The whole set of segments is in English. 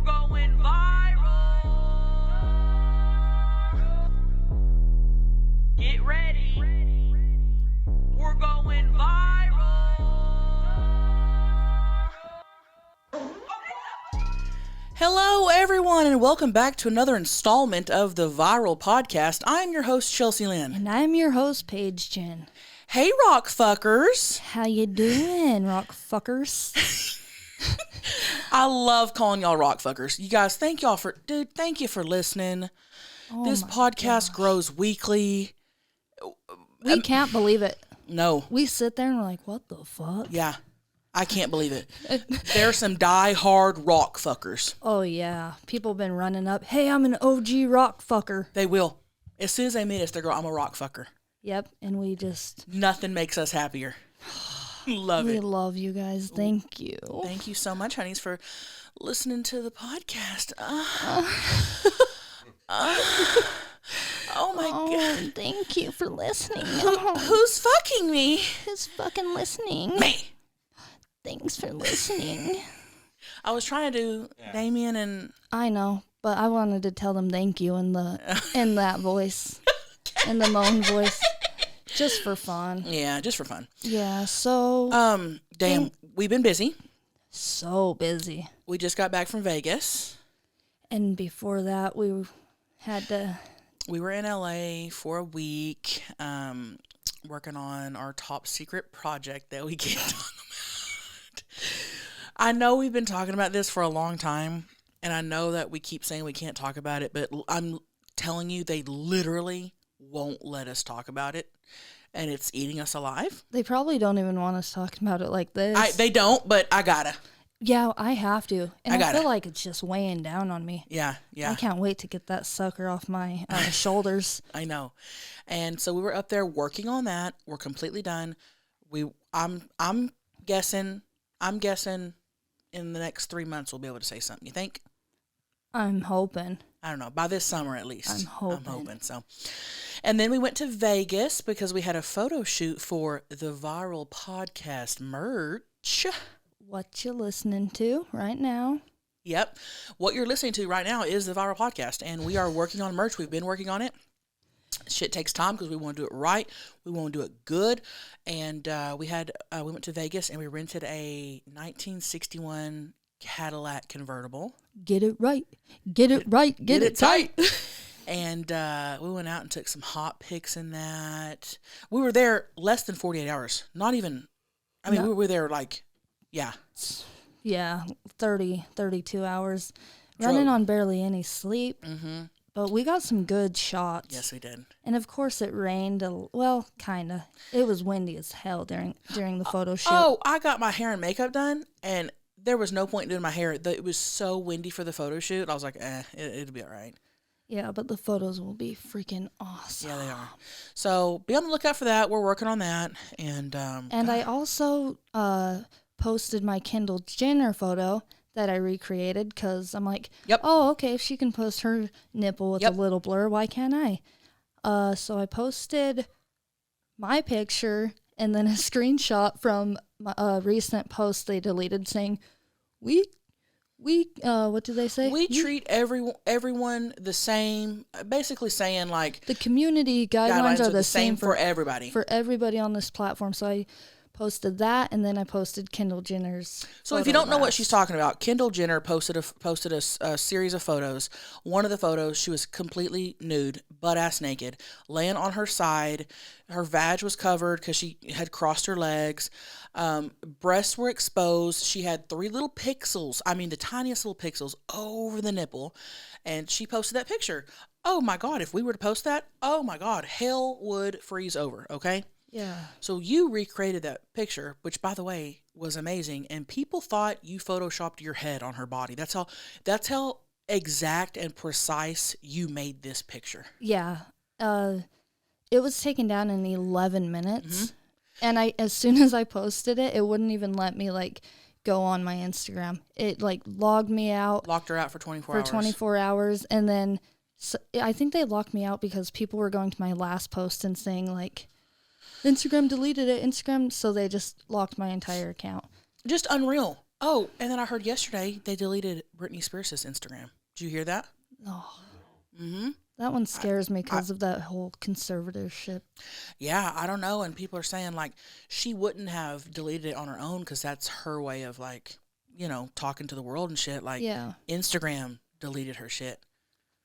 going viral. Get ready. We're going viral. Hello, everyone, and welcome back to another installment of the Viral Podcast. I'm your host, Chelcie Lynn. And I'm your host, Paige Ginn. Hey, rock fuckers. How you doing, rock fuckers? I love calling y'all rock fuckers. You guys, thank you for listening. Oh This podcast grows weekly. We can't believe it. No. We sit there and we're like, what the fuck? Yeah. I can't believe it. There's some die-hard rock fuckers. Oh, yeah. People have been running up. Hey, I'm an OG rock fucker. They will. As soon as they meet us, they go, I'm a rock fucker. Yep. And we just... Nothing makes us happier. Love it. We love you guys. Thank you. Thank you so much, honeys, for listening to the podcast. Oh my God. Thank you for listening. Who's fucking me? Who's fucking listening? Me. Thanks for listening. I was trying to do Damien and... I know, but I wanted to tell them thank you in that voice. In the moan voice. Just for fun. Yeah, just for fun. Yeah, so... we've been busy. So busy. We just got back from Vegas. And before that, we were in LA for a week, working on our top secret project that we can't talk about. I know we've been talking about this for a long time, and I know that we keep saying we can't talk about it, but I'm telling you, they literally won't let us talk about it, and it's eating us alive. They probably don't even want us talking about it like this. They don't, but I gotta. Yeah, I have to. And I feel like it's just weighing down on me. Yeah. I can't wait to get that sucker off my shoulders. I know. And so we were up there working on that. We're completely done. I'm guessing in the next 3 months we'll be able to say something. You think? I'm hoping. I don't know. By this summer at least. I'm hoping. So. And then we went to Vegas because we had a photo shoot for the Viral Podcast merch. What you listening to right now? Yep. What you're listening to right now is the Viral Podcast, and we are working on merch. We've been working on it. Shit takes time because we want to do it right. We want to do it good. And we went to Vegas and we rented a 1961 Cadillac convertible. Get it right. Get it right. Get it tight. And we went out and took some hot pics in that. We were there less than 48 hours. Not even, we were there Yeah, 32 hours. Running on barely any sleep. Mm-hmm. But we got some good shots. Yes, we did. And of course it rained. Kind of. It was windy as hell during the photo shoot. Oh, I got my hair and makeup done, and there was no point in doing my hair. It was so windy for the photo shoot. I was like, it'll be all right. Yeah, but the photos will be freaking awesome. Yeah, they are. So be on the lookout for that. We're working on that. And I also posted my Kendall Jenner photo that I recreated because I'm like, oh, okay, if she can post her nipple with a little blur, why can't I? So I posted my picture and then a screenshot from a recent post they deleted saying, we what did they say? We treat everyone the same, basically saying like the community guidelines are the same for everybody. For everybody on this platform. So I posted that, and then I posted Kendall Jenner's. So if you don't know what she's talking about, Kendall Jenner posted a series of photos. One of the photos, she was completely nude, butt-ass naked, laying on her side. Her vag was covered because she had crossed her legs. Breasts were exposed. She had 3 little pixels, the tiniest little pixels over the nipple, and she posted that picture. Oh my God, if we were to post that, oh my God, hell would freeze over, okay? Yeah. So you recreated that picture, which by the way was amazing, and people thought you photoshopped your head on her body. That's how exact and precise you made this picture. Yeah. It was taken down in 11 minutes. Mm-hmm. And as soon as I posted it, it wouldn't even let me go on my Instagram. It logged me out. Locked her out for 24 hours. For 24 hours, and then I think they locked me out because people were going to my last post and saying Instagram deleted it. So they just locked my entire account. Just unreal. Oh, and then I heard yesterday they deleted Britney Spears' Instagram. Did you hear that? Oh. Mm-hmm. That one scares me because of that whole conservatorship. Yeah, I don't know. And people are saying, like, she wouldn't have deleted it on her own because that's her way of, like, you know, talking to the world and shit. Like, Instagram deleted her shit.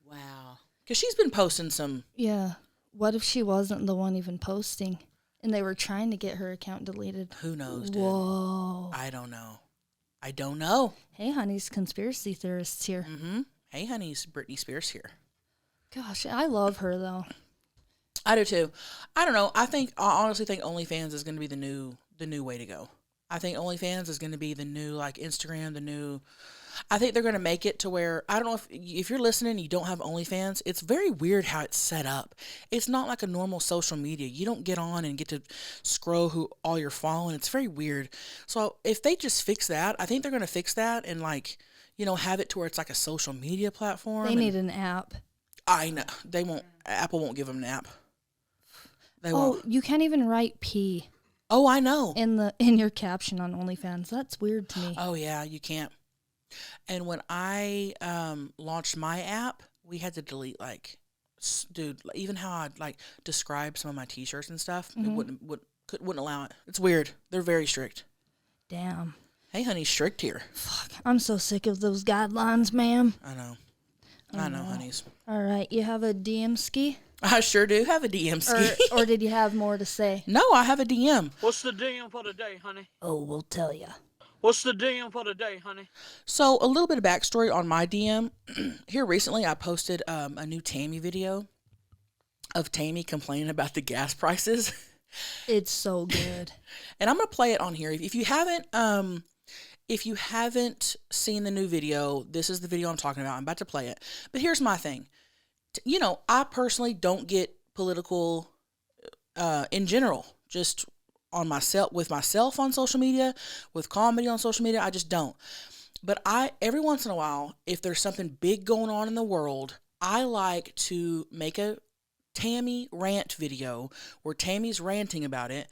Wow. Because she's been posting some... Yeah. What if she wasn't the one even posting and they were trying to get her account deleted? Who knows, dude? Whoa. I don't know. I don't know. Hey, honey's conspiracy theorists here. Mm-hmm. Hey, honey's Britney Spears here. Gosh, I love her, though. I do, too. I don't know. I honestly think OnlyFans is going to be the new way to go. I think OnlyFans is going to be the new, like, Instagram, I think they're going to make it to where, I don't know if you're listening and you don't have OnlyFans, it's very weird how it's set up. It's not like a normal social media. You don't get on and get to scroll who all you're following. It's very weird. So if they just fix that, I think they're going to fix that and, like, you know, have it to where it's like a social media platform. They need an app. I know. They won't, Apple won't give them an app. They won't. You can't even write P. Oh, I know. In your caption on OnlyFans. That's weird to me. Oh, yeah, you can't. And when I launched my app, we had to delete, like, dude, even how I'd, like, describe some of my T-shirts and stuff, it wouldn't allow it. It's weird. They're very strict. Damn. Hey, honey, strict here. Fuck, I'm so sick of those guidelines, ma'am. I know. I know, honeys. All right, you have a DM ski? I sure do have a DM ski. Or did you have more to say? No, I have a DM. What's the DM for today, honey? Oh, we'll tell you. What's the DM for today, honey? So, a little bit of backstory on my DM. Here recently, I posted a new Tammy video of Tammy complaining about the gas prices. It's so good. And I'm going to play it on here. If you haven't seen the new video, this is the video I'm talking about. I'm about to play it. But here's my thing. You know, I personally don't get political in general. Just with myself on social media, with comedy on social media, I just don't. But every once in a while, if there's something big going on in the world, I like to make a Tammy rant video where Tammy's ranting about it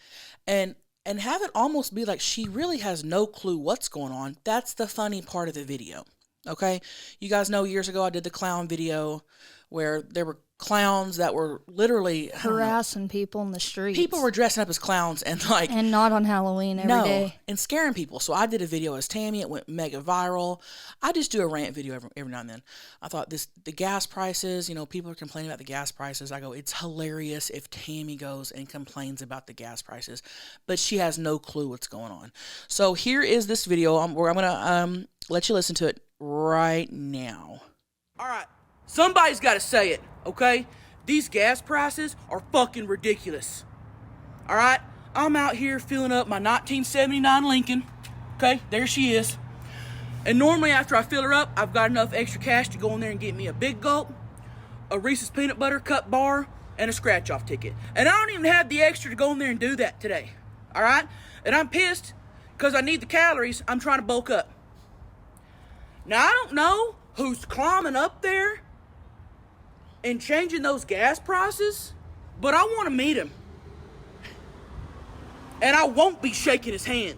and have it almost be like she really has no clue what's going on. That's the funny part of the video. Okay? You guys know years ago I did the clown video where there were clowns that were literally harassing people in the streets. People were dressing up as clowns and not on Halloween every day. And scaring people. So I did a video as Tammy. It went mega viral. I just do a rant video every now and then. I thought the gas prices, you know, people are complaining about the gas prices. I go, it's hilarious if Tammy goes and complains about the gas prices, but she has no clue what's going on. So here is this video where I'm gonna let you listen to it right now. All right. Somebody's got to say it, okay? These gas prices are fucking ridiculous. All right? I'm out here filling up my 1979 Lincoln. Okay, there she is. And normally after I fill her up, I've got enough extra cash to go in there and get me a Big Gulp, a Reese's Peanut Butter Cup bar, and a scratch-off ticket. And I don't even have the extra to go in there and do that today. All right? And I'm pissed because I need the calories. I'm trying to bulk up. Now, I don't know who's climbing up there and changing those gas prices, but I want to meet him. And I won't be shaking his hand.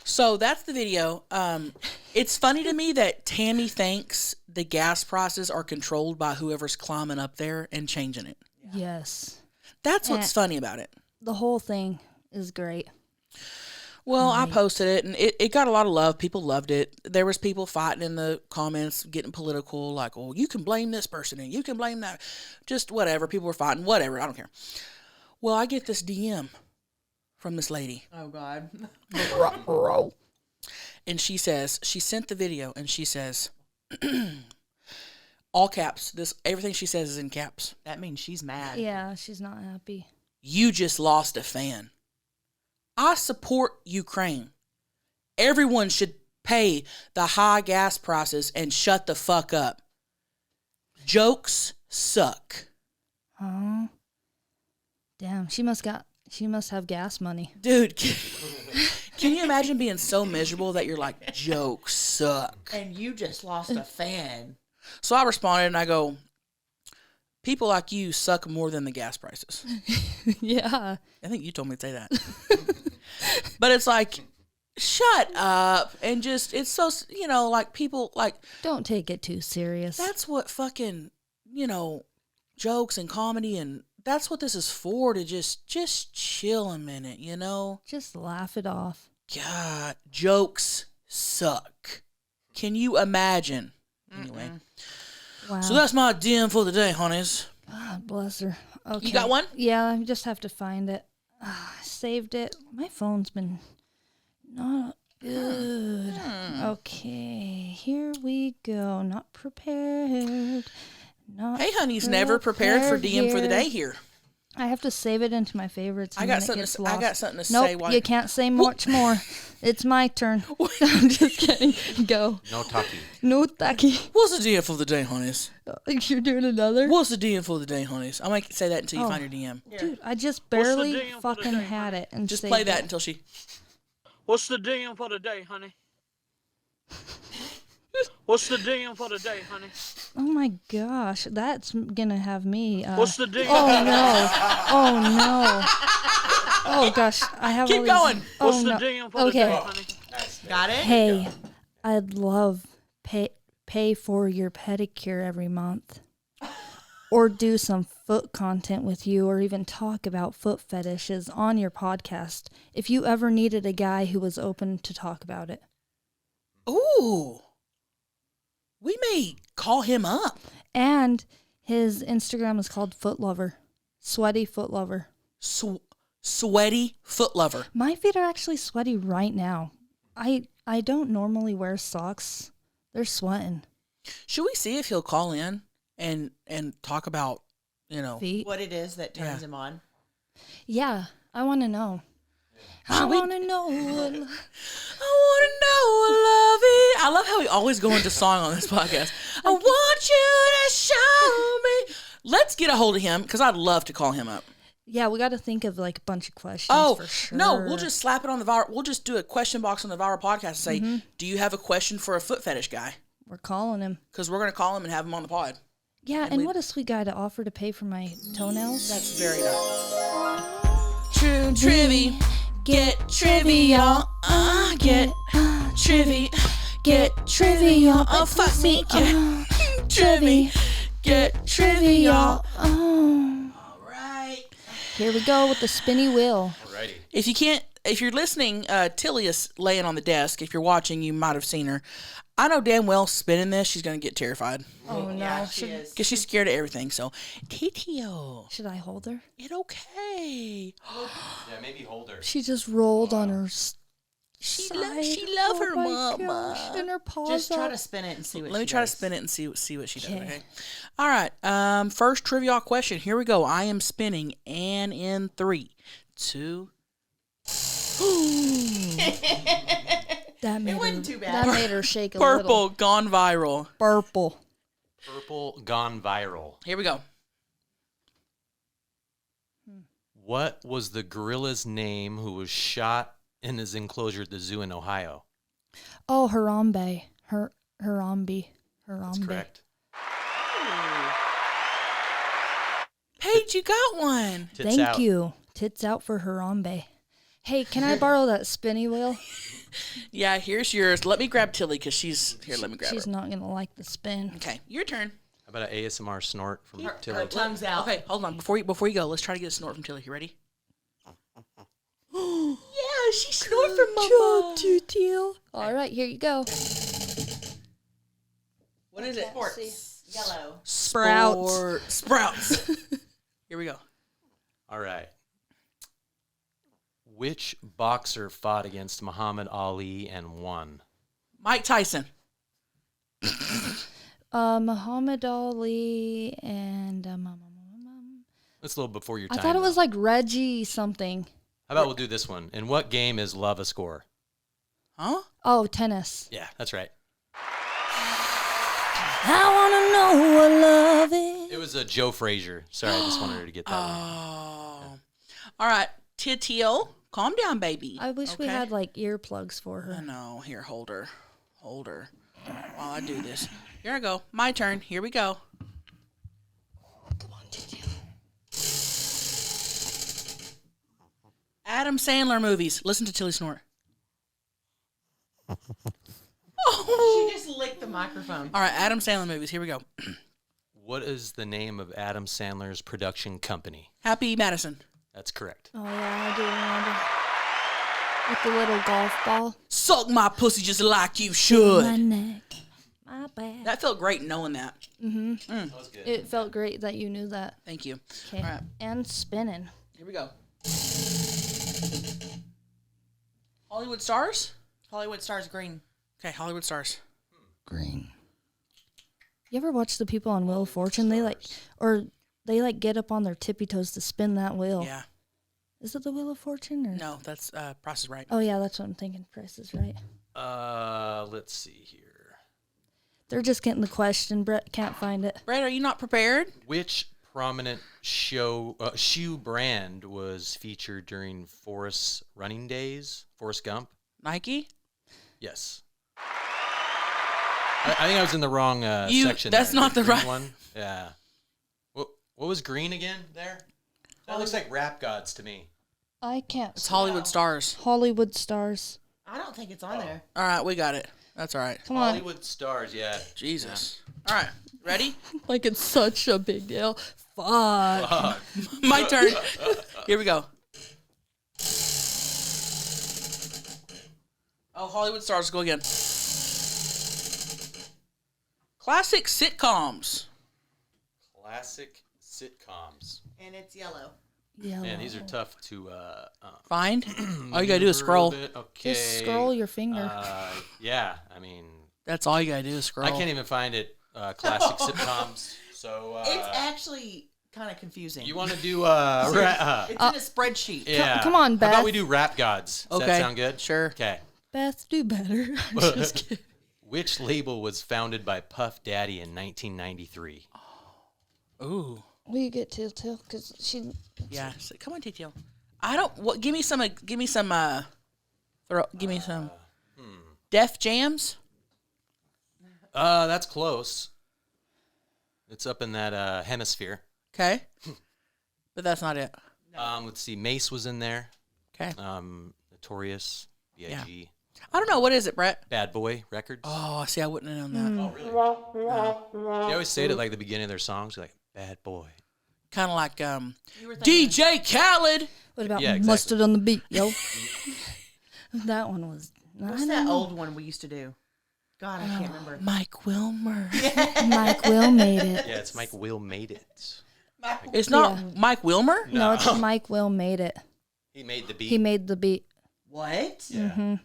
So that's the video. It's funny to me that Tammy thinks the gas prices are controlled by whoever's climbing up there and changing it. Yes. That's what's funny about it. The whole thing is great. Well, I posted it, and it got a lot of love. People loved it. There was people fighting in the comments, getting political, like, oh, you can blame this person, and you can blame that. Just whatever. People were fighting. Whatever. I don't care. Well, I get this DM from this lady. Oh, God. And she sent the video, and she says, all caps. Everything she says is in caps. That means she's mad. Yeah, she's not happy. You just lost a fan. I support Ukraine. Everyone should pay the high gas prices and shut the fuck up. Jokes suck. Oh. Damn, she must have gas money. Dude, can you imagine being so miserable that you're like, jokes suck? And you just lost a fan. So I responded and I go, people like you suck more than the gas prices. Yeah. I think you told me to say that. But it's like, shut up. And just, it's so, like people, like. Don't take it too serious. That's what fucking, jokes and comedy and that's what this is for, to just chill a minute, Just laugh it off. God, jokes suck. Can you imagine? Anyway. Wow. So that's my DM for the day, honeys. God bless her. Okay. You got one? Yeah, I just have to find it. I saved it. My phone's been not good. Okay, here we go. Not prepared. Not Hey, honey's never prepared for DM for the day here. I have to save it into my favorites. And I got then something. I got something to nope, say. While you can't say much more. It's my turn. I'm just kidding. Go. No talkie. No taki. What's the DM for the day, honeys? You're doing another? What's the DM for the day, honeys? I might say that until you find your DM. Dude, I just What's the barely DM for the fucking day, had it. And Just saved play that it. until she. What's the DM for the day, honey? What's the DM for the day, honey? Oh my gosh, that's gonna have me. What's the DM? Oh no! Oh no! Oh gosh, I have. Keep all going. These, oh, What's the no. DM for the day, honey? Got it? Hey, I'd love pay for your pedicure every month, or do some foot content with you, or even talk about foot fetishes on your podcast. If you ever needed a guy who was open to talk about it. Ooh. We may call him up. And his Instagram is called Foot Lover. Sweaty Foot Lover. Sweaty foot lover. My feet are actually sweaty right now. I don't normally wear socks. They're sweating. Should we see if he'll call in and talk about, Feet. What it is that turns him on. Yeah, I want to know. I want to know. I want to know, love it. I love how we always go into song on this podcast. I want you to show me. Let's get a hold of him because I'd love to call him up. Yeah, we got to think of like a bunch of questions. Oh, for sure. no, we'll just slap it on the viral. We'll just do a question box on the viral podcast and say, do you have a question for a foot fetish guy? We're calling him. Because we're going to call him and have him on the pod. Yeah, and what a sweet guy to offer to pay for my toenails. That's very nice. True trivia. Get trivia. Get trivia. Get trivia. Oh, fuck me. Get trivia. Get trivia. Oh. All right. Here we go with the spinny wheel. Alrighty. If you're listening, Tilly is laying on the desk. If you're watching, you might have seen her. I know damn well spinning this, she's going to get terrified. Oh, no. Yeah, she is. Because she's scared of everything. So, TTO. Should I hold her? It okay. Yeah, maybe hold her. She just rolled on her She side. love her my mama. gosh, and her paws Just try up. to spin it and see what Let she me try to does. spin it and see what she does. Okay. Okay. All right. First trivia question. Here we go. I am spinning, and in 3, 2. That made wasn't her, too bad. That made her shake a Purple little. gone viral. Purple. Purple gone viral. Here we go. What was the gorilla's name who was shot in his enclosure at the zoo in Ohio? Oh, Harambe. Harambe. That's correct. Paige, you got one. Tits Thank out. you. Tits out for Harambe. Hey, can I borrow that spinny wheel? Yeah, here's yours. Let me grab Tilly because she's here. Let me grab She's her. not going to like the spin. Okay, your turn. How about an ASMR snort from Her Tilly? tongue's out. Okay, hold on. Before you go, let's try to get a snort from Tilly. You ready? Yeah, she snored for mama. Teal. All right, here you go. What is it? Sports. Yellow. Sprouts. Sprouts. Here we go. All right. Which boxer fought against Muhammad Ali and won? Mike Tyson. Muhammad Ali and That's a little before your I time. thought it was though. like Reggie something. How about we'll do this one? In what game is love a score? Huh? Oh, tennis. Yeah, that's right. I wanna know what love is. It was Joe Frazier. Sorry, I just wanted her to get that one. Oh. All right, Titio, calm down, baby. I wish we Okay? had like earplugs for I her. know. Here, hold her. Hold her. While I do this. Here I go. My turn. Here we go. Come on, Titio. Adam Sandler movies. Listen to Tilly snort. She just licked the microphone. All right, Adam Sandler movies. Here we go. What is the name of Adam Sandler's production company? Happy Madison. That's correct. Oh yeah, I do remember. With the little golf ball. Suck my pussy just like you My should. neck. My back. That felt great knowing that. That was good. It felt great that you knew that. Thank you. Okay. All right, And spinning. here we go. Hollywood stars? Hollywood Stars Green. Okay, Hollywood stars. Green. You ever watch the people on Wheel of Fortune? They get up on their tippy toes to spin that wheel. Yeah. Is it the Wheel of Fortune or? No, that's Price is Right. Oh yeah, that's what I'm thinking. Price is Right. Let's see here. They're just getting the question. Brett can't find it. Brett, are you not prepared? Which prominent shoe brand was featured during Forrest Running Days? Forrest Gump? Nike? Yes. I think I was in the wrong section. That's there. not the green right one. Yeah. What was green again there? That looks like Rap Gods to me. I can't. It's Hollywood stars. Hollywood stars. I don't think it's on there. All right, we got it. That's all right. Come on. Hollywood Stars, yeah. Jesus. All right, ready? Like it's such a big deal. Fuck. My turn. Here we go. Oh, Hollywood stars. Go again. Classic sitcoms. Classic sitcoms. And it's yellow. Yellow. Man, these are tough to Find. All you gotta do is scroll. Okay. Just scroll your finger. Yeah, I mean, That's all you gotta do is scroll. I can't even find it. Classic sitcoms. So It's actually kind of confusing. you want to do it's in a spreadsheet. yeah? come on, How Beth. about we do Rap Gods? Does Okay. that sound good? Sure. Okay. Beth, do better. I'm just kidding. Which label was founded by Puff Daddy in 1993? Ooh. Will you get Till because she? Yeah. So, come on, TTL. I don't. What? Give me some. Give me some. Give me some. Def Jams. That's close. It's up in that hemisphere. Okay. But that's not it. Let's see. Mace was in there. Okay. Notorious. B.I.G. I don't know. What is it, Brett? Bad Boy Records. Oh, see, I wouldn't have known that. Oh, really? They always say it at like the beginning of their songs, like Bad Boy. Kind of like You were thinking DJ Khaled. What about Yeah, exactly. mustard on the beat, yo? That one was. What's that old one we used to do? God, I can't remember. Mike Wilmer. Mike Will made it. Yeah, it's Mike Will Made It. It's not Yeah. Mike Wilmer. No, it's Mike Will made it. He made the beat. He made the beat. What? Yeah.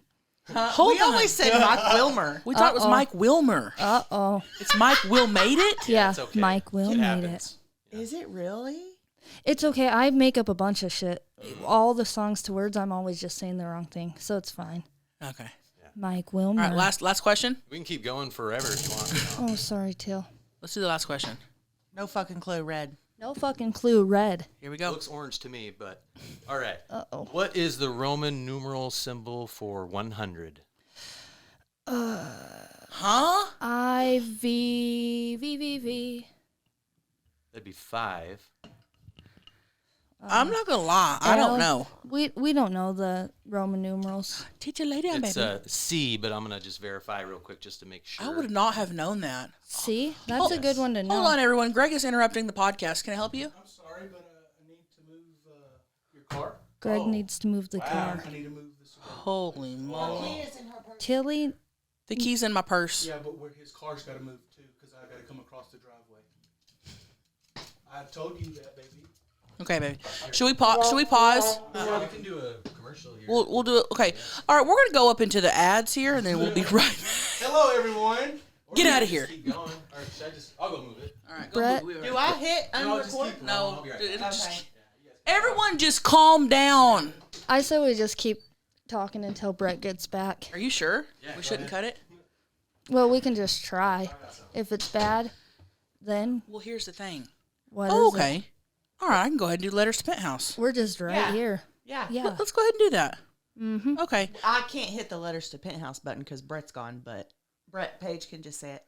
Hold we on. always said Mike Wilmer. We thought it was Mike Wilmer. Oh. It's Mike Will made it. Yeah, it's okay. Mike Will It made happens. Is it really? it. It's okay. I make up a bunch of shit. All the songs to words, I'm always just saying the wrong thing, so it's fine. Okay. Mike All Wilmer. right. Last question. We can keep going forever if you want. Oh, sorry, Till. Let's do the last question. No fucking clue, Red. No fucking clue. Red. Here we It go. looks orange to me, but all right. Uh-oh. What is the Roman numeral symbol for 100? Huh? I-V-V-V-V. That'd be 5. I'm not gonna lie. I don't know. We don't know the Roman numerals. Teach a lady, It's baby. C, but I'm gonna just verify real quick just to make sure. I would not have known that. See? That's a good one to know. Hold on, everyone. Greg is interrupting the podcast. Can I help you? I'm sorry, but I need to move your car. Greg needs to move the Wow, car. I need to move this. Holy moly! Tilly, The key's in my purse. Yeah, but where his car's got to move too, because I got to come across the driveway. I told you that, baby. Okay, baby. Should we pause? Should we pause? We can do a commercial here. We'll do it. Okay. All right. We're gonna go up into the ads here, and then we'll be right back. Hello, everyone. Or Get we out can of here. just Keep going. Or should I just? I'll go move it. All right. Brett. Do I hit No, just unrecord? keep going. No. I'll be right Dude, back. it'll Okay. Everyone, just calm down. I say we just keep talking until Brett gets back. Are you sure? Yeah, We go shouldn't cut ahead. it. Well, we can just try. If it's bad, then Well, here's the thing. what is Oh, it? okay. All right. I can go ahead and do letters to Penthouse. We're just right Yeah. here. Yeah. Yeah. Let's go ahead and do that. Mm-hmm. Okay. I can't hit the letters to Penthouse button because Brett's gone, but Brett Paige can just say it.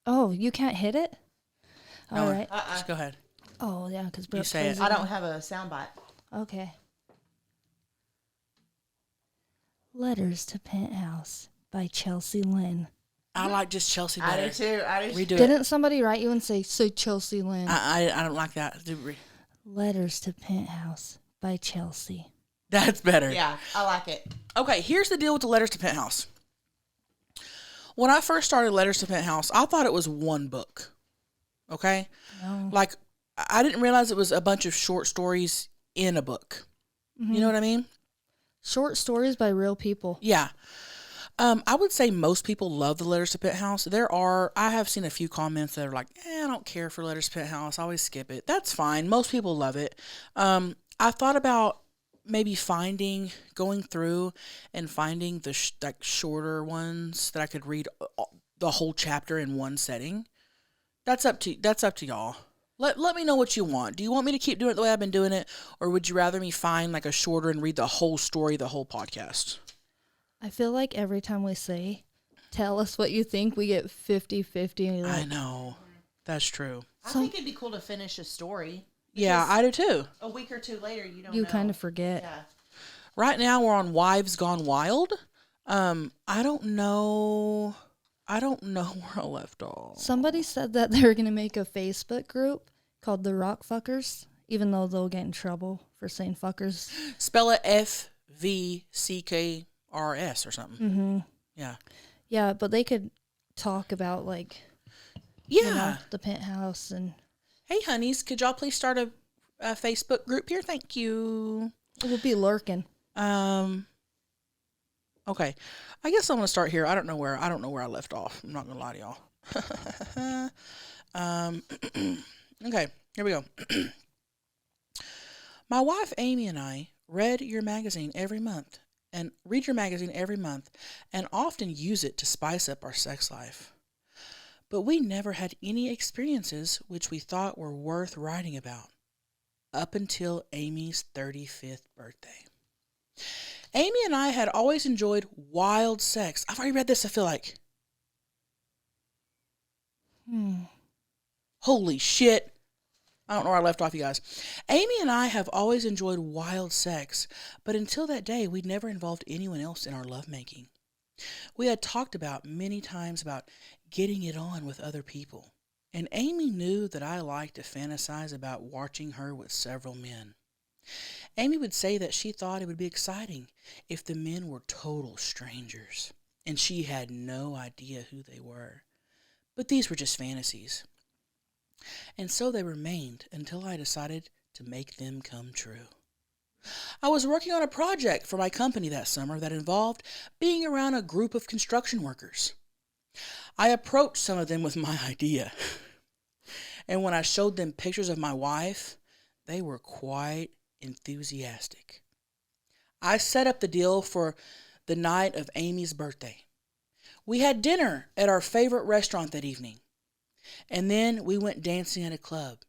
Oh, you can't hit it? All No. right. Just go ahead. Oh, yeah, because Brett say plays it. I don't have a soundbite. Okay. Letters to Penthouse by Chelcie Lynn. I like just Chelcie better. I do too. Redo it. Didn't somebody write you and say Chelcie Lynn? I don't like that. Letters to Penthouse by Chelcie. That's better. Yeah, I like it. Okay, here's the deal with the Letters to Penthouse. When I first started Letters to Penthouse, I thought it was one book. Okay? No. Like, I didn't realize it was a bunch of short stories in a book. Mm-hmm. You know what I mean? Short stories by real people. Yeah. I would say most people love the Letters to Penthouse. I have seen a few comments that are like, I don't care for Letters to Penthouse. I always skip it. That's fine. Most people love it. I thought about maybe going through and finding the shorter ones that I could read the whole chapter in one setting. That's up to y'all. Let me know what you want. Do you want me to keep doing it the way I've been doing it, or would you rather me find like a shorter and read the whole story, the whole podcast? I feel like every time we say, tell us what you think, we get 50-50. I know. That's true. I think it'd be cool to finish a story. Yeah, I do too. A week or two later, you don't You know. kind of forget. Yeah. Right now we're on Wives Gone Wild. I don't know where I left off. Somebody said that they were going to make a Facebook group called the Rock Fuckers, even though they'll get in trouble for saying fuckers. Spell it FVCKRS or something. Mm-hmm. Yeah. Yeah, but they could talk about, like, Yeah. the penthouse and... Hey, honeys, could y'all please start a Facebook group here? Thank you. It would be lurking. Okay. I guess I'm gonna start here. I don't know where I left off. I'm not gonna lie to y'all. Okay, here we go. My wife Amy and I read your magazine every month and often use it to spice up our sex life. But we never had any experiences which we thought were worth writing about up until Amy's 35th birthday. Amy and I had always enjoyed wild sex. I've already read this, I feel like. Holy shit. I don't know where I left off, you guys. Amy and I have always enjoyed wild sex, but until that day, we'd never involved anyone else in our lovemaking. We had talked about many times about getting it on with other people, and Amy knew that I liked to fantasize about watching her with several men. Amy would say that she thought it would be exciting if the men were total strangers, and she had no idea who they were. But these were just fantasies. And so they remained until I decided to make them come true. I was working on a project for my company that summer that involved being around a group of construction workers. I approached some of them with my idea. And when I showed them pictures of my wife, they were quite enthusiastic. I set up the deal for the night of Amy's birthday. We had dinner at our favorite restaurant that evening, and then we went dancing at a club.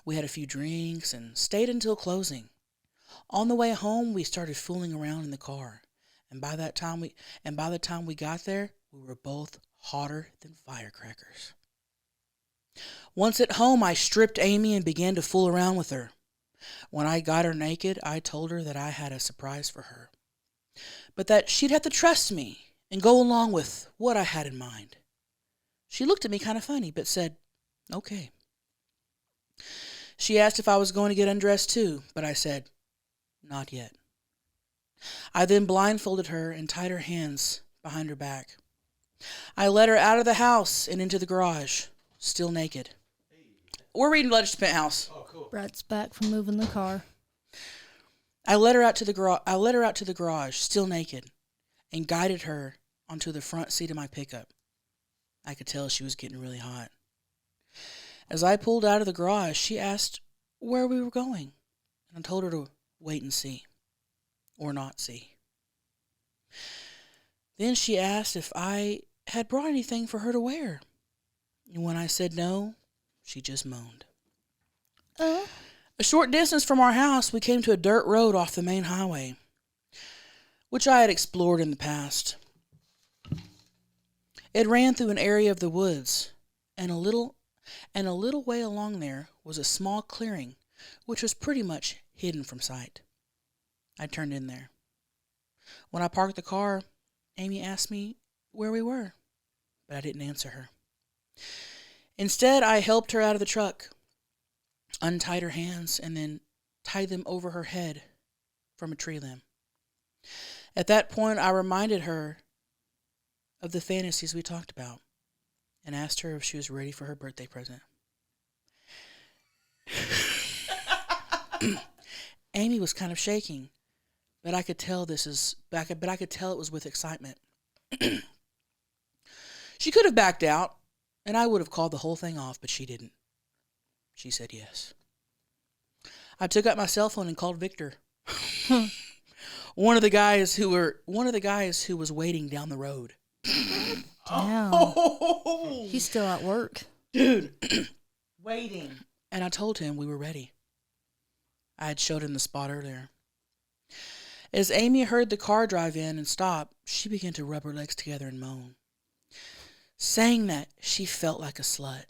We had a few drinks and stayed until closing. On the way home, we started fooling around in the car, and by the time we got there, we were both hotter than firecrackers. Once at home, I stripped Amy and began to fool around with her. When I got her naked, I told her that I had a surprise for her, but that she'd have to trust me and go along with what I had in mind. She looked at me kind of funny, but said, okay. She asked if I was going to get undressed too, but I said, not yet. I then blindfolded her and tied her hands behind her back. I led her out of the house and into the garage, still naked. We're reading Letters to Penthouse. Oh, cool. Brett's back from moving the car. I led her out to the garage, still naked, and guided her onto the front seat of my pickup. I could tell she was getting really hot. As I pulled out of the garage, she asked where we were going, and I told her to wait and see, or not see. Then she asked if I had brought anything for her to wear, and when I said no, she just moaned. A short distance from our house, we came to a dirt road off the main highway, which I had explored in the past. It ran through an area of the woods, and a little way along there was a small clearing, which was pretty much hidden from sight. I turned in there. When I parked the car, Amy asked me where we were, but I didn't answer her. Instead, I helped her out of the truck, untied her hands, and then tied them over her head from a tree limb. At that point, I reminded her of the fantasies we talked about and asked her if she was ready for her birthday present. Amy was kind of shaking, but I could tell I could tell it was with excitement. She could have backed out, and I would have called the whole thing off, but she didn't. She said yes. I took out my cell phone and called Victor. one of the guys who was waiting down the road. Damn. He's still at work. Dude. Waiting. And I told him we were ready. I had showed him the spot earlier. As Amy heard the car drive in and stop, she began to rub her legs together and moan, saying that she felt like a slut.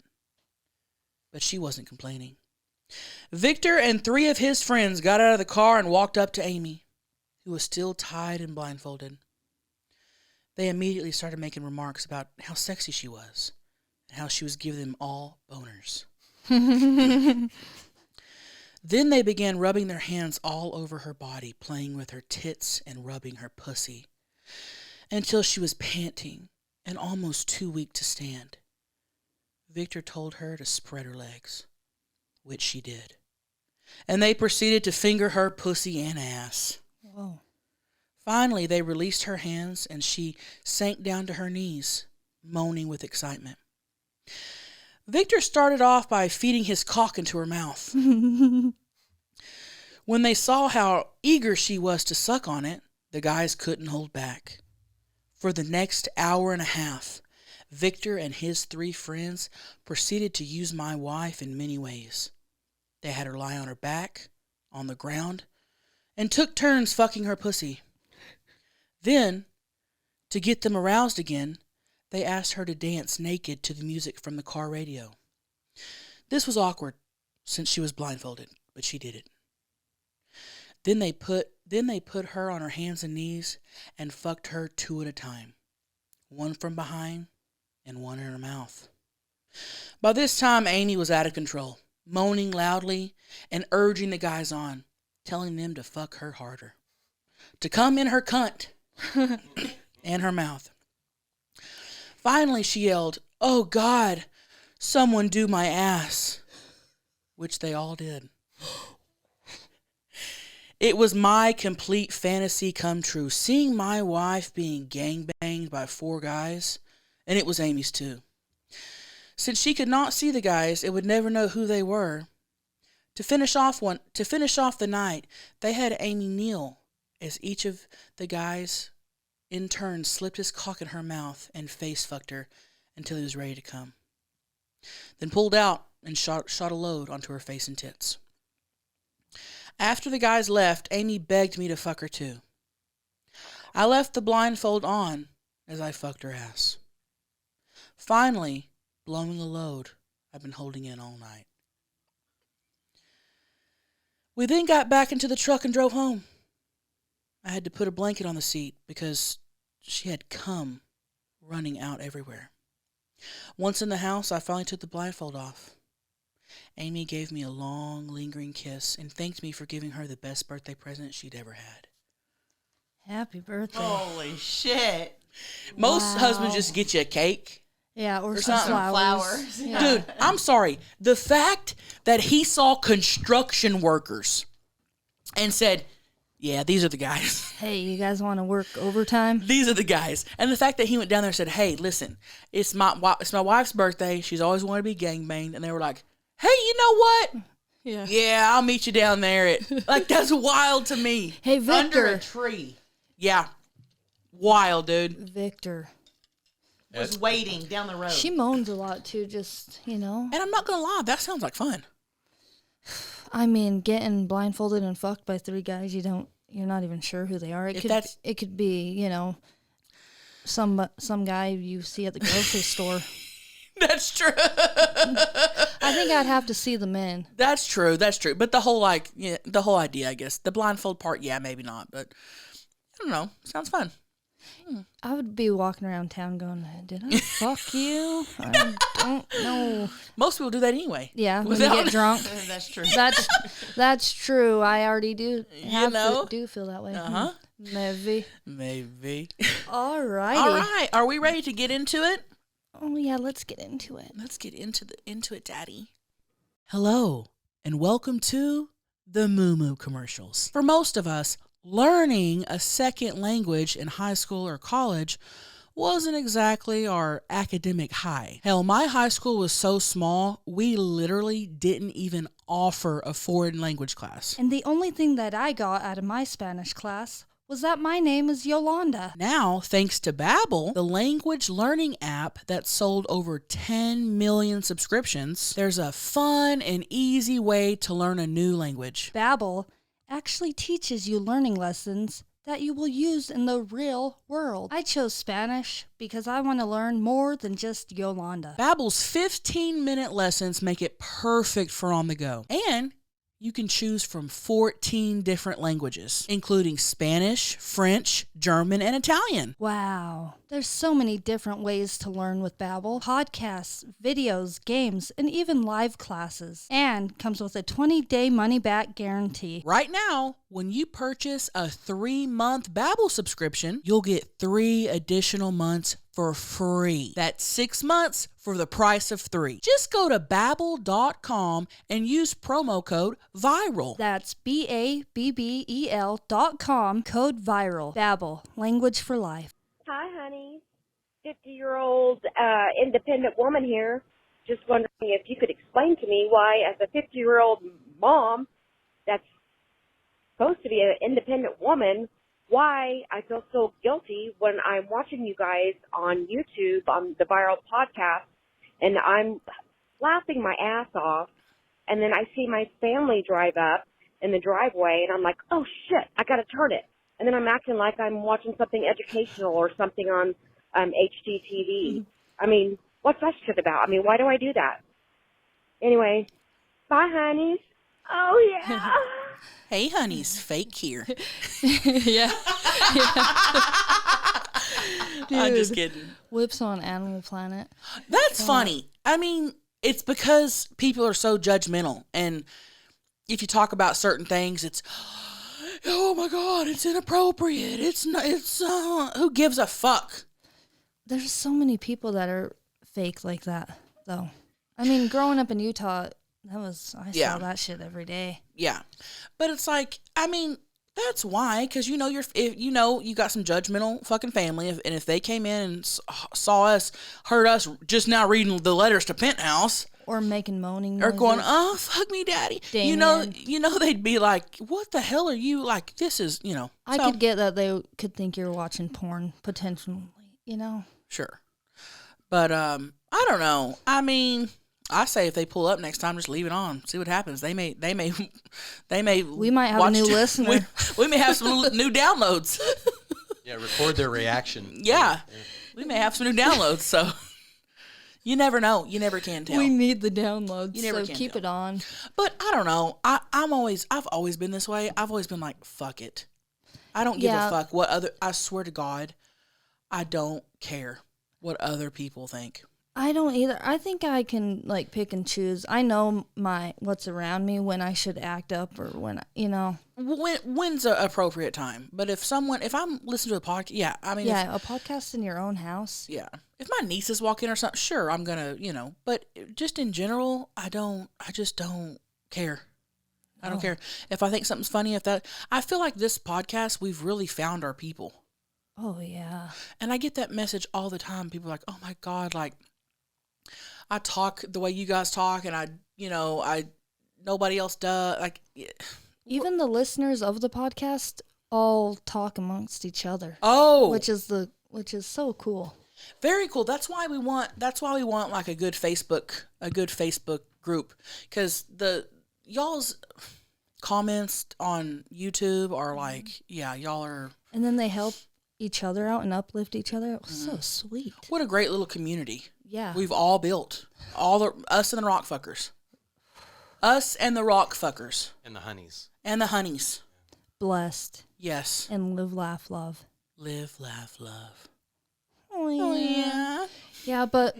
But she wasn't complaining. Victor and 3 of his friends got out of the car and walked up to Amy, who was still tied and blindfolded. They immediately started making remarks about how sexy she was and how she was giving them all boners. Then they began rubbing their hands all over her body, playing with her tits and rubbing her pussy, until she was panting and almost too weak to stand. Victor told her to spread her legs, which she did. And they proceeded to finger her pussy and ass. Whoa. Finally, they released her hands and she sank down to her knees, moaning with excitement. Victor started off by feeding his cock into her mouth. When they saw how eager she was to suck on it, the guys couldn't hold back. For the next hour and a half, Victor and his 3 friends proceeded to use my wife in many ways. They had her lie on her back, on the ground, and took turns fucking her pussy. Then, to get them aroused again, they asked her to dance naked to the music from the car radio. This was awkward, since she was blindfolded, but she did it. Then they put her on her hands and knees and fucked her 2 at a time, one from behind and one in her mouth. By this time, Amy was out of control, moaning loudly and urging the guys on, telling them to fuck her harder, to come in her cunt and her mouth. Finally, she yelled, "Oh God, someone do my ass," which they all did. It was my complete fantasy come true, seeing my wife being gangbanged by 4 guys, and it was Amy's too. Since she could not see the guys and would never know who they were, to finish off the night, they had Amy kneel as each of the guys in turn slipped his cock in her mouth and face fucked her until he was ready to come. Then pulled out and shot a load onto her face and tits. After the guys left, Amy begged me to fuck her too. I left the blindfold on as I fucked her ass, finally blowing a load I've been holding in all night. We then got back into the truck and drove home. I had to put a blanket on the seat because she had cum running out everywhere. Once in the house, I finally took the blindfold off. Amy gave me a long, lingering kiss and thanked me for giving her the best birthday present she'd ever had. Happy birthday. Holy shit. Most husbands just get you a cake. Yeah, or some some flowers. Yeah. Dude, I'm sorry. The fact that he saw construction workers and said, "Yeah, these are the guys." Hey, you guys want to work overtime? These are the guys. And the fact that he went down there and said, "Hey, listen, it's my wife's birthday. She's always wanted to be gangbanged." And they were like, "Hey, you know what? Yeah, I'll meet you down there." Like, that's wild to me. Hey, Victor. Under a tree. Yeah. Wild, dude. Victor. Was waiting down the road. She moans a lot too, just, you know. And I'm not going to lie, that sounds like fun. I mean, getting blindfolded and fucked by 3 guys you're not even sure who they are. It could be, you know, some guy you see at the grocery store. That's true. I think I'd have to see the men. That's true. But the whole idea, I guess, the blindfold part, yeah, maybe not. But don't know. Sounds fun. I would be walking around town going, did I fuck you? I don't know. Most people do that anyway. Yeah, when you get drunk. That's true. That's true. I already do do feel that way. Uh-huh. Maybe. All All righty. right. Are we ready to get into it? Oh, yeah, let's get into it. Let's get into it, Daddy. Hello, and welcome to the Moo Moo commercials. For most of us, learning a second language in high school or college wasn't exactly our academic high. Hell, my high school was so small, we literally didn't even offer a foreign language class. And the only thing that I got out of my Spanish class was that my name is Yolanda. Now, thanks to Babbel, the language learning app that sold over 10 million subscriptions, there's a fun and easy way to learn a new language. Babbel actually teaches you learning lessons that you will use in the real world. I chose Spanish because I want to learn more than just Yolanda. Babbel's 15-minute lessons make it perfect for on the go. And you can choose from 14 different languages, including Spanish, French, German, and Italian. Wow. There's so many different ways to learn with Babbel. Podcasts, videos, games, and even live classes. And comes with a 20-day money-back guarantee. Right now, when you purchase a 3-month Babbel subscription, you'll get 3 additional months for free. That's 6 months for the price of 3. Just go to Babbel.com and use promo code VIRAL. That's BABBEL.com, code VIRAL. Babbel, language for life. Hi, honey. 50-year-old independent woman here. Just wondering if you could explain to me why, as a 50-year-old mom that's supposed to be an independent woman, why I feel so guilty when I'm watching you guys on YouTube on the Viral Podcast, and I'm laughing my ass off, and then I see my family drive up in the driveway, and I'm like, oh, shit, I got to turn it. And then I'm acting like I'm watching something educational or something on HGTV. I mean, what's that shit about? I mean, why do I do that? Anyway, bye, honeys. Oh, yeah. Hey, honeys, fake here. Yeah. I'm just kidding. Whips on Animal Planet. That's funny. I mean, it's because people are so judgmental, and if you talk about certain things, it's, oh my God, it's inappropriate. Who gives a fuck? There's so many people that are fake like that, though. I mean, growing up in Utah, I saw that shit every day. Yeah. But it's like, I mean, that's why, because you got some judgmental fucking family, and if they came in and heard us just now reading the letters to Penthouse, or making moaning or noises. going, oh, fuck me, daddy. Damien. You know, they'd be like, what the hell are you, like, this is, I could get that they could think you're watching porn, potentially, Sure. But, I don't know. I mean, I say if they pull up next time, just leave it on. See what happens. We might have a new listener. We may have some new downloads. Yeah, record their reaction. Yeah. We may have some new downloads, so you never know. You never can tell. We need the downloads, You never so can keep tell. it on. But I don't know. I've always been this way. I've always been like, fuck it. I don't give a fuck I swear to God, I don't care what other people think. I don't either. I think I can pick and choose. I know what's around me when I should act up or when When's an appropriate time? But if I'm listening to a podcast, a podcast in your own house. Yeah. If my nieces walk in or something, sure, I'm gonna, But just in general, I just don't care. I don't care if I think something's funny. I feel like this podcast, we've really found our people. Oh yeah. And I get that message all the time. People are like, oh my God, like, I talk the way you guys talk, and nobody else does. Like, even the listeners of the podcast all talk amongst each other. Oh, which is so cool. Very cool. That's why we want like a good Facebook group, because y'all's comments on YouTube are like, yeah, y'all are. And then they help each other out and uplift each other. It was so sweet. What a great little community. Yeah. We've all built. Us and the rock fuckers. Us and the rock fuckers. And the honeys. And the honeys. Blessed. Yes. And live, laugh, love. Live, laugh, love. Oh, yeah. Yeah, but,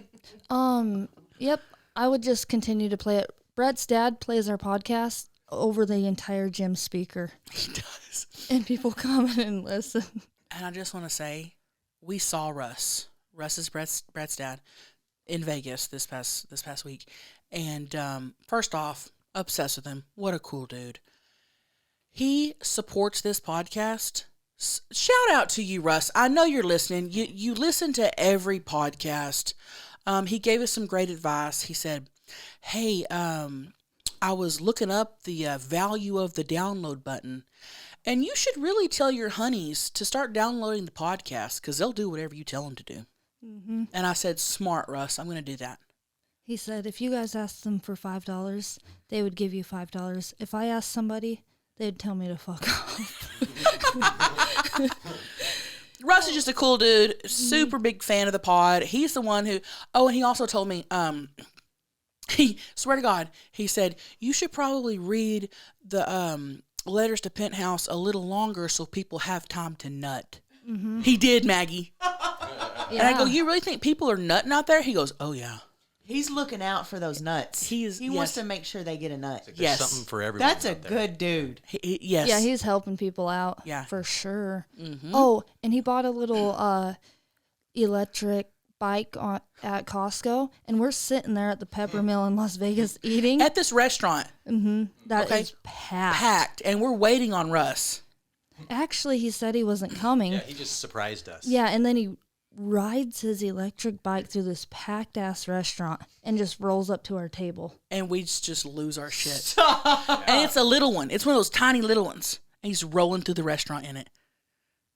yep, I would just continue to play it. Brett's dad plays our podcast over the entire gym speaker. He does. And people come in and listen. And I just want to say, we saw Russ. Russ is Brett's dad in Vegas this past week. And first off, obsessed with him. What a cool dude. He supports this podcast. Shout out to you, Russ. I know you're listening. You listen to every podcast. He gave us some great advice. He said, hey, I was looking up the value of the download button. And you should really tell your honeys to start downloading the podcast because they'll do whatever you tell them to do. Mm-hmm. And I said, smart, Russ. I'm going to do that. He said, if you guys asked them for $5, they would give you $5. If I asked somebody, they'd tell me to fuck off. Russ is just a cool dude. Super big fan of the pod. He's the one who, and he also told me, he, swear to God, he said, you should probably read the letters to Penthouse a little longer so people have time to nut. Mm-hmm. He did, Maggie. Yeah. And I go, you really think people are nutting out there? He goes, oh, yeah. He's looking out for those nuts. He wants to make sure they get a nut. Like there's something for everyone. That's a good dude. Yes. Yeah, he's helping people out. Yeah. For sure. Mm-hmm. Oh, and he bought a little electric bike at Costco, and we're sitting there at the Pepper Mill in Las Vegas eating. At this restaurant. Mm-hmm. That is packed. Packed. And we're waiting on Russ. Actually, he said he wasn't coming. Yeah, he just surprised us. Yeah, and then he rides his electric bike through this packed-ass restaurant and just rolls up to our table. And we just lose our shit. And it's a little one. It's one of those tiny little ones. And he's rolling through the restaurant in it.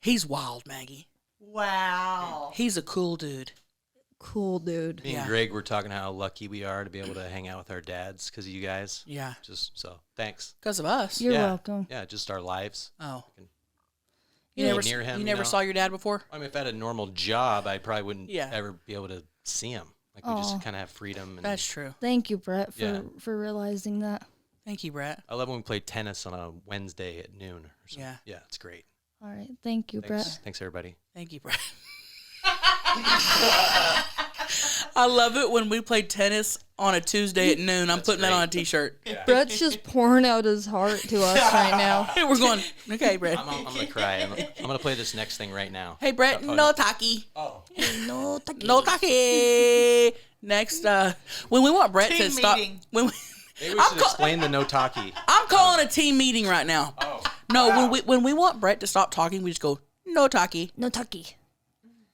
He's wild, Maggie. Wow. He's a cool dude. Cool dude. Me and Greg were talking how lucky we are to be able to hang out with our dads because of you guys. Yeah. Just so, thanks. Because of us. You're welcome. Yeah, just our lives. Oh. You never saw your dad before? I mean, if I had a normal job, I probably wouldn't ever be able to see him. Like, we just kind of have freedom. And that's true. Thank you, Brett, for realizing that. Thank you, Brett. I love when we play tennis on a Wednesday at noon or something. Yeah. Yeah, it's great. All right. Thank you, Brett. Thanks, everybody. Thank you, Brett. I love it when we play tennis on a Tuesday at noon. I'm putting that on a T-shirt. Yeah. Brett's just pouring out his heart to us right now. We're going, okay, Brett. I'm going to cry. I'm going to play this next thing right now. Hey, Brett, no taki. Oh. No taki. No taki. Next, when we want Brett to stop. Maybe we should explain the no taki. I'm calling a team meeting right now. Oh. No, wow. when we want Brett to stop talking, we just go, no taki. No taki.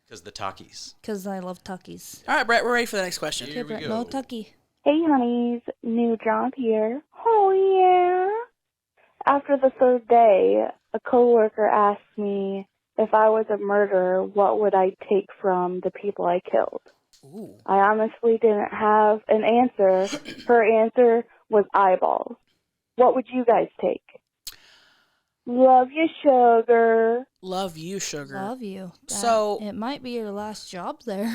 Because the Takis. Because I love Takis. All right, Brett, we're ready for the next question. Here we go. No Tucky. Hey, honeys. New job here. Oh, yeah. After the third day, a coworker asked me if I was a murderer, what would I take from the people I killed? Ooh. I honestly didn't have an answer. Her answer was eyeballs. What would you guys take? Love you, sugar. Love you, sugar. Love you. So it might be your last job there.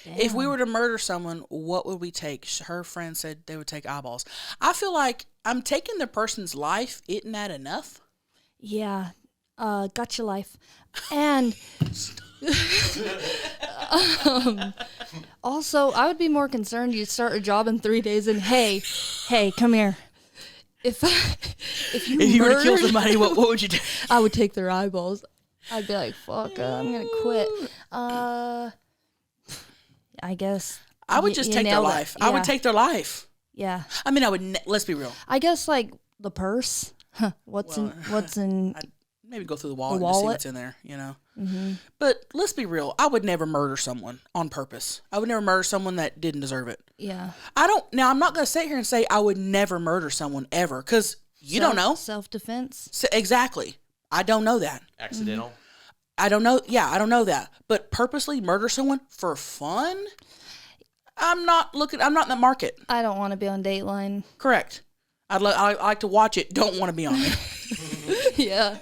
If we were to murder someone, what would we take? Her friend said they would take eyeballs. I feel like I'm taking the person's life. Isn't that enough? Yeah. Got your life. And also, I would be more concerned you'd start a job in 3 days and hey, come here. If you were to kill somebody, what would you do? I would take their eyeballs. I'd be like, fuck, I'm gonna quit. I guess I would just take their life. Yeah. I would take their life. Yeah. I mean, I would. Let's be real. I guess like the purse. What's in? I'd maybe go through the wallet, and see what's in there. You know. Mm-hmm. But let's be real. I would never murder someone on purpose. I would never murder someone that didn't deserve it. Yeah. I don't. Now I'm not going to sit here and say I would never murder someone ever because you don't know. Self-defense. So, exactly. I don't know that. Accidental. I don't know. Yeah, I don't know that. But purposely murder someone for fun? I'm not in that market. I don't want to be on Dateline. Correct. I like to watch it. Don't want to be on it. Yeah.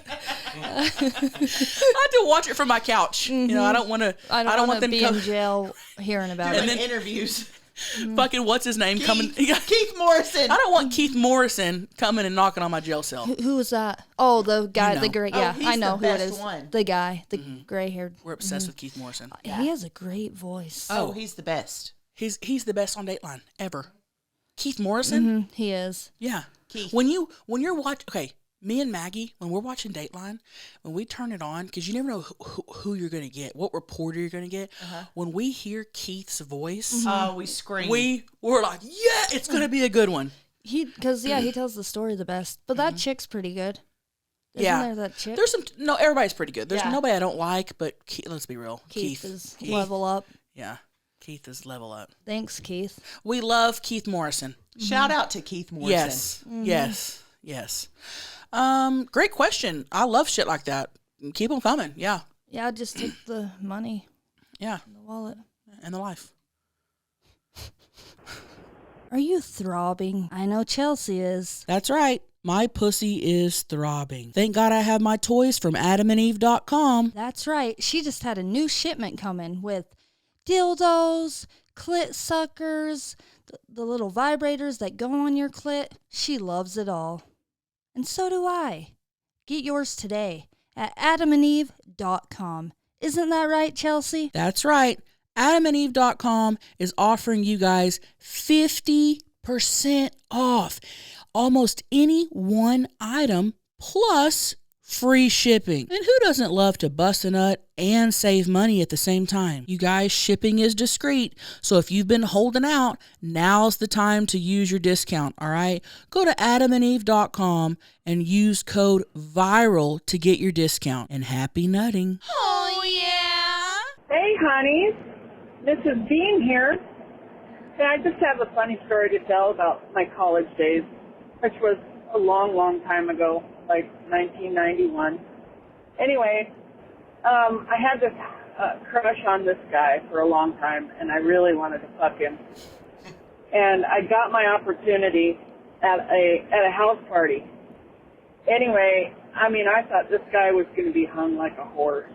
I like to watch it from my couch. Mm-hmm. You know, I don't want to. I don't want them to be in jail hearing about it. And then interviews. Fucking what's his name coming? Keith Morrison. I don't want Keith Morrison coming and knocking on my jail cell. Who was that? Oh, the guy, the gray. Yeah, he's I know the who it best is. one. The guy, the gray-haired. We're obsessed with Keith Morrison. He has a great voice. Oh, he's the best. He's the best on Dateline ever. Keith Morrison. He is. Yeah. Keith. When you're watching, okay, me and Maggie, when we're watching Dateline, when we turn it on, because you never know who you're going to get, what reporter you're going to get. When we hear Keith's voice, Oh, we scream. we're like, yeah, it's going to be a good one. He tells the story the best. But that chick's pretty good. Isn't there that chick? There's everybody's pretty good. There's nobody I don't like, but let's be real. Keith is level up. Yeah. Keith is level up. Thanks, Keith. We love Keith Morrison. Shout out to Keith Morrison. Yes. Great question. I love shit like that. Keep them coming. Yeah. Yeah, just take the money. Yeah. The wallet. And the life. Are you throbbing? I know Chelcie is. That's right. My pussy is throbbing. Thank God I have my toys from adamandeve.com. That's right. She just had a new shipment coming with dildos, clit suckers, the little vibrators that go on your clit. She loves it all. And so do I. Get yours today at adamandeve.com. Isn't that right, Chelcie? That's right. adamandeve.com is offering you guys 50% off almost any one item plus free shipping. And who doesn't love to bust a nut and save money at the same time? You guys, shipping is discreet. So if you've been holding out, now's the time to use your discount, all right? Go to adamandeve.com and use code VIRAL to get your discount. And happy nutting. Oh, yeah. Hey, honeys. This is Dean here. And I just have a funny story to tell about my college days, which was a long, long time ago, like 1991. Anyway, I had this crush on this guy for a long time, and I really wanted to fuck him. And I got my opportunity at a house party. Anyway, I mean, I thought this guy was going to be hung like a horse.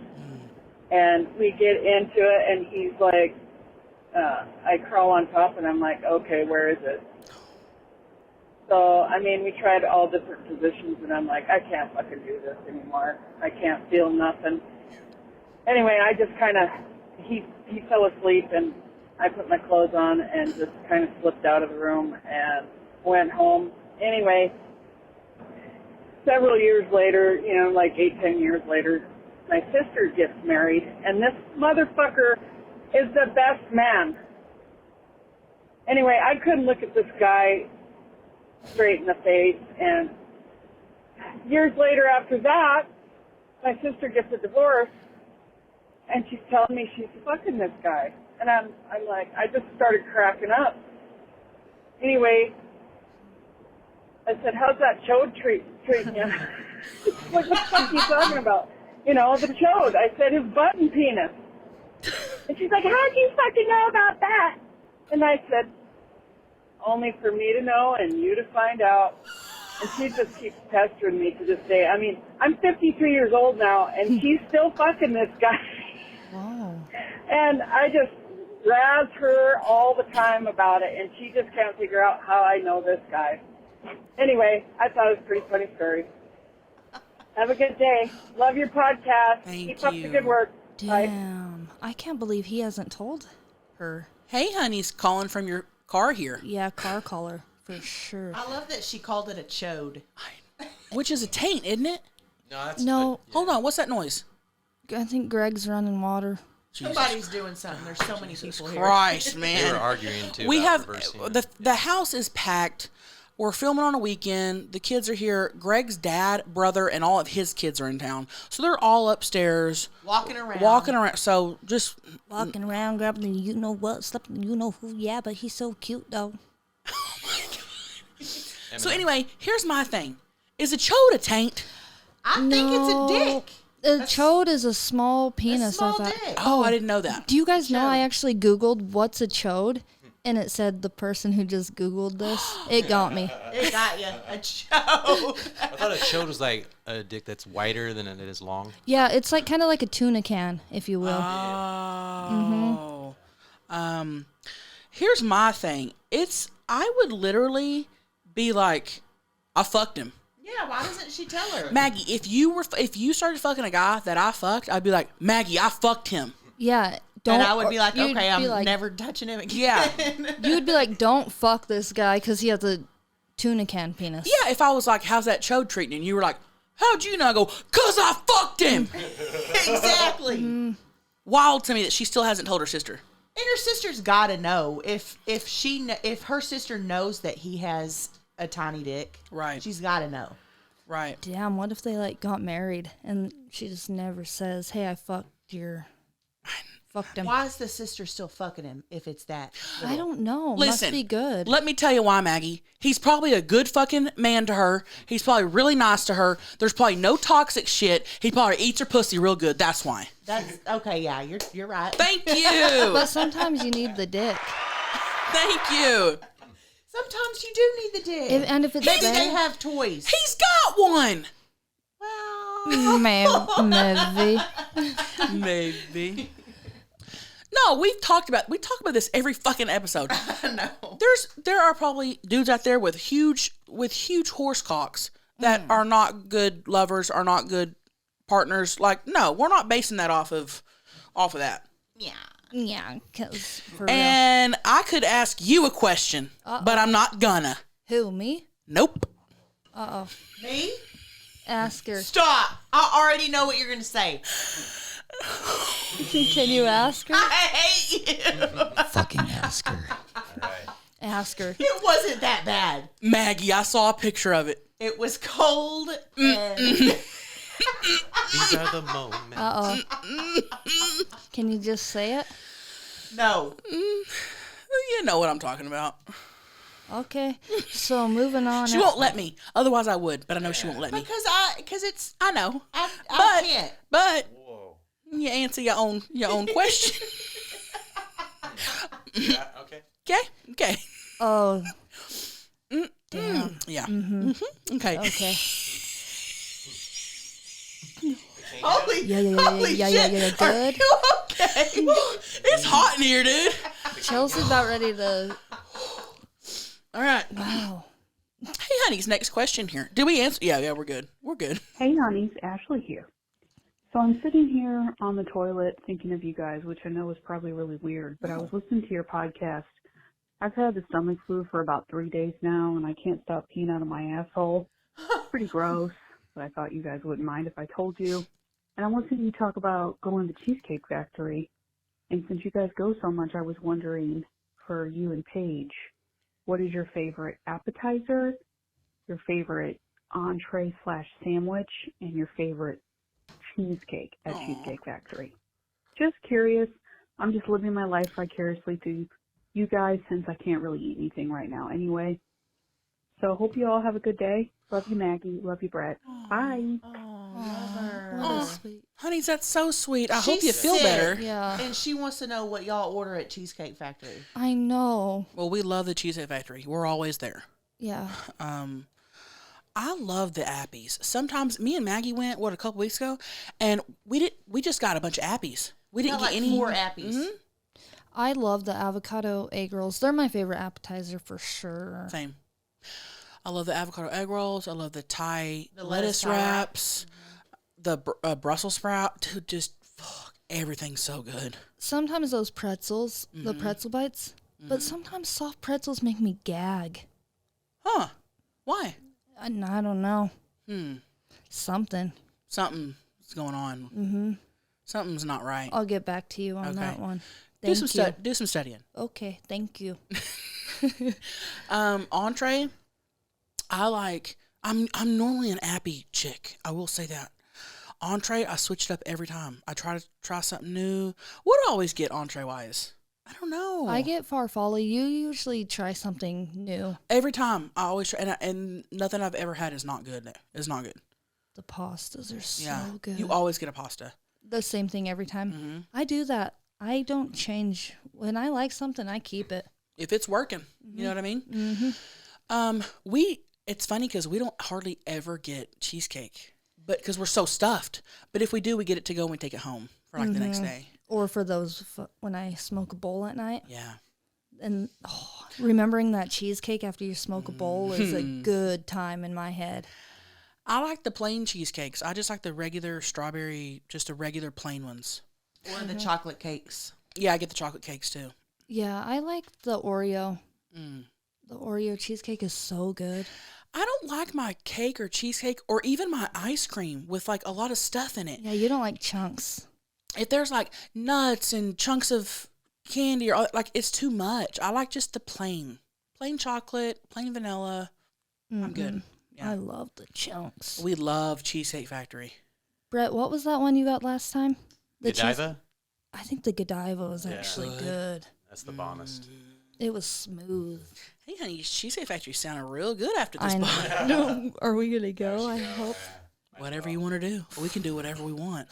And we get into it, and he's like, I crawl on top, and I'm like, okay, where is it? So, I mean, we tried all different positions, and I'm like, I can't fucking do this anymore. I can't feel nothing. Anyway, I just kind of, he fell asleep, and I put my clothes on and just kind of slipped out of the room and went home. Anyway, several years later, you know, like 8-10 years later, my sister gets married, and this motherfucker is the best man. Anyway, I couldn't look at this guy straight in the face, and years later after that, my sister gets a divorce, and she's telling me she's fucking this guy. And I'm like, I just started cracking up. Anyway, I said, how's that chode treating you? Like, what the fuck are you talking about? You know, the chode. I said, his button penis. And she's like, how'd you fucking know about that? And I said, only for me to know and you to find out. And she just keeps pestering me to this day. I mean, I'm 53 years old now, and she's still fucking this guy. Wow. And I just razz her all the time about it, and she just can't figure out how I know this guy. Anyway, I thought it was a pretty funny story. Have a good day. Love your podcast. Keep up the good work. Damn. I can't believe he hasn't told her. Hey, honey's calling from your car here. Yeah, car caller, for sure. I love that she called it a chode. Which is a taint, isn't it? No, that's No. Hold on, what's that noise? I think Greg's running water. Somebody's doing something. There's so many people here. Christ, man. They were arguing too. We about have reversing it. the house is packed. We're filming on a weekend. The kids are here. Greg's dad, brother, and all of his kids are in town. So they're all upstairs. Walking around. So just Walking around, grabbing the you know what, sleeping you know who. Yeah, but he's so cute though. So anyway, here's my thing. Is a chode a taint? I think it's a dick. A chode is a small penis. Small I thought. dick. Oh, I didn't know that. Do you guys know I actually Googled what's a chode? And it said the person who just Googled this. It got me. It got you. A chode. I thought a chode was like a dick that's wider than it is long. Yeah, it's like kind of like a tuna can, if you will. Oh. Here's my thing. I would literally be like, I fucked him. Yeah, why doesn't she tell her? Maggie, if you started fucking a guy that I fucked, I'd be like, Maggie, I fucked him. Yeah. And I would be like, okay, I'm never touching him again. Yeah. You would be like, don't fuck this guy because he has a tuna can penis. Yeah, if I was like, how's that chode treating you? And you were like, how'd you know? I go, cause I fucked him. Exactly. Wild to me that she still hasn't told her sister. And her sister's got to know if her sister knows that he has a tiny dick. Right. She's got to know. Right. Damn, what if they like got married and she just never says, hey, I fucked him. Why is the sister still fucking him if it's that little? I don't know. Listen, Must be good. Let me tell you why, Maggie. He's probably a good fucking man to her. He's probably really nice to her. There's probably no toxic shit. He probably eats her pussy real good. That's why. That's okay. Yeah, you're right. Thank you. But sometimes you need the dick. Thank you. Sometimes you do need the dick. And if it's maybe there, they have toys. He's got one. Well, maybe. No, we talk about this every fucking episode. No. There are probably dudes out there with huge horse cocks that are not good lovers, are not good partners. Like, no, we're not basing that off of that. Yeah, because and I could ask you a question, but I'm not gonna. Who, me? Nope. Uh-oh. Me? Ask her. Stop. I already know what you're going to say. Can you ask her? I hate you. Fucking ask her. Ask her. It wasn't that bad. Maggie, I saw a picture of it. It was cold and... These are the moments. Uh-oh. Can you just say it? No. You know what I'm talking about. Okay. So moving on. She won't let me. Otherwise I would, but I know she won't let me. Because it's... I know. I can't. But you answer your own question. Yeah, okay. Okay. Oh. Damn. Yeah. Mm-hmm. Okay. Okay. Holy Yeah. Good. Are you okay? It's hot in here, dude. Chelsea's about ready to... All right. Wow. Hey, honey's next question here. Did we answer? Yeah, we're good. We're good. Hey, honey's Ashley here. So I'm sitting here on the toilet thinking of you guys, which I know is probably really weird, but I was listening to your podcast. I've had the stomach flu for about 3 days now, and I can't stop peeing out of my asshole. It's pretty gross, but I thought you guys wouldn't mind if I told you. And I'm listening to you talk about going to Cheesecake Factory. And since you guys go so much, I was wondering, for you and Paige, what is your favorite appetizer, your favorite entree/sandwich, and your favorite cheesecake at Cheesecake Factory? Just curious. I'm just living my life vicariously through you guys since I can't really eat anything right now anyway. So hope you all have a good day. Love you, Maggie. Love you, Brett. Bye. Honey, that's so sweet. I hope you feel better. Yeah. And she wants to know what y'all order at Cheesecake Factory. I know. Well, we love the Cheesecake Factory. We're always there. Yeah. I love the appies. Sometimes me and Maggie went a couple weeks ago, and we just got a bunch of appies. We didn't get any 4 appies. Mm-hmm. I love the avocado egg rolls. They're my favorite appetizer for sure. Same. I love the avocado egg rolls. I love the Thai lettuce Thai wraps. The Brussels sprout. Dude, just everything's so good. Sometimes those pretzels, the pretzel bites, but sometimes soft pretzels make me gag. Huh. Why? I don't know. Something's going on. Something's not right. I'll get back to you on that one. Do some studying. Okay, thank you. Entree. I'm normally an appy chick. I will say that. Entree, I switch it up every time. I try something new. What do I always get entree wise? I don't know. I get farfalle. You usually try something new. Every time. I always try, and nothing I've ever had is not good. It's not good. The pastas are so good. You always get a pasta. The same thing every time. I do that. I don't change. When I like something, I keep it. If it's working. You know what I mean? It's funny because we don't hardly ever get cheesecake, but because we're so stuffed. But if we do, we get it to go and we take it home for the next day. Or for those when I smoke a bowl at night. Yeah. And remembering that cheesecake after you smoke a bowl is a good time in my head. I like the plain cheesecakes. I just like the regular strawberry, just the regular plain ones. Or the chocolate cakes. Yeah, I get the chocolate cakes too. Yeah, I like the Oreo. The Oreo cheesecake is so good. I don't like my cake or cheesecake or even my ice cream with like a lot of stuff in it. Yeah, you don't like chunks. If there's like nuts and chunks of candy or like it's too much. I like just the plain chocolate, plain vanilla. I'm good. Yeah. I love the chunks. We love Cheesecake Factory. Brett, what was that one you got last time? Godiva? I think the Godiva was actually good. That's the bombest. It was smooth. Hey, honey, Cheesecake Factory sounded real good after this. I know. Are we gonna go? I hope. Whatever you want to do, we can do whatever we want.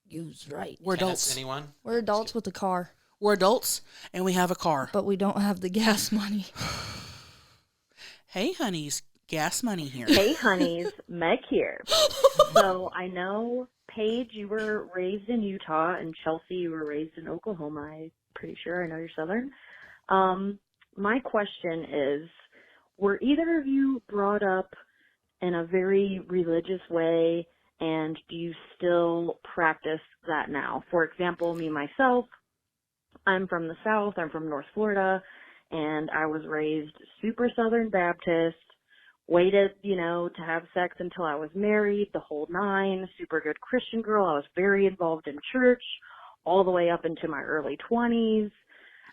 You's right. We're adults. Anyone? We're adults with a car. We're adults, and we have a car. But we don't have the gas money. Hey, honeys, gas money here. Hey, honeys, Meg here. So I know, Paige, you were raised in Utah, and Chelsea, you were raised in Oklahoma. I'm pretty sure. I know you're Southern. My question is, were either of you brought up in a very religious way, and do you still practice that now? For example, me, myself, I'm from the South. I'm from North Florida, and I was raised super Southern Baptist, waited, to have sex until I was married, the whole nine, super good Christian girl. I was very involved in church all the way up into my early 20s.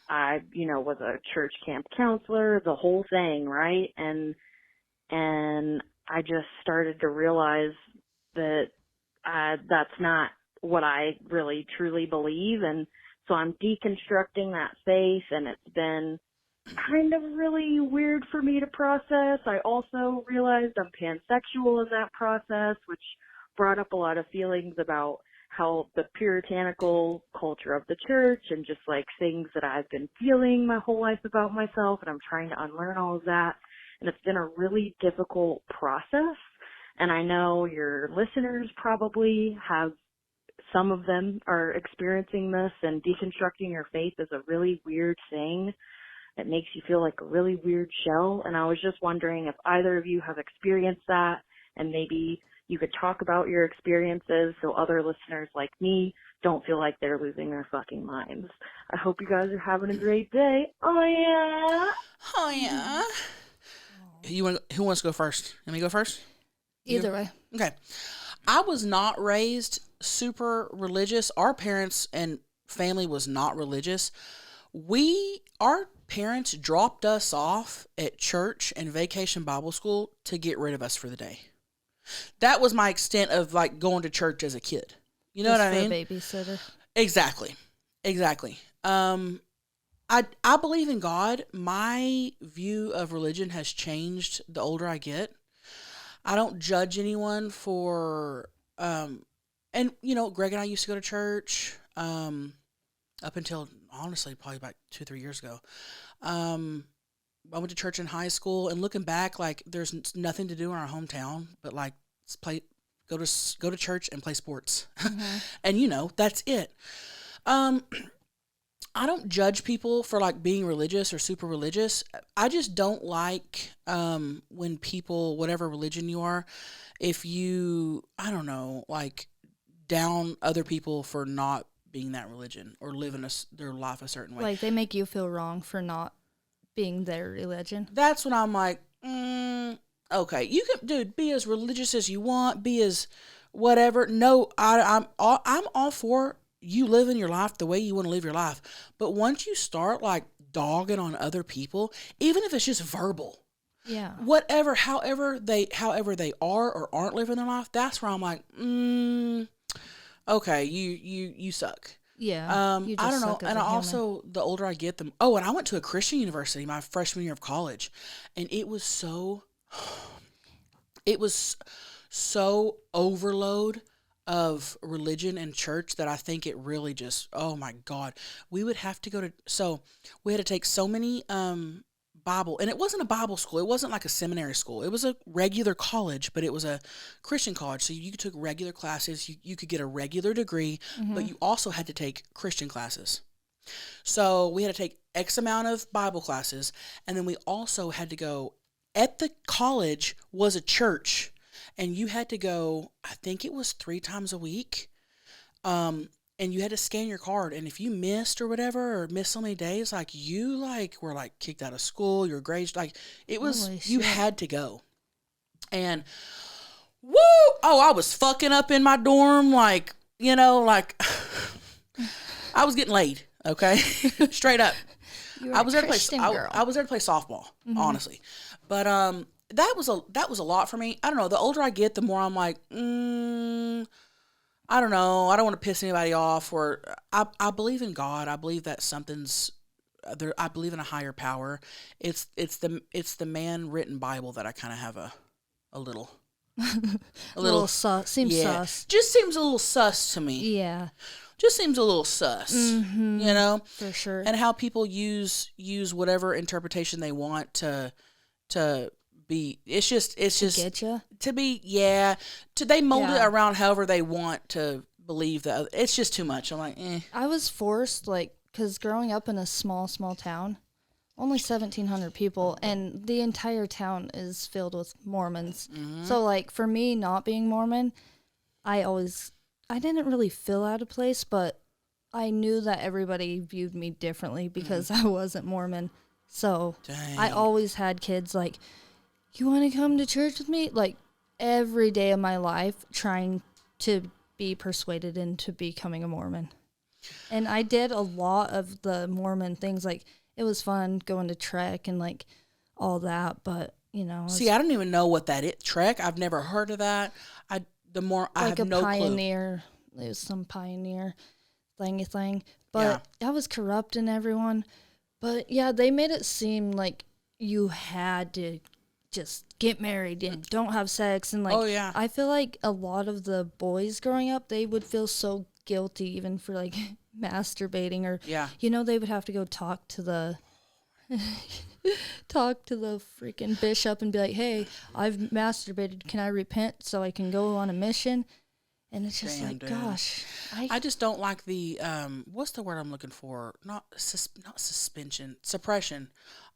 I, was a church camp counselor, the whole thing, right? And I just started to realize that that's not what I really truly believe. And so I'm deconstructing that faith, and it's been kind of really weird for me to process. I also realized I'm pansexual in that process, which brought up a lot of feelings about how the puritanical culture of the church and just like things that I've been feeling my whole life about myself, and I'm trying to unlearn all of that. And it's been a really difficult process. And I know your listeners probably have, some of them are experiencing this, and deconstructing your faith is a really weird thing. It makes you feel like a really weird shell. And I was just wondering if either of you have experienced that, and maybe you could talk about your experiences so other listeners like me don't feel like they're losing their fucking minds. I hope you guys are having a great day. Oh, yeah. Oh, yeah. Who wants to go first? Let me go first? Either way. Okay. I was not raised super religious. Our parents and family was not religious. Our parents dropped us off at church and Vacation Bible School to get rid of us for the day. That was my extent of like going to church as a kid. You know what I mean? A babysitter. Exactly. I believe in God. My view of religion has changed the older I get. I don't judge anyone for, and Greg and I used to go to church, up until honestly probably about 2-3 years ago. I went to church in high school, and looking back, like there's nothing to do in our hometown but like go to church and play sports, and that's it. I don't judge people for like being religious or super religious. I just don't like when people, whatever religion you are, if you, I don't know, like down other people for not being that religion or living their life a certain way. Like they make you feel wrong for not being their religion. That's when I'm like, okay, you can, dude, be as religious as you want, be as whatever. No, I'm all for you living your life the way you want to live your life. But once you start like dogging on other people, even if it's just verbal, yeah, whatever, however they are or aren't living their life, that's where I'm like, okay, you suck. Yeah. I don't know. And also, the older I get, and I went to a Christian university my freshman year of college, and it was so overload of religion and church that I think it really just, oh my God, we would have to we had to take so many Bible, and it wasn't a Bible school. It wasn't like a seminary school. It was a regular college, but it was a Christian college. So you took regular classes. You could get a regular degree, but you also had to take Christian classes. So we had to take X amount of Bible classes, and then we also had to go, at the college was a church, and you had to go, I think it was 3 times a week, and you had to scan your card, and if you missed or whatever, or missed so many days, like, you, like, were, like, kicked out of school, your grades, like, it was, Holy you shit. had to go, and, woo, I was fucking up in my dorm, like, you know, like, I was getting laid, okay, straight up. I was there to play. I was there to play softball, honestly, but that was a lot for me. I don't know. The older I get, the more I'm like, I don't know. I don't want to piss anybody off. Or I believe in God. I believe that something's there. I believe in a higher power. It's the man written Bible that I kind of have a little sus. Seems sus. Just seems a little sus to me. Yeah. Just seems a little sus, you know? For sure. And how people use whatever interpretation they want to be, it's just get you? To be, yeah, they mold it around however they want to believe that. It's just too much. I'm like, I was forced, like, because growing up in a small town, only 1,700 people, and the entire town is filled with Mormons. So, like, for me not being Mormon, I didn't really feel out of place, but I knew that everybody viewed me differently because I wasn't Mormon. So I always had kids like, you want to come to church with me? Like, every day of my life trying to be persuaded into becoming a Mormon. And I did a lot of the Mormon things. Like, it was fun going to Trek and, like, all that, but, you know. See, I don't even know what that is. Trek? I've never heard of that. I have no clue. Pioneer. It was some pioneer thing. But I was corrupting everyone. But yeah, they made it seem like you had to just get married and don't have sex. And like, I feel like a lot of the boys growing up, they would feel so guilty even for like masturbating or, you know, they would have to go talk to the freaking bishop and be like, hey, I've masturbated. Can I repent so I can go on a mission? And it's just like, dude. Gosh. I just don't like the, what's the word I'm looking for? Not suspension, suppression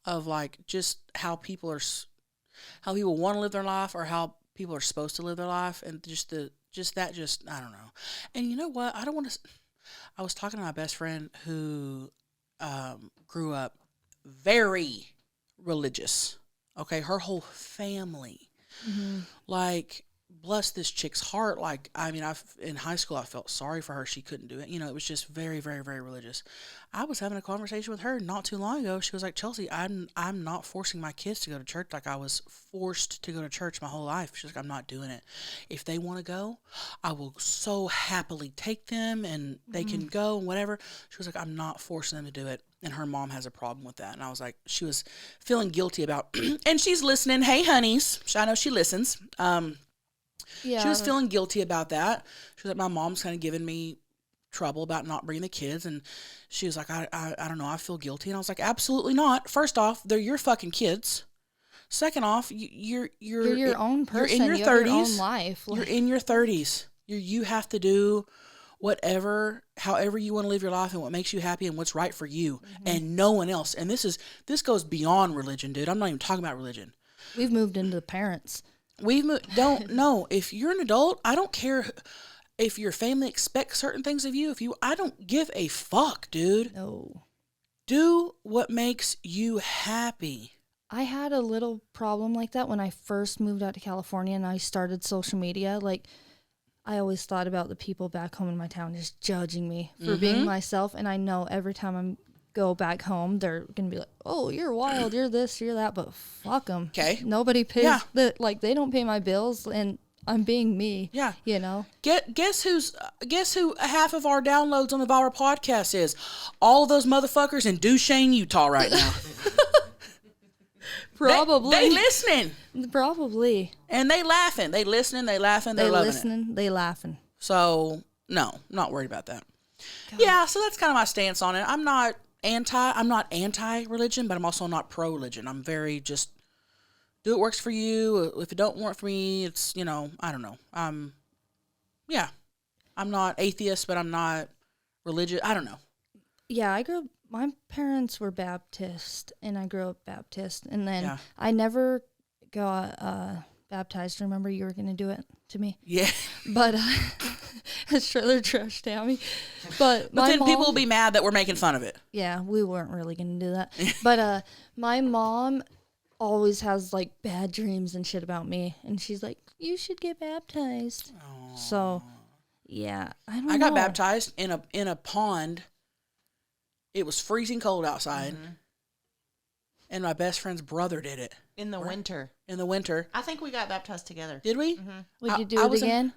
of like just how people want to live their life or how people are supposed to live their life. And I don't know. And you know what? I was talking to my best friend who grew up very religious. Okay. Her whole family, like, bless this chick's heart. Like, I mean, in high school, I felt sorry for her. She couldn't do it. You know, it was just very, very, very religious. I was having a conversation with her not too long ago. She was like, Chelcie, I'm not forcing my kids to go to church like I was forced to go to church my whole life. She's like, I'm not doing it. If they want to go, I will so happily take them and they can go and whatever. She was like, I'm not forcing them to do it. And her mom has a problem with that. And I was like, she was feeling guilty about, and she's listening. Hey, honeys. I know she listens. She was feeling guilty about that. She was like, my mom's kind of giving me trouble about not bringing the kids. And she was like, I don't know, I feel guilty. And I was like, absolutely not. First off, they're your fucking kids. Second off, you're your own person. You're in your 30s. Your own life. You're in your 30s. You have to do however you want to live your life and what makes you happy and what's right for you and no one else. And this goes beyond religion, dude. I'm not even talking about religion. We've moved into the parents. Don't know. If you're an adult, I don't care if your family expects certain things of you. I don't give a fuck, dude. No. Do what makes you happy. I had a little problem like that when I first moved out to California and I started social media. Like, I always thought about the people back home in my town just judging me for being myself. And I know every time I go back home, they're going to be like, oh, you're wild, you're this, you're that, but fuck them. Okay. Nobody pays, they don't pay my bills, and I'm being me. Yeah. You know? Guess who half of our downloads on the Viral podcast is? All those motherfuckers in Duchesne, Utah right now. Probably. They listening. Probably. And they laughing. They listening, they laughing, they're loving it. They laughing. So, no, not worried about that. God. Yeah, so that's kind of my stance on it. I'm not anti-religion, but I'm also not pro-religion. I'm very just do what works for you. If it don't work for me, it's, you know, I don't know. Yeah. I'm not atheist, but I'm not religious. I don't know. Yeah, I grew up my parents were Baptist, and I grew up Baptist, and then Yeah. I never got baptized. Remember, you were going to do it to me? Yeah. But it's trailer trash Tammy. But then mom, people will be mad that we're making fun of it. Yeah, we weren't really going to do that. But my mom always has like bad dreams and shit about me, and she's like, "You should get baptized." Aww. So, yeah, I don't know. I got baptized in a pond. It was freezing cold outside, and my best friend's brother did it in the winter. In the winter, I think we got baptized together. Did we? Would you do it again?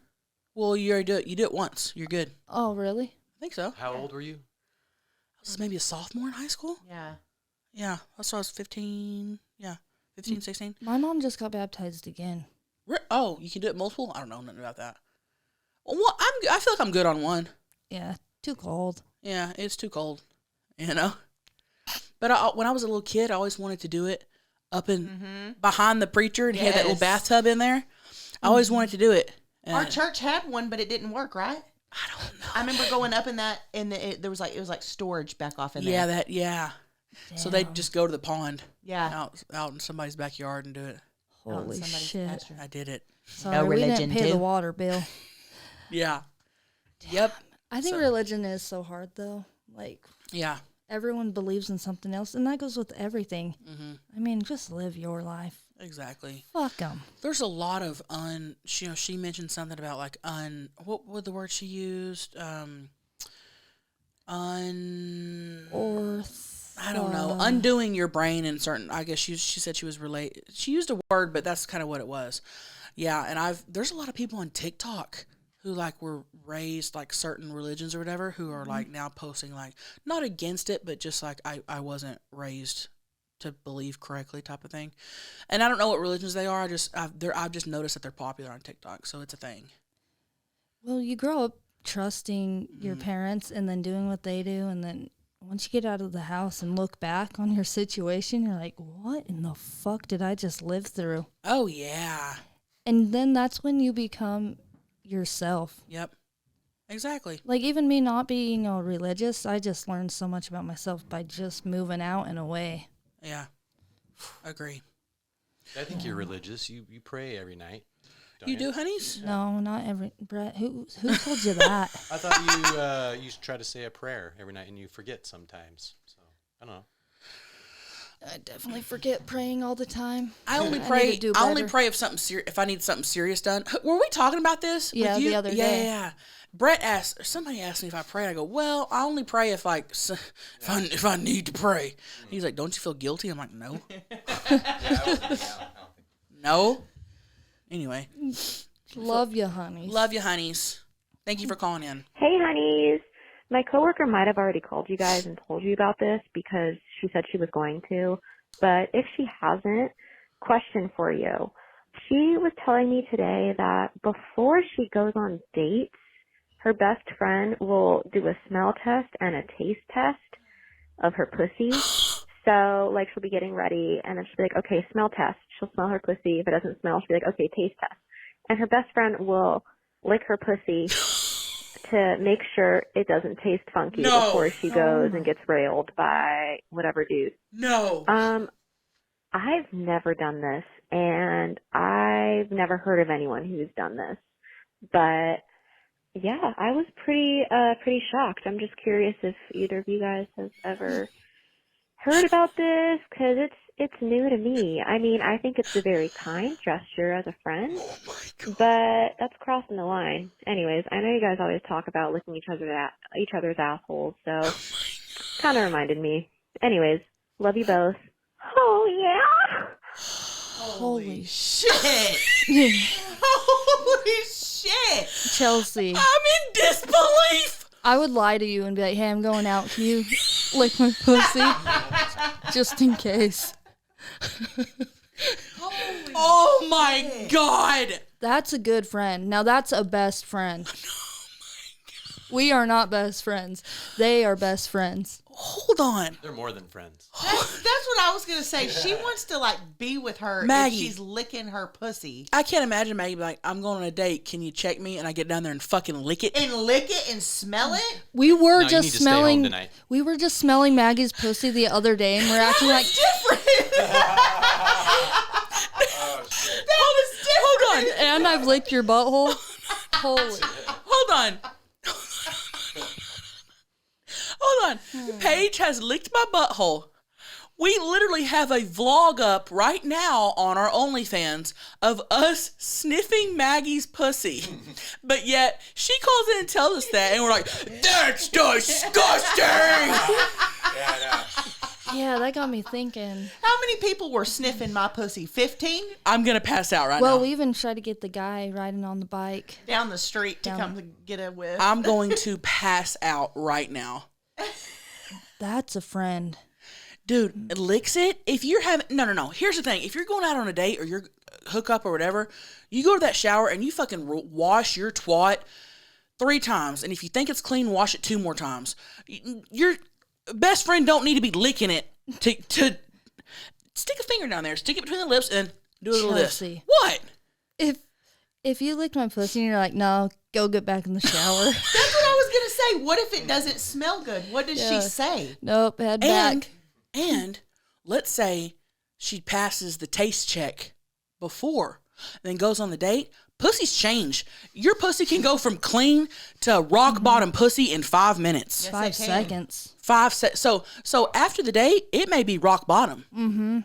Well, you already do it. You do it once. You're good. Oh, really? I think so. How old were you? I was maybe a sophomore in high school. Yeah. Yeah, that's why I was 15. Yeah, 15, 16. My mom just got baptized again. Oh, you can do it multiple? I don't know nothing about that. Well, I feel like I'm good on one. Yeah, too cold. Yeah, it's too cold, you know. But when I was a little kid, I always wanted to do it up in behind the preacher, and he had that little bathtub in there. I always wanted to do it. Our church had one, but it didn't work, right? I don't know. I remember going up in that, and there was it was like storage back off in there. Yeah. So they'd just go to the pond. Yeah. Out in somebody's backyard and do it. Holy shit! pasture. I did it. Sorry, we didn't pay the water bill. Yeah. Yep. I think religion is so hard, though. Like, yeah, everyone believes in something else, and that goes with everything. I mean, just live your life. Exactly. Fuck them. There's a lot of she mentioned something about like what was the word she used? I don't know. Undoing your brain in certain. I guess she said she was related. She used a word, but that's kind of what it was. Yeah, and there's a lot of people on TikTok who like were raised like certain religions or whatever who are like now posting like not against it, but just like I wasn't raised to believe correctly type of thing. And I don't know what religions they are. I've just noticed that they're popular on TikTok, so it's a thing. Well, you grow up trusting your parents and then doing what they do, and then once you get out of the house and look back on your situation, you're like, what in the fuck did I just live through? Oh, yeah. And then that's when you become yourself. Yep. Exactly. Like, even me not being religious, I just learned so much about myself by just moving out and away. Yeah. Agree. I think you're religious. You pray every night. You do, honeys? No, not every. Brett, who told you that? I thought you try to say a prayer every night and you forget sometimes. So I don't know. I definitely forget praying all the time. I only pray. I only pray if I need something serious done. Were we talking about this? Yeah, with you? the other day. Yeah. Brett asked. Somebody asked me if I pray. I go, well, I only pray if I need to pray. He's like, don't you feel guilty? I'm like, no. No. Anyway. Love you, honeys. Love you, honeys. Thank you for calling in. Hey, honeys. My coworker might have already called you guys and told you about this because she said she was going to. But if she hasn't, question for you. She was telling me today that before she goes on dates, her best friend will do a smell test and a taste test of her pussy. So, like, she'll be getting ready, and then she'll be like, okay, smell test. She'll smell her pussy. If it doesn't smell, she'll be like, okay, taste test. And her best friend will lick her pussy to make sure it doesn't taste funky before she goes and gets railed by whatever dude. No. I've never done this, and I've never heard of anyone who's done this. But yeah, I was pretty shocked. I'm just curious if either of you guys has ever heard about this, because it's new to me. I mean, I think it's a very kind gesture as a friend, but that's crossing the line. Anyways, I know you guys always talk about licking each other's assholes, so kind of reminded me. Anyways, love you both. Oh yeah. Holy shit. Holy shit. Chelsea. I'm in disbelief. I would lie to you and be like, hey, I'm going out. Can you lick my pussy? Just in case. Oh my God. That's a good friend. Now that's a best friend. Oh my God. We are not best friends. They are best friends. Hold on. They're more than friends. That's what I was gonna say. She wants to like be with her Maggie. if she's licking her pussy. I can't imagine Maggie be like, I'm going on a date. Can you check me? And I get down there and fucking lick it. And lick it and smell it? We were No, you just need to stay home smelling. tonight. We were just smelling Maggie's pussy the other day, and we're acting like different. Hold on. And I've licked your butthole. Holy. Hold on. Hold on. Paige has licked my butthole. We literally have a vlog up right now on our OnlyFans of us sniffing Maggie's pussy. But yet, she calls in and tells us that, and we're like, that's disgusting! Yeah, that got me thinking. How many people were sniffing my pussy? 15? I'm going to pass out right Well, now. we even tried to get the guy riding on the bike. Down the street to come to get a whiff. I'm going to pass out right now. That's a friend. Dude, it licks it. If you're having no. Here's the thing: if you're going out on a date or you're hook up or whatever, you go to that shower and you fucking wash your twat 3 times, and if you think it's clean, wash it 2 more times. Your best friend don't need to be licking it to stick a finger down there, stick it between the lips, and do a little this. Chelsea. What? If you licked my pussy and you're like, no, go get back in the shower. That's what I was gonna say. What if it doesn't smell good? What does she say? Nope, head back. And let's say she passes the taste check before, then goes on the date. Pussies change. Your pussy can go from clean to rock bottom pussy in 5 minutes. Yes, 5 it can. seconds. 5 seconds. So after the date, it may be rock bottom. Mm-hmm.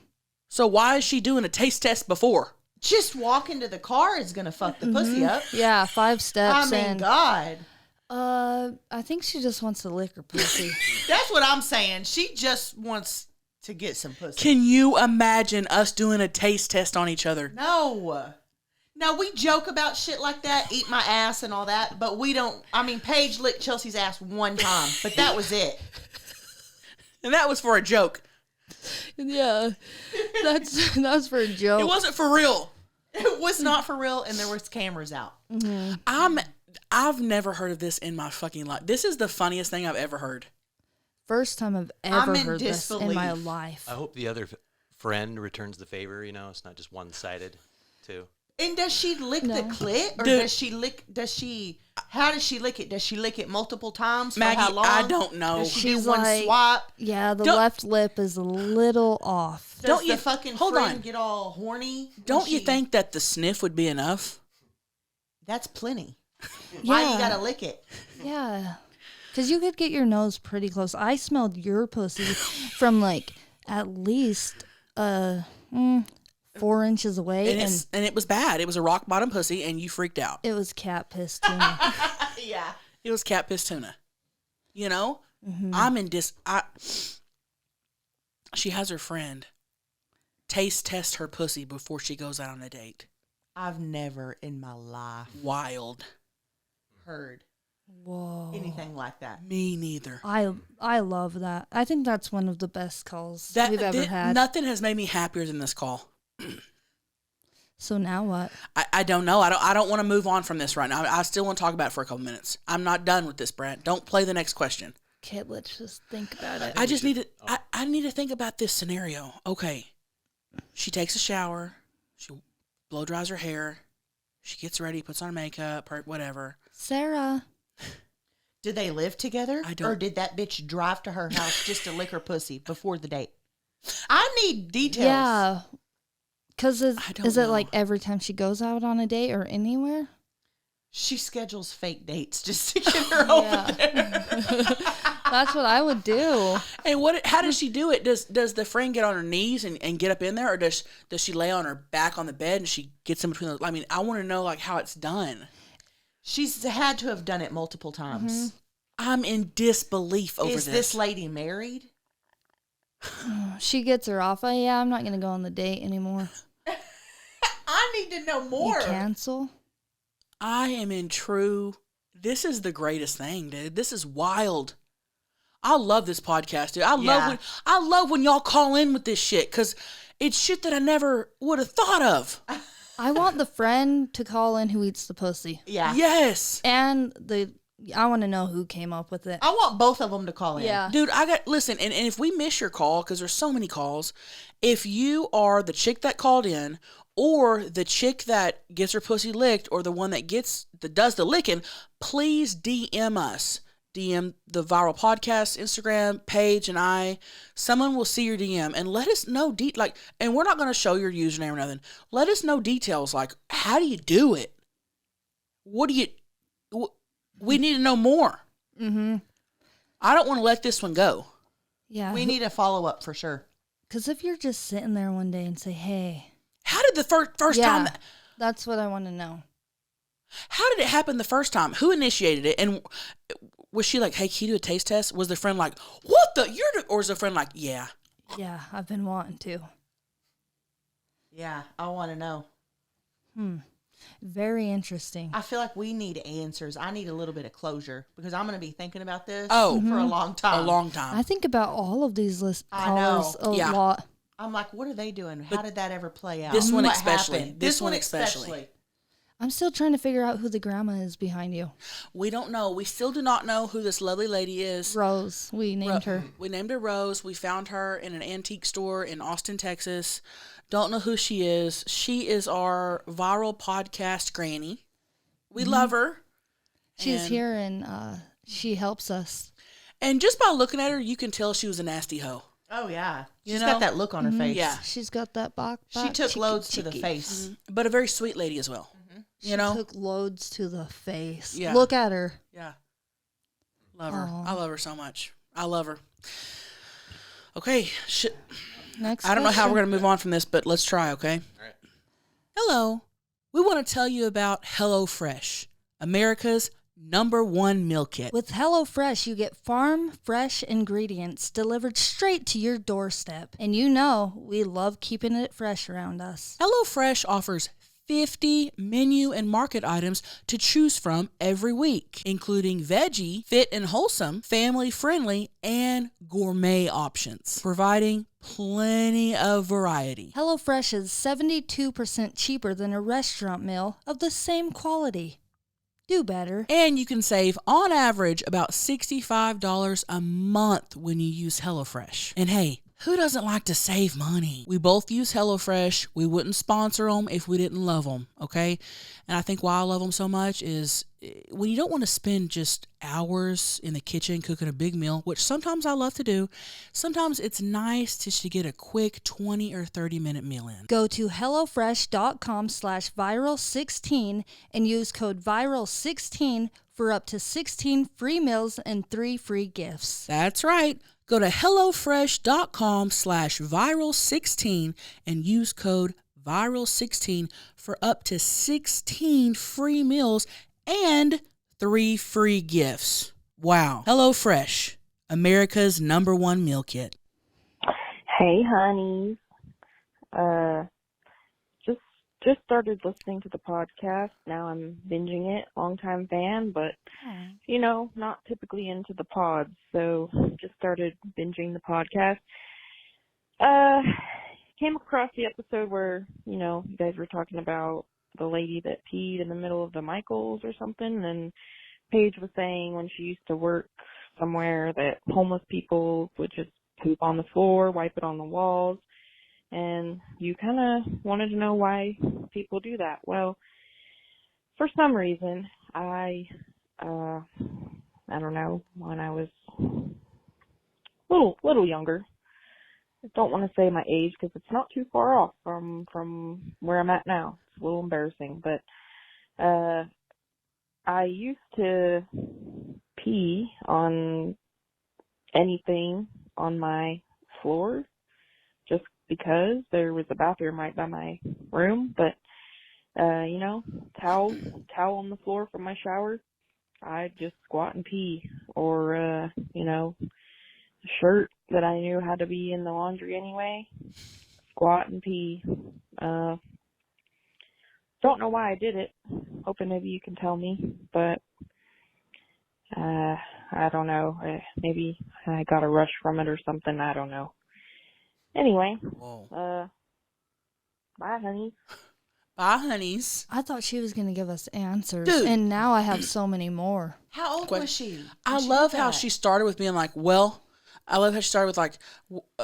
So why is she doing a taste test before? Just walking to the car is gonna fuck the pussy up. Yeah, 5 steps. I mean, in. God. I think she just wants to lick her pussy. That's what I'm saying. She just wants to get some pussy. Can you imagine us doing a taste test on each other? No. Now, we joke about shit like that, eat my ass and all that, but we don't. I mean, Paige licked Chelsea's ass 1 time, but that was it. And that was for a joke. Yeah, that was for a joke. It wasn't for real. It was not for real, and there was cameras out. Mm-hmm. I've never heard of this in my fucking life. This is the funniest thing I've ever heard. First time I've I'm ever in heard this in my disbelief. life. I hope the other friend returns the favor. You know, it's not just one-sided, too. And does she lick the clit, or Dude. how does she lick it? Does she lick it multiple times? For Maggie, how long? I don't know. Does she She's do one like- swap? Yeah, the Don't- left lip is a little off. Does Don't the you- fucking hold friend on. get all horny? when Don't you she- think that the sniff would be enough? That's plenty? Yeah. Why you gotta lick it? Yeah. Because you could get your nose pretty close. I smelled your pussy from like at least 4 inches away. And it was bad. It was a rock bottom pussy, and you freaked out. It was cat piss tuna. Yeah. It was cat piss tuna. You know? Mhm. I'm in she has her friend taste test her pussy before she goes out on a date. I've never in my life Wild. heard Whoa. anything like that. Me neither. I love that. I think that's one of the best calls That we've ever had. Nothing has made me happier than this call. So now what? I don't know. I don't want to move on from this right now. I still want to talk about it for a couple minutes. I'm not done with this, Brad. Don't play the next question. Okay, let's just think about it. I just need to. I need to think about this scenario. Okay, she takes a shower. She blow dries her hair. She gets ready, puts on makeup, or whatever. Sarah. Did they live together? I don't- Or did that bitch drive to her house just to lick her pussy before the date? I need details. Yeah. Because is don't it know. like every time she goes out on a date or anywhere? She schedules fake dates just to get her over there. That's what I would do. And how does she do it? Does the friend get on her knees and get up in there, or does she lay on her back on the bed and she gets in between those? I mean, I want to know like how it's done. She's had to have done it multiple times. I'm in disbelief over Is this lady married? She gets her off. Oh, yeah, I'm not going to go on the date anymore. I need to know more. You cancel? I am in true. This is the greatest thing, dude. This is wild. I love this podcast, dude. I love when y'all call in with this shit because it's shit that I never would have thought of. I want the friend to call in who eats the pussy. Yeah. Yes. And the I want to know who came up with it. I want both of them to call in. Yeah. Dude, listen, and if we miss your call, because there's so many calls, if you are the chick that called in, or the chick that gets her pussy licked, or the one that does the licking, please DM us. DM the Viral Podcast Instagram page, and someone will see your DM and let us know and we're not going to show your username or nothing. Let us know details, like, how do you do it? We need to know more. Mm-hmm. I don't want to let this one go. Yeah. We need a follow-up for sure. Because if you're just sitting there one day and say, hey. How did the first time? That's what I want to know. How did it happen the first time? Who initiated it? And was she like, hey, can you do a taste test? Was the friend like, what the? Or is the friend like, yeah? Yeah, I've been wanting to. Yeah, I want to know. Very interesting. I feel like we need answers. I need a little bit of closure because I'm going to be thinking about this for a long time. A long time. I think about all of these callers a lot. I'm like, what are they doing? How did that ever play out? This one What especially. happened? This one especially. I'm still trying to figure out who the grandma is behind you. We don't know. We still do not know who this lovely lady is. Rose. We named her. We named her Rose. We found her in an antique store in Austin, Texas. Don't know who she is. She is our Viral Podcast granny. We love her. She's here and she helps us. And just by looking at her, you can tell she was a nasty hoe. Oh, yeah. She's got that look on her face. Yeah. She's got that She took loads to the face. But a very sweet lady as well. She took loads to the face. Yeah. Look at her. Yeah. Love her. I love her so much. I love her. Okay. Next I don't know how we're going to move on from this, but let's try, okay? All right. Hello. We want to tell you about HelloFresh, America's #1 meal kit. With HelloFresh, you get farm fresh ingredients delivered straight to your doorstep. And you know we love keeping it fresh around us. HelloFresh offers 50 menu and market items to choose from every week, including veggie, fit and wholesome, family-friendly, and gourmet options, providing plenty of variety. HelloFresh is 72% cheaper than a restaurant meal of the same quality. Do better. And you can save, on average, about $65 a month when you use HelloFresh. And hey, who doesn't like to save money? We both use HelloFresh. We wouldn't sponsor them if we didn't love them, okay? And I think why I love them so much is when you don't want to spend just hours in the kitchen cooking a big meal, which sometimes I love to do, sometimes it's nice to get a quick 20 or 30-minute meal in. Go to HelloFresh.com/viral16 and use code viral16 for up to 16 free meals and 3 free gifts. That's right. Go to HelloFresh.com/viral16 and use code viral16 for up to 16 free meals and 3 free gifts. Wow. HelloFresh, America's #1 meal kit. Hey, honeys. Just started listening to the podcast. Now I'm binging it. Long-time fan, but, not typically into the pods. So just started binging the podcast. Came across the episode where, you guys were talking about the lady that peed in the middle of the Michaels or something. And Paige was saying when she used to work somewhere that homeless people would just poop on the floor, wipe it on the walls. And you kind of wanted to know why people do that. Well, for some reason, I don't know, when I was little younger. I don't want to say my age because it's not too far off from where I'm at now. It's a little embarrassing, but I used to pee on anything on my floor just because there was a bathroom right by my room, but towel on the floor from my shower, I'd just squat and pee, or a shirt that I knew had to be in the laundry anyway, squat and pee. Don't know why I did it. Hoping maybe you can tell me, but I don't know. Maybe I got a rush from it or something. I don't know. Anyway, bye, honey. Bye, honeys. I thought she was going to give us answers. Dude. And now I have so many more. How old was she? I love how she started with being like, well, I love how she started with like,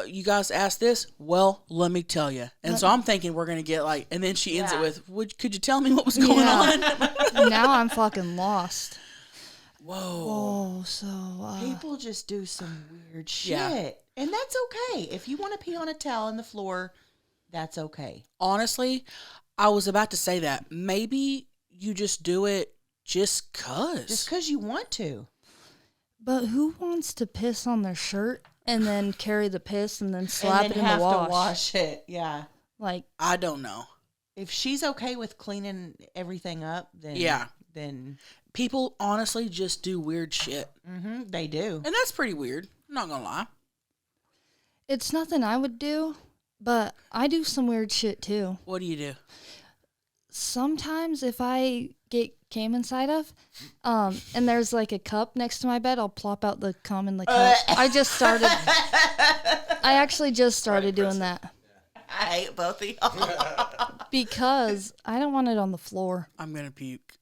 you guys asked this? Well, let me tell you. And so I'm thinking we're going to get like, and then she ends it with, could you tell me what was going on? Now I'm fucking lost. Whoa. So people just do some weird shit. Yeah. And that's okay. If you want to pee on a towel on the floor, that's okay. Honestly, I was about to say that. Maybe you just do it just cuz. Just cuz you want to. But who wants to piss on their shirt and then carry the piss and then slap and then it in have the wash? to wash it. Yeah. Like, I don't know. If she's okay with cleaning everything up, then people honestly just do weird shit. Mm-hmm, they do. And that's pretty weird. I'm not going to lie. it's nothing I would do, but I do some weird shit too. What do you do? Sometimes if I get came inside of, and there's like a cup next to my bed, I'll plop out the cum in the cup. I actually just started doing that. I hate both of y'all. Because I don't want it on the floor. I'm going to puke.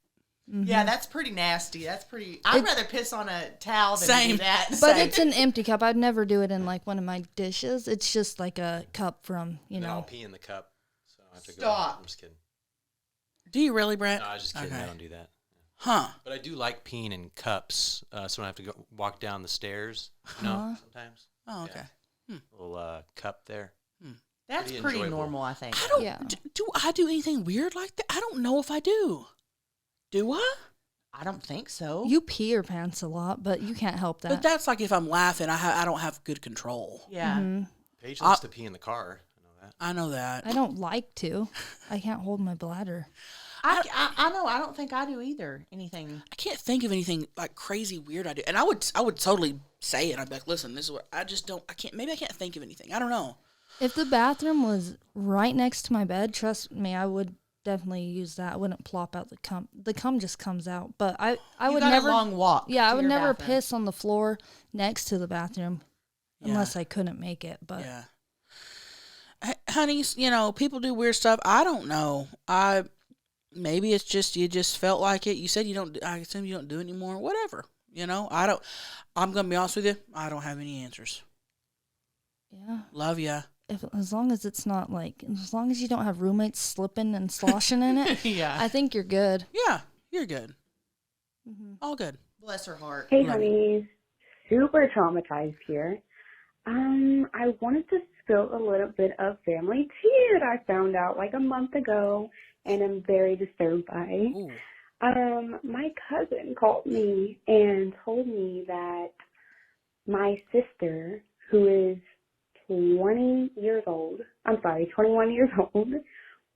Mm-hmm. Yeah, that's pretty nasty. That's pretty... I'd rather piss on a towel than do that. But it's an empty cup. I'd never do it in like one of my dishes. It's just like a cup from, you know. I'll pee in the cup. So I have to Stop. go. I'm just kidding. Do you really, Brent? No, I was just kidding. Okay. I don't do that. Huh. But I do like peeing in cups, so I don't have to go walk down the stairs. You know, sometimes. Oh, okay. Yeah. Little cup there. That's pretty enjoyable. normal, I think. I don't... Do I do anything weird like that? I don't know if I do. Do I? I don't think so. You pee your pants a lot, but you can't help that. But that's like if I'm laughing, I don't have good control. Yeah. Mm-hmm. Paige likes to pee in the car. I know that. I don't like to. I can't hold my bladder. I know. I don't think I do either. Anything. I can't think of anything like crazy weird I do. And I would totally say it. I'd be like, listen, this is what I just don't. I can't think of anything. I don't know. If the bathroom was right next to my bed, trust me, I would definitely use that. I wouldn't plop out the cum. The cum just comes out. But I would got never a long walk. Yeah, I to would your never bathroom. piss on the floor next to the bathroom unless I couldn't make it. But yeah. Honeys, people do weird stuff. I don't know. Maybe it's just you just felt like it. You said you don't. I assume you don't do it anymore. Whatever. I don't. I'm gonna be honest with you. I don't have any answers. yeah. Love ya. As long as it's not like, as long as you don't have roommates slipping and sloshing in it, Yeah. I think you're good. Yeah, you're good. All good. Bless her heart. Hey, honeys. Super traumatized here. I wanted to spill a little bit of family tea that I found out like a month ago and I'm very disturbed by. Ooh. My cousin called me and told me that my sister, who is 21 years old,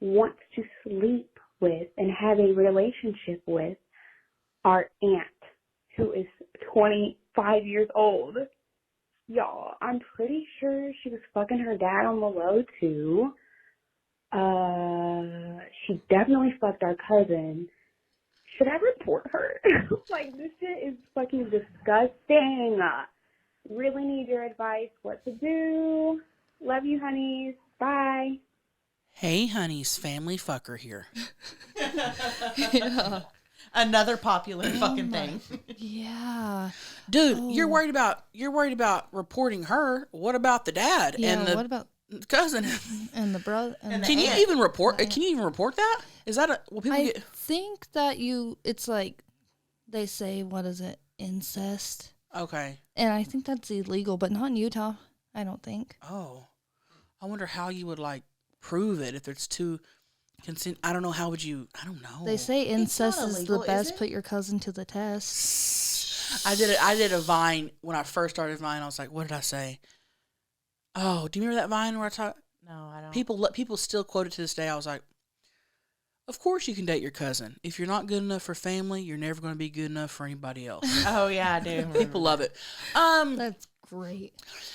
wants to sleep with and have a relationship with our aunt, who is 25 years old. Y'all, I'm pretty sure she was fucking her dad on the low, too. She definitely fucked our cousin. Should I report her? Like, this shit is fucking disgusting. Really need your advice. What to do? Love you, honeys. Bye. Hey, honeys, family fucker here. Yeah. Another popular fucking thing. Yeah. Dude, you're worried about reporting her. What about the dad and the what about cousin and the brother? And Can you even report that? Is that I think that it's like they say, what is it? Incest. Okay. And I think that's illegal, but not in Utah, I don't think. Oh. I wonder how you would prove it if it's too consent. I don't know. How would you? I don't know. They say incest is illegal, the is best. it? Put your cousin to the test. I did a Vine when I first started Vine. I was like, what did I say? Oh, do you remember that Vine where I talked? No, I don't. People still quote it to this day. I was like, of course you can date your cousin. If you're not good enough for family, you're never going to be good enough for anybody else. Oh yeah, I do. People love it. That's great.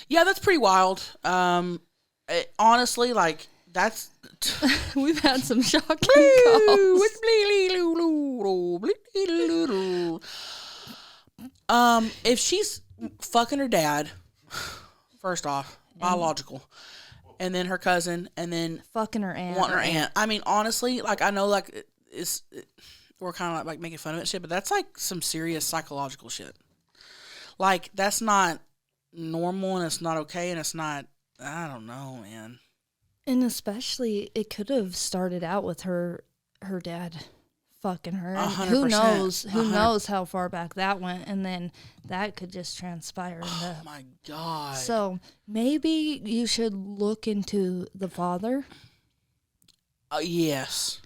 Yeah, that's pretty wild. Honestly, that's we've had some shocking calls. If she's fucking her dad, first off, biological. and then her cousin, and then fucking her aunt. Wanting her aunt. I mean, honestly, like, I know, like, we're kind of like making fun of it shit, but that's like some serious psychological shit. Like, that's not normal, and it's not okay, and it's not, I don't know, man. And especially, it could have started out with her dad fucking her. And 100%. Who knows how far back that went, and then that could just transpire into. Oh my God. So maybe you should look into the father. Yes.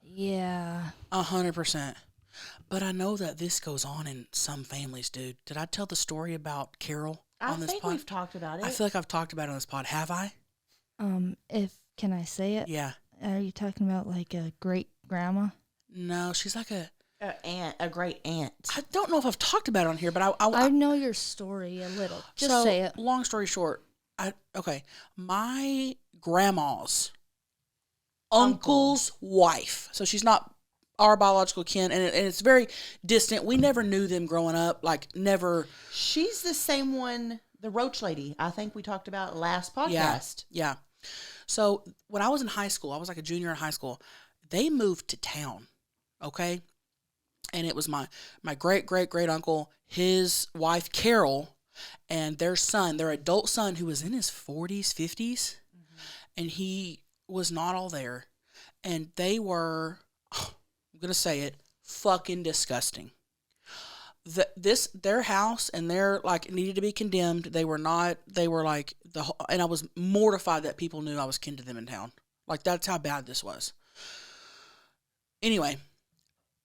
Yeah. 100%. But I know that this goes on in some families, dude. Did I tell the story about Carol on this pod? I think we've talked about it. I feel like I've talked about it on this pod. Have I? Can I say it? Yeah. Are you talking about like a great grandma? No, she's like a great aunt. I don't know if I've talked about it on here, but I know your story a little. Just say it. Long story short, my grandma's uncle's wife. So she's not our biological kin, and it's very distant. We never knew them growing up, like never. She's the same one, the Roach lady. I think we talked about last podcast. Yeah. So when I was in high school, I was like a junior in high school. They moved to town, okay, and it was my great uncle, his wife Carol, and their son, their adult son, who was in his 40s, 50s, and he was not all there, and they were, I'm gonna say it, fucking disgusting. Their house and their like needed to be condemned. They were like and I was mortified that people knew I was kin to them in town. Like, that's how bad this was. Anyway,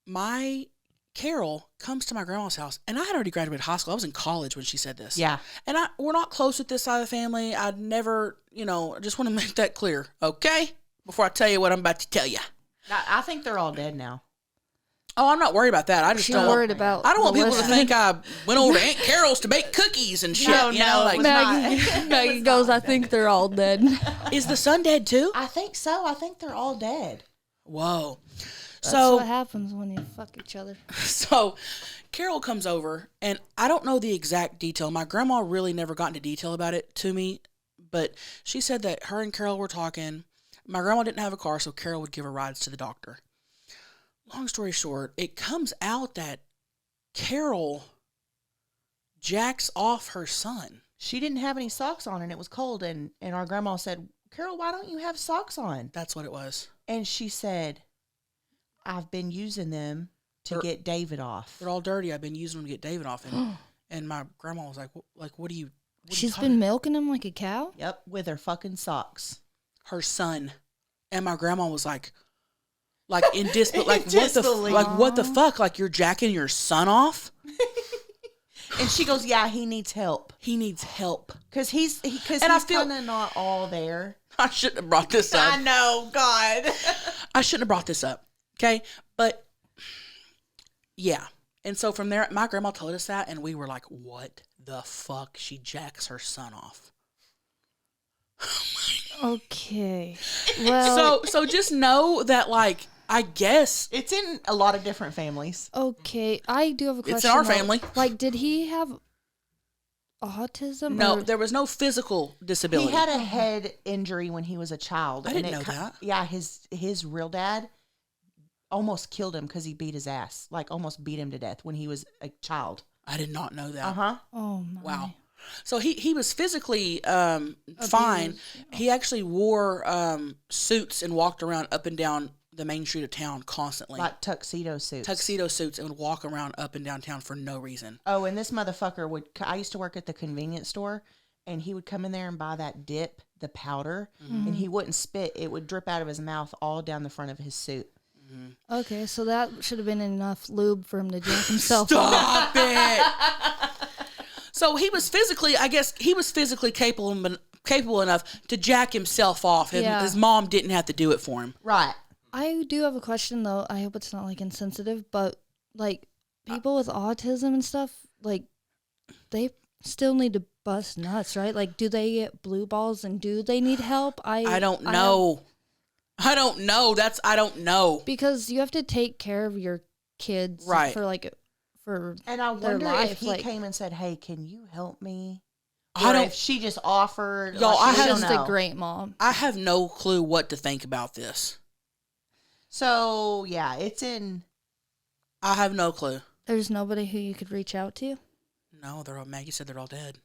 my Carol comes to my grandma's house, and I had already graduated high school. I was in college when she said this. Yeah. And we're not close with this side of the family. I'd never, I just want to make that clear, okay? Before I tell you what I'm about to tell you. I think they're all dead now. Oh, I'm not worried about that. I just don't worried about. I don't want people to think I went over to Aunt Carol's to bake cookies and shit. Maggie goes, I think they're all dead. Is the son dead too? I think so. I think they're all dead. Whoa. That's what happens when you fuck each other. So Carol comes over, and I don't know the exact detail. My grandma really never got into detail about it to me, but she said that her and Carol were talking. My grandma didn't have a car, so Carol would give her rides to the doctor. Long story short, it comes out that Carol jacks off her son. She didn't have any socks on, and it was cold, and our grandma said, Carol, why don't you have socks on? That's what it was. And she said, I've been using them to get David off. They're all dirty. I've been using them to get David off. And my grandma was like, what do you... She's been milking him like a cow? Yep, with her fucking socks. Her son. And my grandma was like in disbelief, what the fuck? Like, you're jacking your son off? And she goes, yeah, he needs help. He needs help. Because he's kind of not all there. I shouldn't have brought this up. I know, God. I shouldn't have brought this up. Okay? But, yeah. And so from there, my grandma told us that, and we were like, what the fuck? She jacks her son off. Okay. Well. So just know that, like, I guess it's in a lot of different families. Okay, I do have a question. It's in our family. Like, did he have autism? No, there was no physical disability. He had a head injury when he was a child. I didn't know that. Yeah, his real dad almost killed him because he beat his ass. Like, almost beat him to death when he was a child. I did not know that. Uh-huh. Oh, my. Wow. So he was physically fine. He actually wore suits and walked around up and down the main street of town constantly. Like tuxedo suits. Tuxedo suits, and would walk around up and down town for no reason. Oh, and this motherfucker I used to work at the convenience store, and he would come in there and buy that dip, the powder, and he wouldn't spit. It would drip out of his mouth all down the front of his suit. Okay, so that should have been enough lube for him to drink himself. Stop it! So he was physically capable enough to jack himself off. His mom didn't have to do it for him. Right. I do have a question, though. I hope it's not, like, insensitive, but, like, people with autism and stuff, like, they still need to bust nuts, right? Like, do they get blue balls, and do they need help? I don't know. I don't know. Because you have to take care of your kids, right? For, like, for and I their wonder life. if he came and said, hey, can you help me I don't. If she just offered, y'all, like, she's just a great mom. I have no clue what to think about this. So yeah, it's in. I have no clue. There's nobody who you could reach out to. No, they're all. Maggie said they're all dead.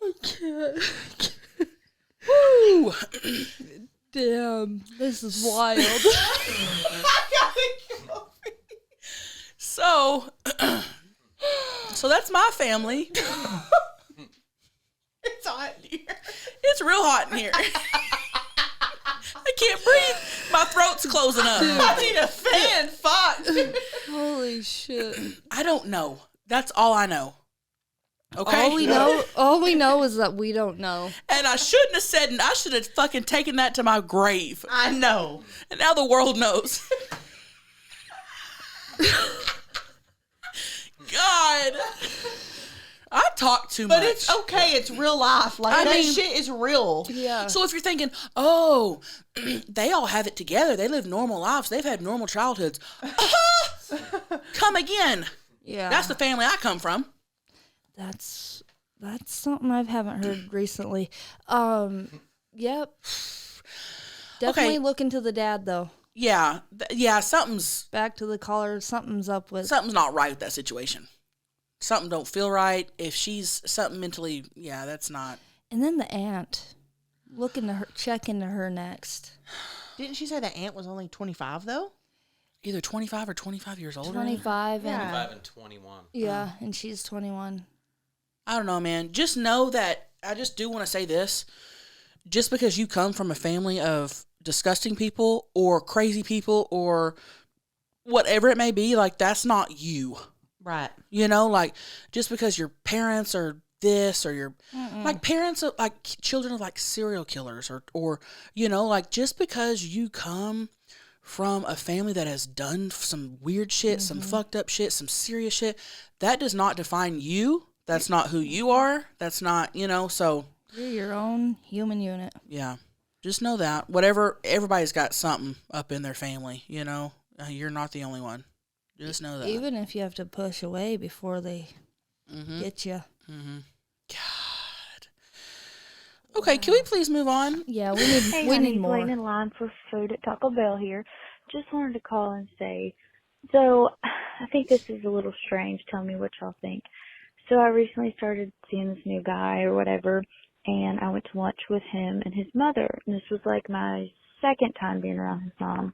I can't. Woo! Damn, this is wild. So that's my family. It's hot in here. It's real hot in here. I can't breathe. My throat's closing up. I need a fan. Fuck. Holy shit. I don't know. That's all I know. Okay. All we know is that we don't know. And I shouldn't have said. I should have fucking taken that to my grave. I know. And now the world knows. God. I talk too much. But it's okay. It's real life. Like, that shit is real. Yeah. So if you're thinking, oh, they all have it together. They live normal lives. They've had normal childhoods. Come again. Yeah. That's the family I come from. That's something I haven't heard recently. Yep. Definitely look into the dad though. Yeah. Something's back to the caller. Something's up with. Something's not right with that situation. Something don't feel right. If she's something mentally, that's not. And then the aunt, check into her next. Didn't she say the aunt was only 25 though? Either 25 or 25 years older. 25 and 25 and 21. Yeah, and she's 21. I don't know, man. Just know that I just do want to say this. Just because you come from a family of disgusting people or crazy people or whatever it may be, like, that's not you. Right. You know, like, just because your parents are this or your like parents are like children of like serial killers or you know, like, just because you come from a family that has done some weird shit, some fucked up shit, some serious shit, that does not define you. That's not who you are. That's not, you know, so. You're your own human unit. Yeah. Just know that. Whatever, everybody's got something up in their family, you know. You're not the only one. Just know that. Even if you have to push away before they get you. Mm-hmm. God. Okay, can we please move on? Yeah, we need, hey, we honey, need more. waiting in line for food at Taco Bell here. Just wanted to call and say, so I think this is a little strange. Tell me what y'all think. So I recently started seeing this new guy or whatever, and I went to lunch with him and his mother. And this was like my second time being around his mom.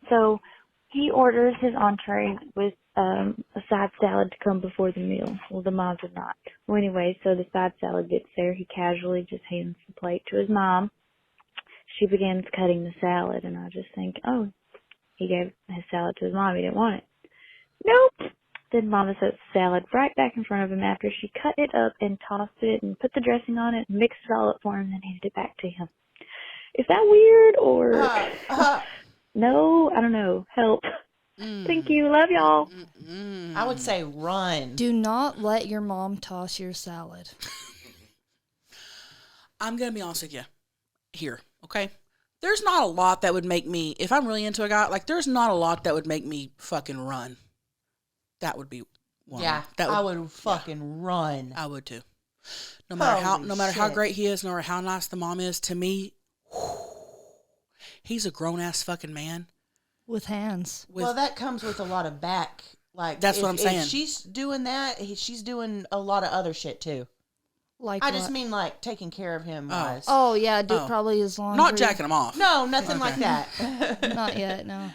So he orders his entree with a side salad to come before the meal. Well, the mom did not. Well, anyway, so the side salad gets there. He casually just hands the plate to his mom. She begins cutting the salad, and I just think, oh, he gave his salad to his mom. He didn't want it. Nope. Then Mama sets the salad right back in front of him after she cut it up and tossed it and put the dressing on it and mixed it all up for him and then handed it back to him. Is that weird or... No, I don't know. Help. Thank you. Love y'all. I would say run. Do not let your mom toss your salad. I'm going to be honest with you here, okay? There's not a lot that would make me, if I'm really into a guy, like, there's not a lot that would make me fucking run. That would be one. Yeah, I would fucking run. I would too. No matter how great he is, no matter how nice the mom is, to me, he's a grown-ass fucking man. With hands. Well, that comes with a lot of back. Like, that's what I'm saying. If she's doing that, she's doing a lot of other shit too. Like I just mean like taking care of him. Wise. Oh yeah, probably his laundry. Not jacking him off. No, nothing like that. Not yet, no.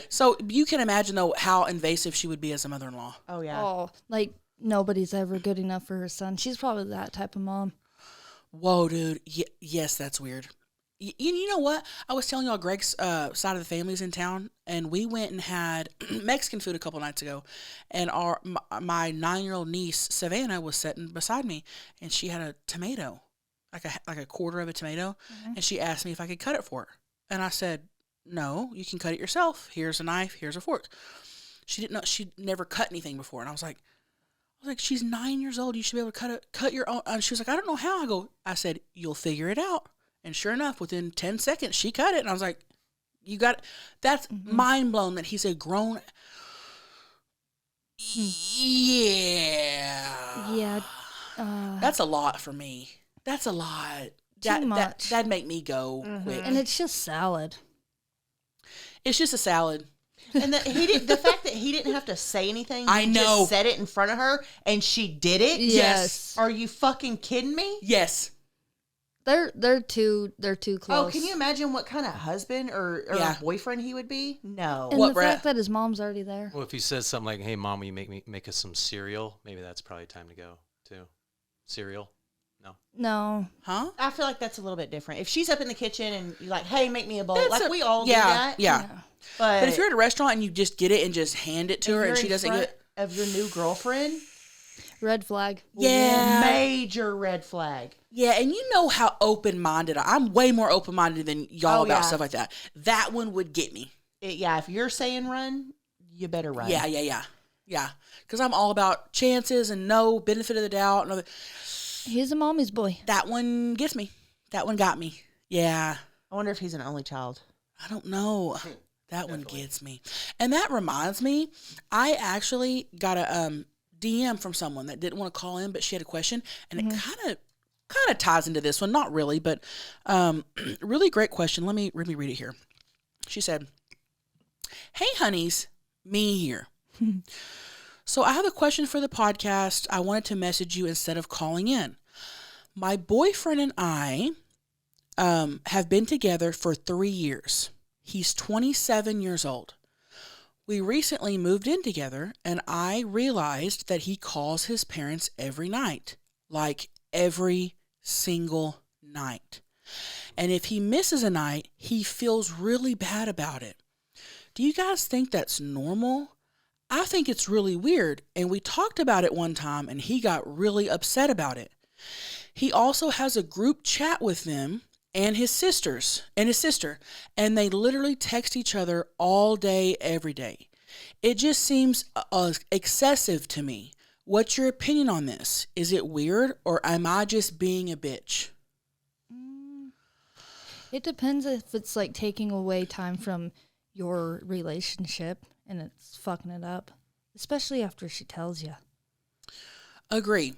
So you can imagine though how invasive she would be as a mother-in-law. Oh yeah. Oh, like nobody's ever good enough for her son. She's probably that type of mom. Whoa, dude. Yes, that's weird. You know what? I was telling y'all Greg's side of the family's in town, and we went and had Mexican food a couple nights ago, and my 9-year-old niece Savannah was sitting beside me, and she had a tomato, like a quarter of a tomato, and she asked me if I could cut it for her, and I said, no, you can cut it yourself. Here's a knife. Here's a fork. She didn't know. She'd never cut anything before, and I was like, she's 9 years old. You should be able to cut your own. And she was like, I don't know how. I said, you'll figure it out. And sure enough, within 10 seconds, she cut it. And I was like, that's mind blown that he's a grown. Yeah. Yeah. That's a lot for me. That's a lot. Too much. That'd make me go quick. And it's just salad. It's just a salad. And the fact that he didn't have to say anything. I know. Just said it in front of her, and she did it. Yes. Are you fucking kidding me? Yes. They're too close. Oh, can you imagine what kind of husband or boyfriend he would be? No. And the fact that his mom's already there. Well, if he says something like, "Hey, mom, will you make us some cereal?" Maybe that's probably time to go too. Cereal? No. Huh? I feel like that's a little bit different. If she's up in the kitchen and you're like, "Hey, make me a bowl," we all do yeah, that. Yeah. But if you're at a restaurant and you just get it and just hand it to her and she doesn't get it of your new girlfriend, red flag. Yeah. Major red flag. Yeah, and you know how open-minded I'm way more open-minded than y'all about stuff like that. That one would get me. If you're saying run, you better run. Yeah. Because I'm all about chances and no benefit of the doubt. And he's a mommy's boy. That one gets me. That one got me. Yeah. I wonder if he's an only child. I don't know. That one gets me. And that reminds me, I actually got a DM from someone that didn't want to call in, but she had a question, and it kind of ties into this one. Not really, but really great question. Let me read it here. She said, "Hey, honeys, me here. So I have a question for the podcast. I wanted to message you instead of calling in. My boyfriend and I have been together for 3 years. He's 27 years old. We recently moved in together, and I realized that he calls his parents every night, like every single night. And if he misses a night, he feels really bad about it. Do you guys think that's normal? I think it's really weird, and we talked about it one time, and he got really upset about it. He also has a group chat with them and his sister, and they literally text each other all day, every day. It just seems excessive to me. What's your opinion on this? Is it weird, or am I just being a bitch?" It depends if it's like taking away time from your relationship and it's fucking it up, especially after she tells you. Agree.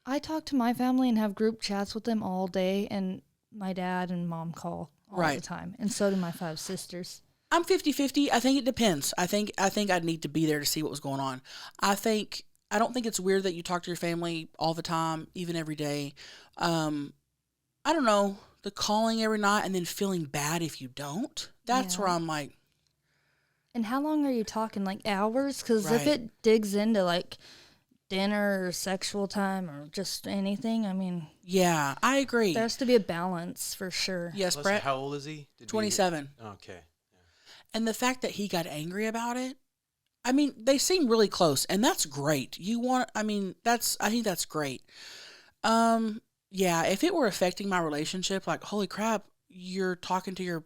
I talk to my family and have group chats with them all day, and my dad and mom call all the time, and so do my 5 sisters. I'm 50-50. I think it depends. I think I'd need to be there to see what was going on. I don't think it's weird that you talk to your family all the time, even every day. I don't know, the calling every night and then feeling bad if you don't. That's where I'm like. And how long are you talking? Like hours? Because if it digs into like dinner or sexual time or just anything, I mean. Yeah, I agree. There has to be a balance for sure. Yes, Brett. How old is he? 27. Okay. Yeah. And the fact that he got angry about it, I mean, they seem really close, and that's great. I think that's great. Yeah, if it were affecting my relationship, like, holy crap, you're talking to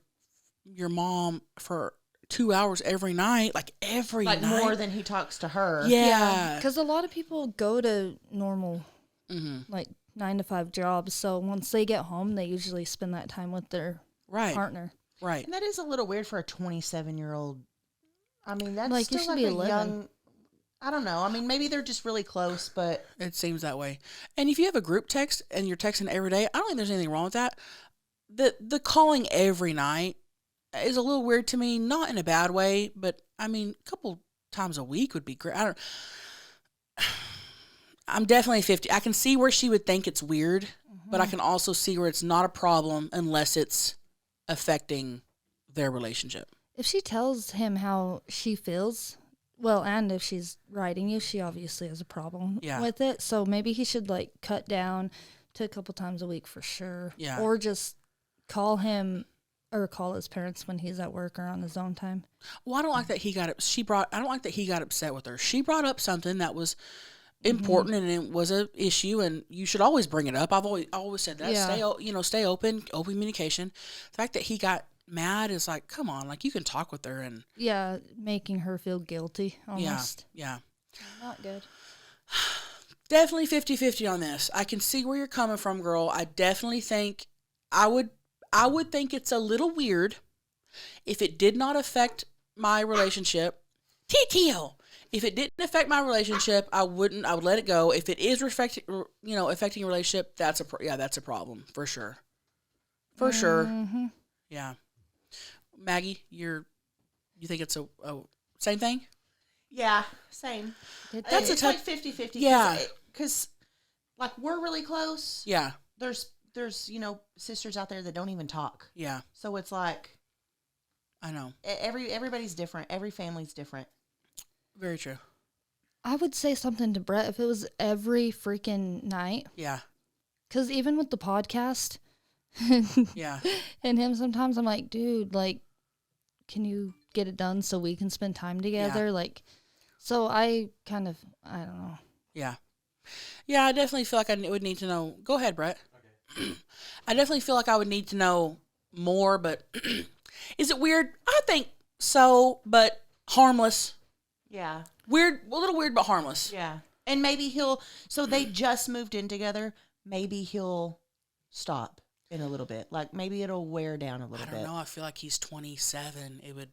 your mom for 2 hours every night, like night. More than he talks to her. Yeah. Because a lot of people go to normal, like 9-to-5 jobs. So once they get home, they usually spend that time with their partner. Right. And that is a little weird for a 27-year-old. I mean, that's like, still you should like be a 11. young. I don't know. I mean, maybe they're just really close, but it seems that way. And if you have a group text and you're texting every day, I don't think there's anything wrong with that. The calling every night is a little weird to me, not in a bad way, but I mean, a couple times a week would be great. I'm definitely 50. I can see where she would think it's weird, but I can also see where it's not a problem unless it's affecting their relationship. If she tells him how she feels, well, and if she's writing you, she obviously has a problem with it. So maybe he should like cut down to a couple times a week for sure. Yeah. Or just call him or call his parents when he's at work or on his own time. Well, I don't like that he got upset with her. She brought up something that was important and it was a issue, and you should always bring it up. I've always said that. Yeah. Stay open communication. The fact that he got mad is like, come on, like you can talk with her and making her feel guilty almost. Yeah. Not good. Definitely 50-50 on this. I can see where you're coming from, girl. I definitely think I I would think it's a little weird if it did not affect my relationship. TTL. If it didn't affect my relationship, I would let it go. If it is affecting a relationship, that's a problem for sure. For sure. Yeah. Maggie, you think it's a same thing? Yeah, same. It's like 50-50. Yeah. Because, like, we're really close. Yeah. There's sisters out there that don't even talk. Yeah. So it's like, I know. Everybody's different. Every family's different. Very true. I would say something to Brett if it was every freaking night. Yeah. Because even with the podcast, yeah, and him sometimes, I'm like, dude, like, can you get it done so we can spend time together? Yeah. Like, so I don't know. Yeah. Yeah, I definitely feel like I would need to know. Go ahead, Brett. Okay. I definitely feel like I would need to know more, but is it weird? I think so, but harmless. Yeah. Weird, a little weird, but harmless. Yeah. And maybe so they just moved in together. Maybe he'll stop in a little bit. Like, maybe it'll wear down a little bit. I don't know. I feel like he's 27. It would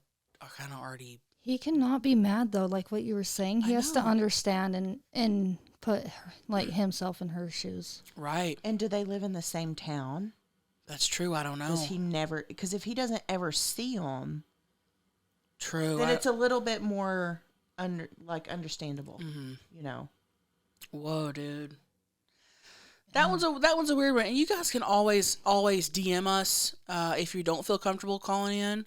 kind of already. He cannot be mad, though, like what you were saying. He has to understand and put, like, himself in her shoes. Right. And do they live in the same town? That's true. I don't know. Because if he doesn't ever see them. True. Then it's a little bit more understandable. Whoa, dude. That one's a weird one. And you guys can always DM us if you don't feel comfortable calling in.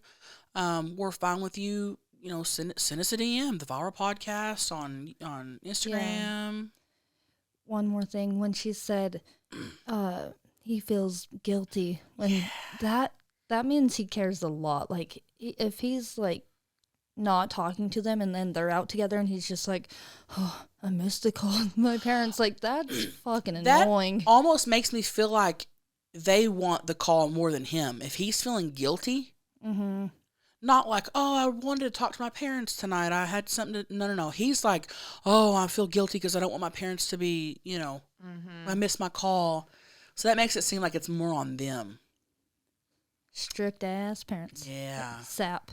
We're fine with you. Send us a DM, the Viral Podcast on Instagram. Yeah. One more thing, when she said he feels guilty, when that means he cares a lot. Like, if he's like not talking to them and then they're out together and he's just like, oh, I missed the call with my parents, like, that's fucking annoying. That almost makes me feel like they want the call more than him. If he's feeling guilty, not like, oh, I wanted to talk to my parents tonight, I had something to, no. He's like, oh, I feel guilty because I don't want my parents to be, I missed my call. So that makes it seem like it's more on them. Strict ass parents. Yeah. Sap.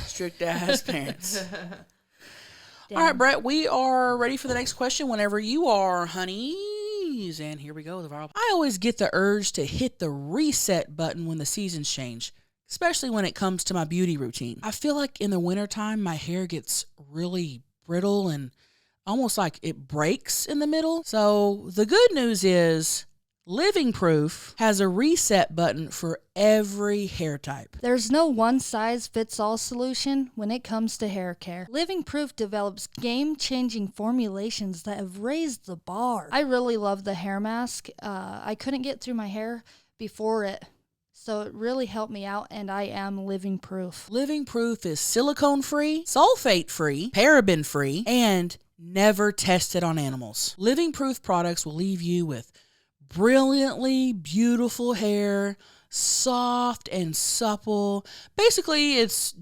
Strict ass parents. All right, Brett, we are ready for the next question whenever you are, honeys. And here we go. I always get the urge to hit the reset button when the seasons change, especially when it comes to my beauty routine. I feel like in the wintertime, my hair gets really brittle and almost like it breaks in the middle. So the good news is Living Proof has a reset button for every hair type. There's no one-size-fits-all solution when it comes to hair care. Living Proof develops game-changing formulations that have raised the bar. I really love the hair mask. I couldn't get through my hair before it, so it really helped me out, and I am Living Proof. Living Proof is silicone-free, sulfate-free, paraben-free, and never tested on animals. Living Proof products will leave you with brilliantly beautiful hair, soft and supple. Basically, it's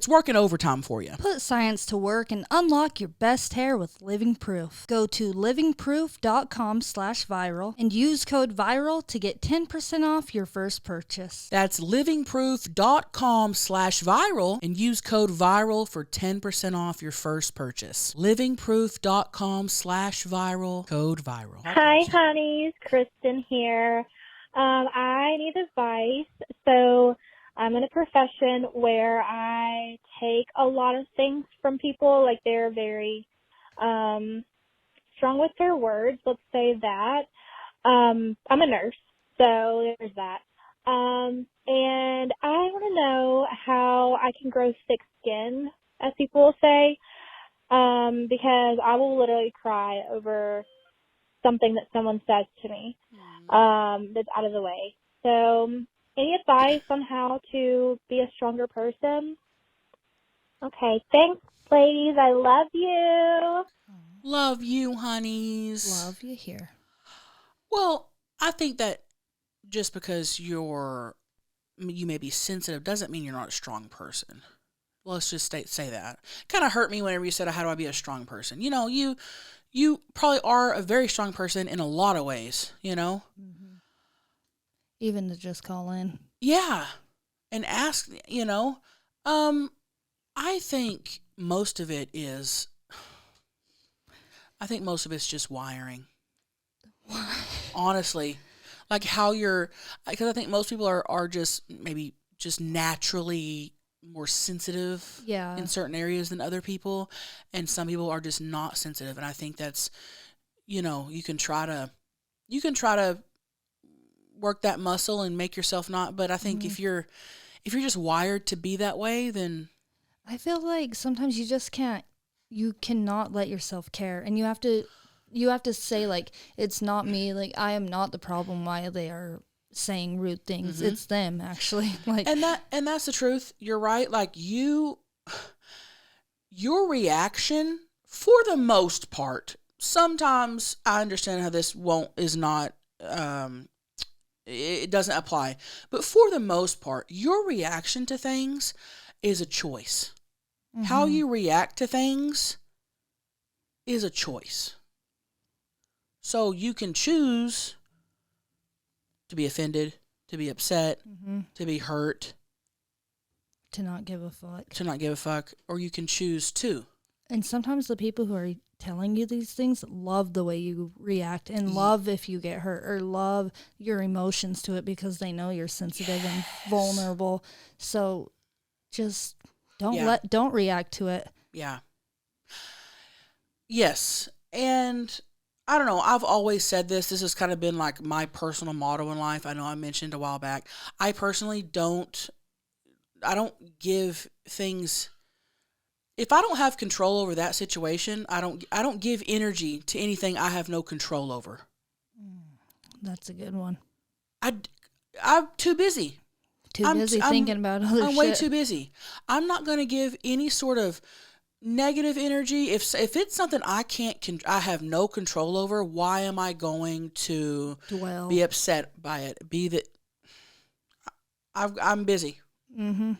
working overtime for you. Put science to work and unlock your best hair with Living Proof. Go to livingproof.com/viral and use code VIRAL to get 10% off your first purchase. That's livingproof.com/viral and use code VIRAL for 10% off your first purchase. livingproof.com/viral, code VIRAL. Hi, honeys. Kristen here. I need advice. So I'm in a profession where I take a lot of things from people. Like, they're very strong with their words. Let's say that. I'm a nurse, so there's that. And I want to know how I can grow thick skin, as people will say, because I will literally cry over something that someone says to me that's out of the way. So any advice on how to be a stronger person? Okay, thanks, ladies. I love you. Love you, honeys. Love you here. Well, I think that just because you may be sensitive doesn't mean you're not a strong person. Let's just say that. Kind of hurt me whenever you said, how do I be a strong person? You probably are a very strong person in a lot of ways, Mm-hmm. Even to just call in. Yeah. And ask, I think most of it's just wiring. Honestly. Like how because I think most people are just maybe just naturally more sensitive in certain areas than other people. And some people are just not sensitive. And I think that's, you can try to work that muscle and make yourself not. But I think if you're just wired to be that way, then I feel like sometimes you cannot let yourself care, and you have to say, like, it's not me, like, I am not the problem why they are saying rude things. Mm-hmm. It's them, actually. Like, and that's the truth. You're right. Like your reaction, for the most part, sometimes I understand how this is not, it doesn't apply, but for the most part, your reaction to things is a choice. Mm-hmm. How you react to things is a choice. So you can choose to be offended, to be upset, to be hurt, to not give a fuck. Or you can choose to. And sometimes the people who are telling you these things love the way you react and love if you get hurt or love your emotions to it because they know you're sensitive and vulnerable. So just don't react to it. Yeah. Yes. And I don't know, I've always said this has kind of been like my personal motto in life. I know I mentioned a while back. I personally don't give things, if I don't have control over that situation, I don't give energy to anything I have no control over. That's a good one. I'm too busy. Thinking about other shit. I'm way too busy. I'm not going to give any sort of negative energy. If it's something I have no control over, why am I going to be upset by it? I'm busy. Mm-hmm.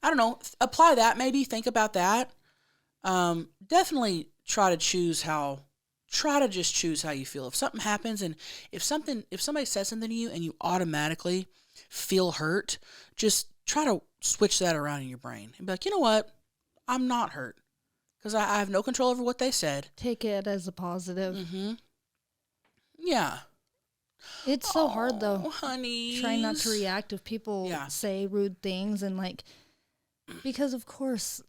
I don't know. Apply that. Maybe think about that. Definitely try to just choose how you feel. If something happens and if somebody says something to you and you automatically feel hurt, just try to switch that around in your brain and be like, you know what? I'm not hurt because I have no control over what they said. Take it as a positive. Mm-hmm. Yeah. It's so hard though. Honey. Trying not to react if people say rude things and because of course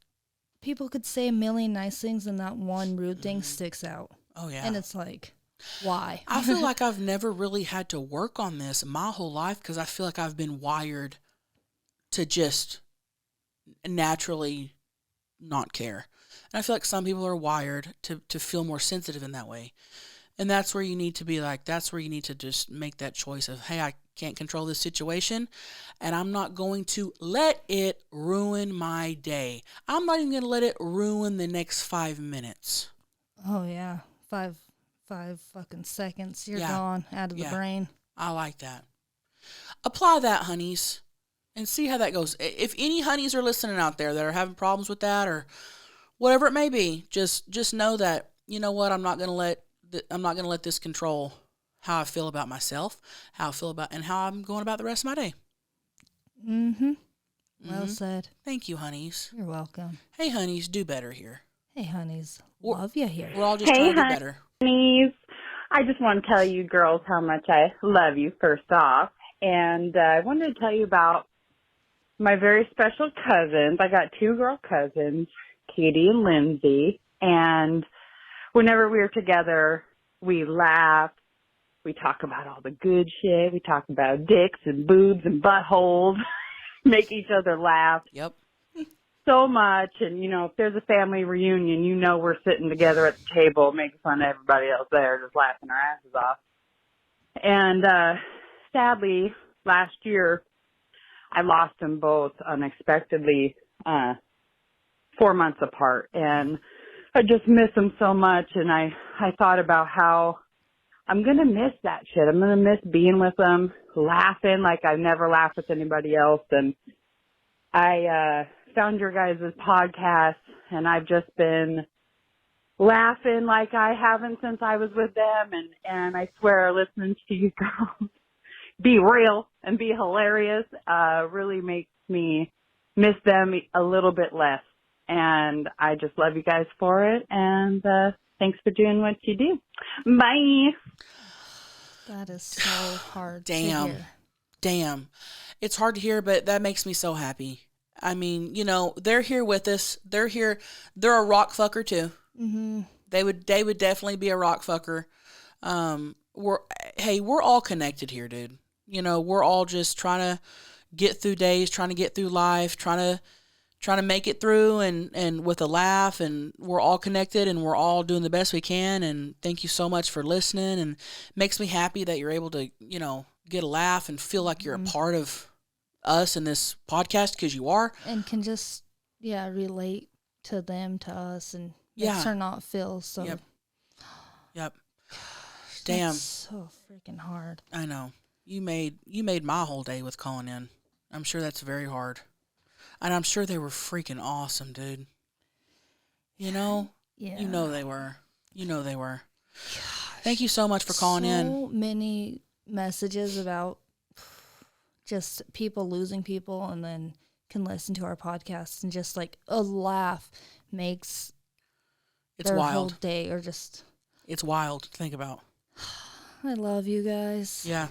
people could say a million nice things and that one rude thing sticks out. Oh yeah. And it's like, why? I feel like I've never really had to work on this my whole life because I feel like I've been wired to just naturally not care. And I feel like some people are wired to feel more sensitive in that way. And that's where you need to just make that choice of, hey, I can't control this situation and I'm not going to let it ruin my day. I'm not even going to let it ruin the next 5 minutes. Oh yeah. 5 fucking seconds. You're gone out of the brain. I like that. Apply that, honeys, and see how that goes. If any honeys are listening out there that are having problems with that or whatever it may be, just know that, you know what, I'm not going to let this control how I feel about myself, how I feel about and how I'm going about the rest of my day. Mhm. Well said. Thank you, honeys. You're welcome. Hey, honeys, do better here. Hey, honeys. Love you here. We're all just trying to do better. Honeys. I just want to tell you girls how much I love you, first off. And I wanted to tell you about my very special cousins. I got 2 girl cousins, Katie and Lindsay. And whenever we were together, we laugh. We talk about all the good shit. We talk about dicks and boobs and buttholes. Make each other laugh. Yep. So much. And, if there's a family reunion, we're sitting together at the table making fun of everybody else there, just laughing our asses off. And sadly, last year, I lost them both unexpectedly 4 months apart. And I just miss them so much. And I thought about how I'm going to miss that shit. I'm going to miss being with them, laughing like I've never laughed with anybody else. And I found your guys' podcast, and I've just been laughing like I haven't since I was with them. And I swear, listening to you girls be real and be hilarious really makes me miss them a little bit less. And I just love you guys for it. And thanks for doing what you do. Bye. That is so hard to Damn. hear. Damn. It's hard to hear, but that makes me so happy. I mean, you know, they're here with us. They're here. They're a rock fucker too. Mm-hmm. They would definitely be a rock fucker. We're all connected here, dude. You know, we're all just trying to get through days, trying to get through life, trying to make it through and with a laugh, and we're all connected and we're all doing the best we can. And thank you so much for listening, and makes me happy that you're able to, you know, get a laugh and feel like you're a part of us in this podcast, because you are. And can just, relate to them, to us, and makes her not feel so. Yep. Damn. That's so freaking hard. I know. You made my whole day with calling in. I'm sure that's very hard. And I'm sure they were freaking awesome, dude. You know? Yeah. You know they were. Thank you so much for calling in. So many messages about just people losing people, and then can listen to our podcast, and just like a laugh makes their whole day, or just... It's wild to think about. I love you guys. Yeah.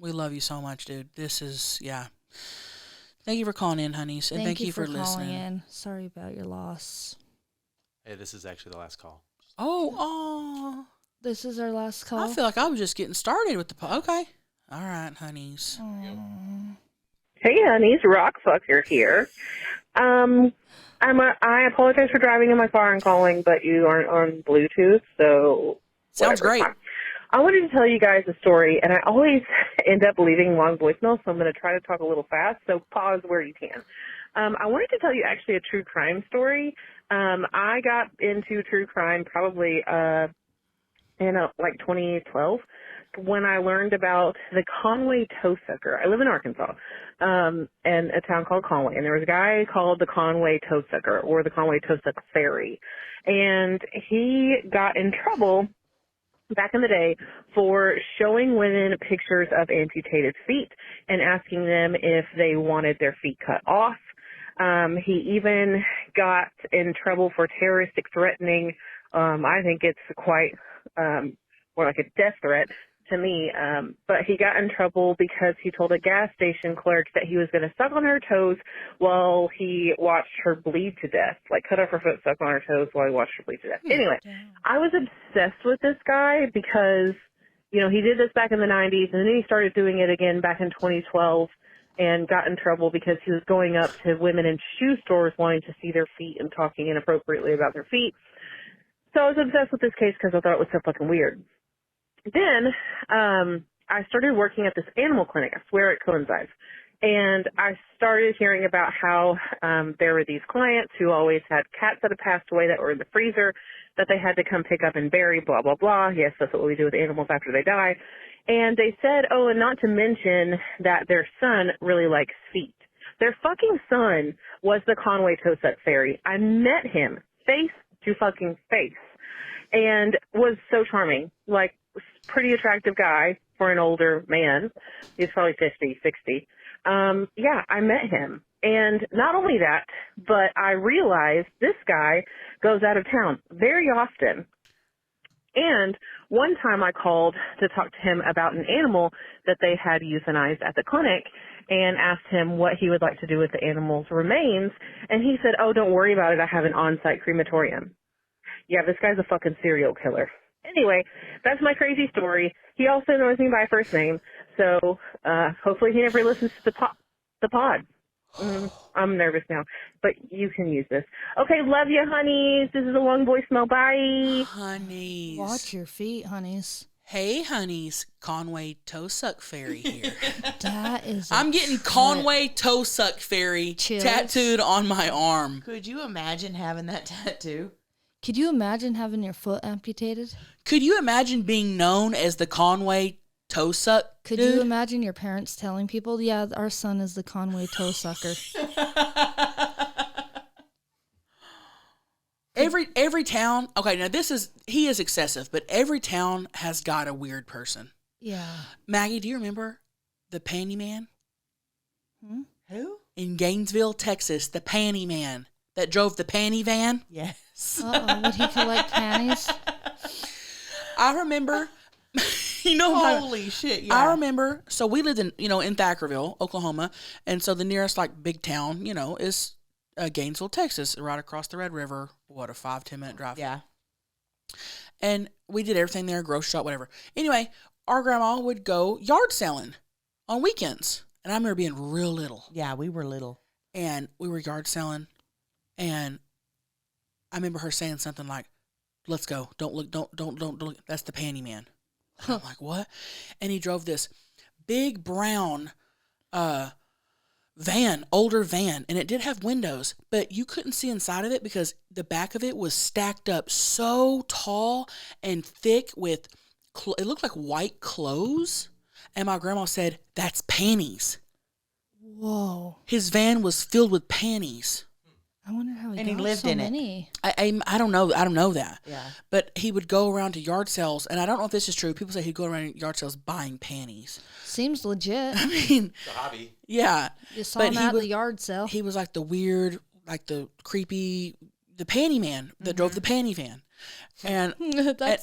We love you so much, dude. This is, Thank you for calling in, honeys, and thank you for listening. In. Sorry about your loss. Hey, this is actually the last call. Oh, this is our last call. I feel like I was just getting started with the okay. All right, honeys. Hey, honeys, Rockfucker here. I apologize for driving in my car and calling, but you aren't on Bluetooth, so sounds great. I wanted to tell you guys a story, and I always end up leaving long voicemails, so I'm going to try to talk a little fast, so pause where you can. I wanted to tell you actually a true crime story. I got into true crime probably in like 2012 when I learned about the Conway toe sucker. I live in Arkansas, and a town called Conway, and there was a guy called the Conway toe sucker, or the Conway toe suck fairy, and he got in trouble back in the day for showing women pictures of amputated feet and asking them if they wanted their feet cut off. He even got in trouble for terroristic threatening. I think it's quite more like a death threat to me. But he got in trouble because he told a gas station clerk that he was going to suck on her toes while he watched her bleed to death. Like, cut off her foot, suck on her toes while he watched her bleed to death. Anyway, I was obsessed with this guy because, you know, he did this back in the 90s, and then he started doing it again back in 2012 and got in trouble because he was going up to women in shoe stores wanting to see their feet and talking inappropriately about their feet. So I was obsessed with this case because I thought it was so fucking weird. Then I started working at this animal clinic. I swear it coincides. And I started hearing about how there were these clients who always had cats that had passed away that were in the freezer that they had to come pick up and bury, blah, blah, blah. Yes, that's what we do with animals after they die. And they said, oh, and not to mention that their son really likes feet. Their fucking son was the Conway Tosuck fairy. I met him face to fucking face and was so charming, like pretty attractive guy for an older man. He's probably 50, 60. Yeah, I met him. And not only that, but I realized this guy goes out of town very often. And one time I called to talk to him about an animal that they had euthanized at the clinic and asked him what he would like to do with the animal's remains. And he said, oh, don't worry about it. I have an on-site crematorium. Yeah, this guy's a fucking serial killer. Anyway, that's my crazy story. He also knows me by first name, so hopefully he never listens to the pod. I'm nervous now, but you can use this. Okay, love you, honeys. This is a long voicemail. Bye. Honeys. Watch your feet, honeys. Hey, honeys. Conway Tosuck Fairy here. That is... I'm getting Conway Tosuck Fairy tattooed on my arm. Could you imagine having that tattoo? Could you imagine having your foot amputated? Could you imagine being known as the Conway Tosuck? Could you imagine your parents telling people, yeah, our son is the Conway toe sucker? Every town, okay, now he is excessive, but every town has got a weird person. Yeah. Maggie, do you remember The Panty Man. Who? In Gainesville, Texas, the Panty Man that drove the panty van. Yes. Would he collect panties? I remember, Holy shit, yeah. I remember, so we lived in Thackerville, Oklahoma, and so the nearest, like, big town, is Gainesville, Texas, right across the Red River, what, a 5-10 minute drive. Yeah. And we did everything there, grocery shop, whatever. Anyway, our grandma would go yard selling on weekends. And I remember being real little. Yeah, we were little. And we were yard selling. And I remember her saying something like, let's go. Don't look. That's the Panty Man. And I'm like, what? And he drove this big brown van, older van. And it did have windows, but you couldn't see inside of it because the back of it was stacked up so tall and thick with, it looked like white clothes. And my grandma said, that's panties. Whoa. His van was filled with panties. I wonder how he lived so in many. it. I don't know. I don't know that. Yeah. But he would go around to yard sales, and I don't know if this is true. People say he'd go around yard sales buying panties. Seems legit. I mean, It's a hobby. yeah. You saw him at the yard sale. He was like the weird, like the creepy, the panty man that drove the panty van. And that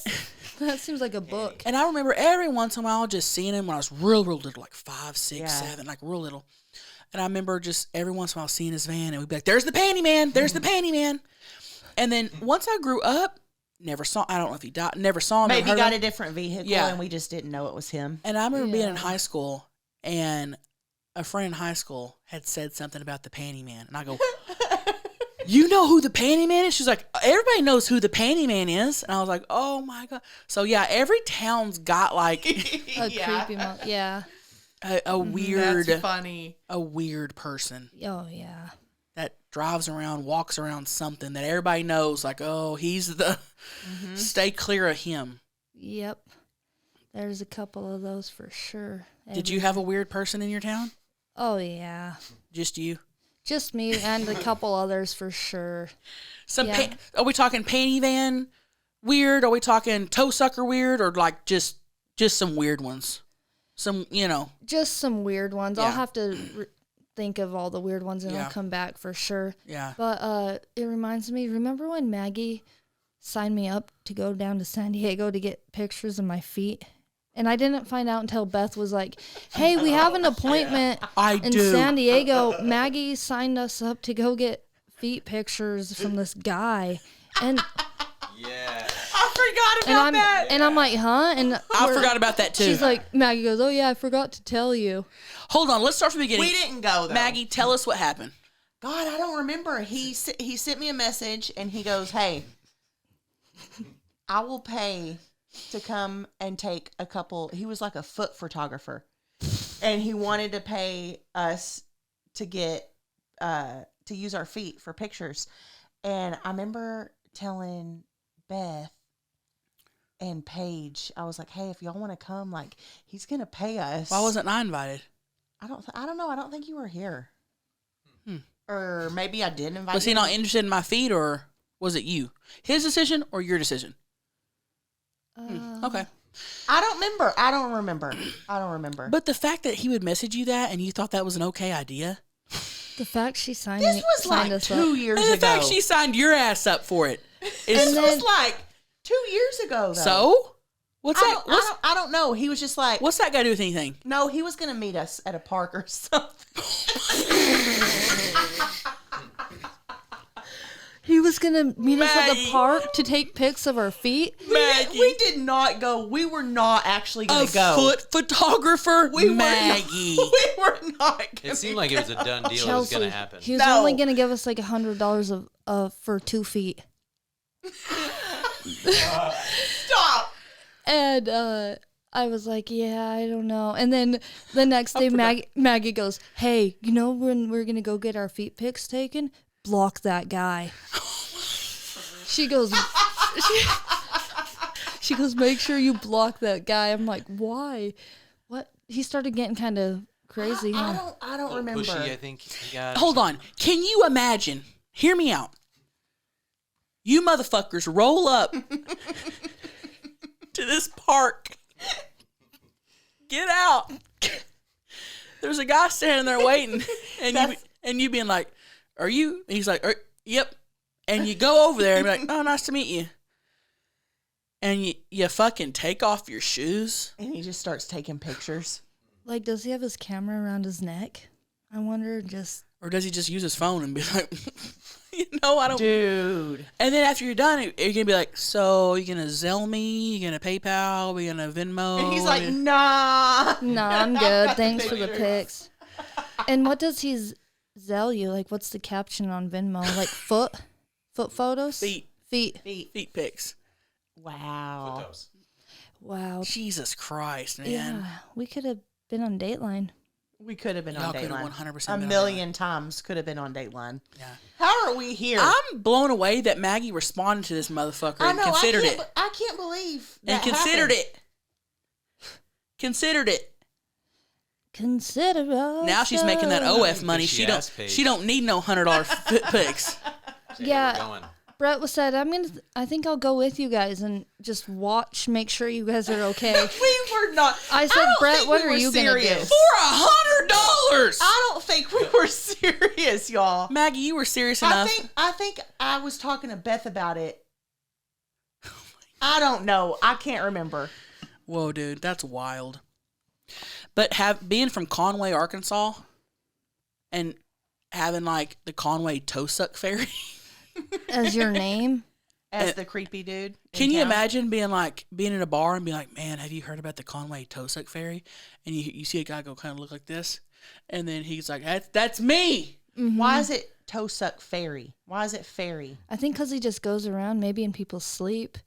seems like a book. And I remember every once in a while just seeing him when I was real little, like 5, 6, 7, like real little. And I remember just every once in a while seeing his van, and we'd be like, there's the Panty Man, there's the Panty Man. And then once I grew up, I don't know if he died, never saw him. Maybe got a different vehicle, and we just didn't know it was him. And I remember being in high school, and a friend in high school had said something about the Panty Man. And I go, you know who the Panty Man is? She's like, everybody knows who the Panty Man is. And I was like, oh my God. So yeah, every town's got like a creepy a weird, That's funny. A weird person. Oh yeah. That drives around, walks around something that everybody knows, like, oh, he's the, stay clear of him. Yep. There's a couple of those for sure. Did you have a weird person in your town? Oh yeah. Just you? Just me and a couple others for sure. Are we talking panty van weird? Are we talking toe sucker weird, or like just some weird ones? Just some weird ones. Yeah. I'll have to think of all the weird ones, and I'll come back for sure. Yeah. But it reminds me, remember when Maggie signed me up to go down to San Diego to get pictures of my feet? And I didn't find out until Beth was like, hey, we have an appointment in San Diego. Maggie signed us up to go get feet pictures from this guy. And I forgot about that. And I'm like, huh? And I forgot about that too. She's like, Maggie goes, oh yeah, I forgot to tell you. Hold on, let's start from the beginning. We didn't go, though. Maggie, tell us what happened. God, I don't remember. He sent me a message, and he goes, hey, I will pay to come and take a couple. He was like a foot photographer, and he wanted to pay us to get to use our feet for pictures. And I remember telling Beth and Paige, I was like, hey, if y'all want to come, like, he's gonna pay us. Why wasn't I invited? I don't know. I don't think you were here. Or maybe I did invite you. Was he not interested in my feet, or was it you? His decision or your decision? Okay. I don't remember. But the fact that he would message you that and you thought that was an okay idea. The fact she signed this was like 2 years ago. And the fact she signed your ass up for it. This was like 2 years ago, though. So? What's that? I don't know. He was just like... What's that got to do with anything? No, he was going to meet us at a park or something. He was going to meet us at the park to take pics of our feet? Maggie. We did not go. We were not actually going to go. A foot photographer? Maggie. We were not going to It seemed like it was a done deal. It was going to happen. He was only going to give us like $100 for 2 feet. Stop. And I was like, yeah, I don't know. And then the next day, Maggie goes, hey, you know when we're going to go get our feet pics taken? Block that guy. She goes, she goes, make sure you block that guy. I'm like, why? What? He started getting kind of crazy. I don't remember. Pushy, I think he got. Hold on. Can you imagine? Hear me out. You motherfuckers roll up to this park. Get out. There's a guy standing there waiting, and you being like, "Are you?" And he's like, "Yep." And you go over there and be like, "Oh, nice to meet you." And you fucking take off your shoes, and he just starts taking pictures. Like, does he have his camera around his neck? I wonder. Or does he just use his phone and be like, I don't. Dude. And then after you're done, you're gonna be like, "So you gonna Zelle me? You gonna PayPal? We gonna Venmo?" And he's like, "Nah, I'm good. Thanks for the pics." And what does he Zelle you? Like, what's the caption on Venmo? Like foot photos? Feet pics. Wow. Photos. Wow. Jesus Christ, man. Yeah, we could have been on Dateline. We could have been Y'all on could have Dateline. 100% A million times could have been on Dateline. Yeah. How are we here? I'm blown away that Maggie responded to this motherfucker and considered it. I can't believe that And considered happened. it. Considered it. Consider us. Now she's making that OF money. She She don't need no $100 pics. Yeah. Brett was said, I think I'll go with you guys and just watch, make sure you guys are okay. We were not. I said, Brett, what are you going to do? For $100! I don't think we were serious, y'all. Maggie, you were serious enough. I think I was talking to Beth about it. I don't know. I can't remember. Whoa, dude, that's wild. But being from Conway, Arkansas, and having like the Conway toe suck fairy as your name, as the creepy dude. Can you imagine being in a bar and being like, "Man, have you heard about the Conway toe suck fairy?" And you see a guy go kind of look like this, and then he's like, "That's me." Mm-hmm. Why is it toe suck fairy? Why is it fairy? I think because he just goes around maybe in people's sleep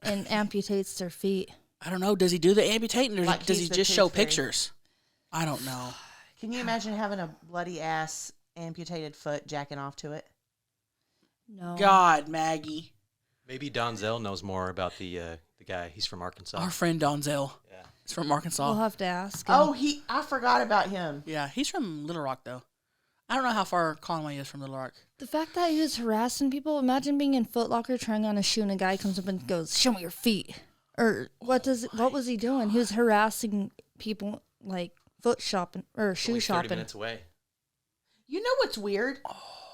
and amputates their feet. I don't know. Does he do the amputating, or Like does he he's the just tooth show fairy. pictures? I don't know. Can you imagine having a bloody ass amputated foot jacking off to it? No. God, Maggie. Maybe Donzel knows more about the guy. He's from Arkansas. Our friend Donzel. Yeah. He's from Arkansas. We'll have to ask him. Oh, I forgot about him. Yeah, he's from Little Rock, though. I don't know how far Conway is from Little Rock. The fact that he was harassing people, imagine being in Foot Locker trying on a shoe and a guy comes up and goes, "Show me your feet." Or what was he doing? He was harassing people like foot shopping or shoe Only 30 shopping. minutes away. You know what's weird?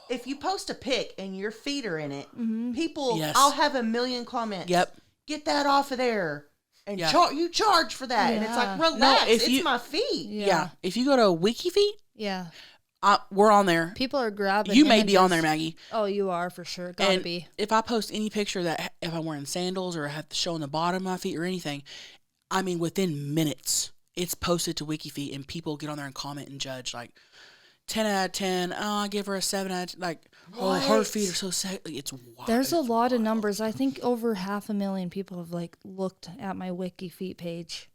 If you post a pic and your feet are in it, people, Yes. I'll have a million comments. Yep. Get that off of there. And Yeah. you charge for that. And it's like, Yeah. relax, if it's you- my feet. Yeah. If you go to Wiki Feet, Yeah. we're on there. People are grabbing. You may be on images. there, Maggie. Oh, you are for sure. Gotta And be. if I post any picture that if I'm wearing sandals or I have to show on the bottom of my feet or anything, I mean, within minutes, it's posted to WikiFeet and people get on there and comment and judge like 10 out of 10. Oh, I give her a 7 out of 10. Like, oh, her What? feet are so sexy. It's wild. There's a lot of numbers. I think over 500,000 people have like looked at my Wiki Feet page.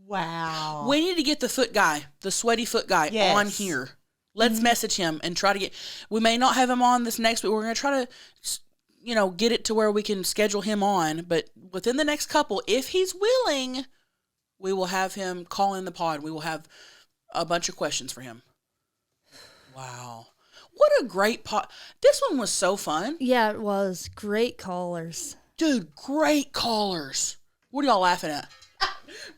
Wow. We need to get the foot guy, the sweaty foot guy, Yes. on here. Let's message him and try to get. We may not have him on this next week. We're going to try to, get it to where we can schedule him on. But within the next couple, if he's willing, we will have him call in the pod. We will have a bunch of questions for him. Wow. What a great pod. This one was so fun. Yeah, it was. Great callers. Dude, great callers. What are y'all laughing at?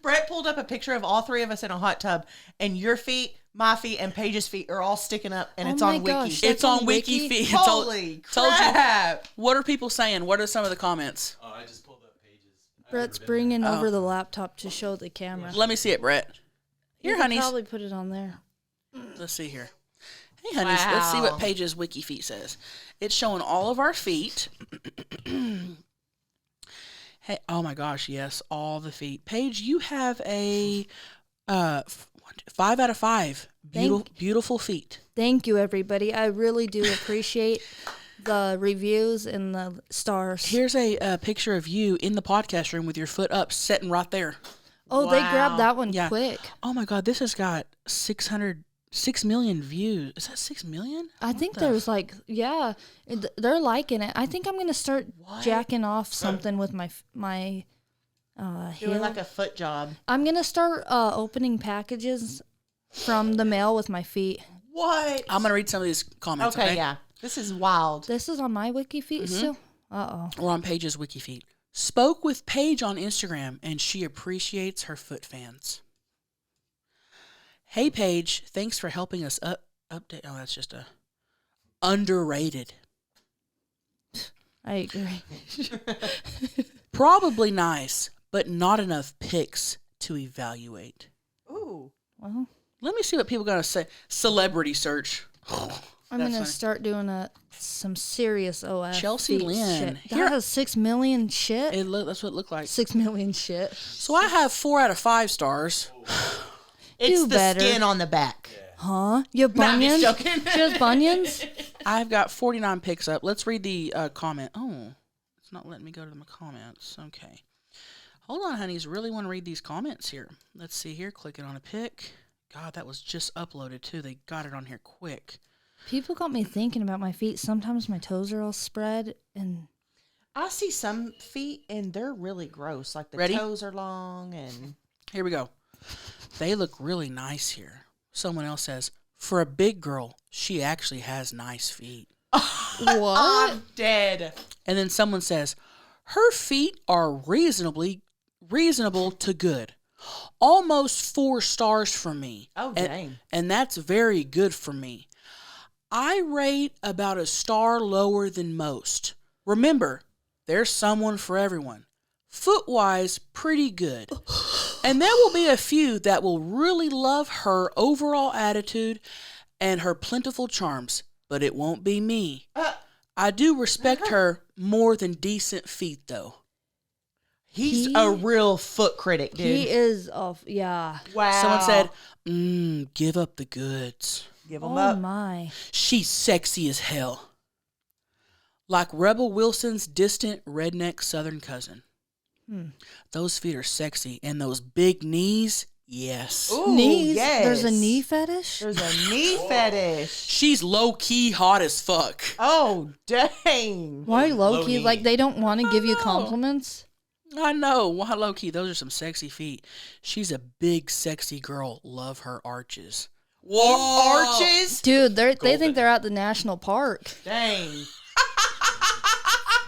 Brett pulled up a picture of all three of us in a hot tub, and your feet, my feet, and Paige's feet are all sticking up, and Oh it's my on gosh, Wiki. It's on Wiki Feet. Holy crap. What are people saying? What are some of the comments? Oh, I just pulled up pages. Brett's bringing over the laptop to show the camera. Let me see it, Brett. Here, You could honeys. probably put it on there. Let's see here. Hey, honeys, let's see what Paige's Wiki Feet says. It's showing all of our feet. Hey, oh my gosh, yes, all the feet. Paige, you have a 5 out of 5. Beautiful feet. Thank you, everybody. I really do appreciate the reviews and the stars. Here's a picture of you in the podcast room with your foot up, sitting right there. Oh, they grabbed that one Yeah. quick. Oh my God, this has got 6 million views. Is that 6 million? I think there's they're liking it. I think I'm gonna start jacking off something with my Doing heel. like a foot job. I'm gonna start opening packages from the mail with my feet. What? I'm gonna read some of these comments. Okay, Okay, yeah. This is wild. This is on my Wiki Feet still. We're on Paige's Wiki Feet. Spoke with Paige on Instagram, and she appreciates her foot fans. Hey, Paige, thanks for helping us update. Oh, that's just a underrated. I agree. Probably nice, but not enough pics to evaluate. Ooh. Well, let me see what people got to say. Celebrity search. I'm going to start doing some serious OF. Chelcie Lynn. Shit. That has 6 million shit? That's what it looked like. 6 million shit. So I have 4 out of 5 stars. It's Do the better. skin on the back. Huh? You have bunions? No, I'm just joking. She has bunions? I've got 49 pics up. Let's read the comment. Oh, it's not letting me go to the comments. Okay. Hold on, honeys. Really want to read these comments here. Let's see here. Clicking on a pic. God, that was just uploaded too. They got it on here quick. People got me thinking about my feet. Sometimes my toes are all spread and... I see some feet and they're really gross. Like the Ready? toes are long and... Here we go. They look really nice here. Someone else says, for a big girl, she actually has nice feet. What? I'm dead. And then someone says, her feet are reasonable to good. Almost 4 stars for me. Oh, dang. And that's very good for me. I rate about a star lower than most. Remember, there's someone for everyone. Foot-wise, pretty good. And there will be a few that will really love her overall attitude and her plentiful charms, but it won't be me. I do respect her more than decent feet, though. He's a real foot critic, dude. He is yeah. Wow. Someone said, give up the goods. Give them Oh up. my. She's sexy as hell. Like Rebel Wilson's distant redneck southern cousin. Those feet are sexy. And those big knees, yes. Ooh, Knees? yes. There's a knee fetish? There's a knee fetish. She's low-key hot as fuck. Oh, dang. Why low-key? knee. Like they don't want to give you compliments? I know. Why low-key? Those are some sexy feet. She's a big, sexy girl. Love her arches. Arches? Dude, they think they're at the national park. Dang.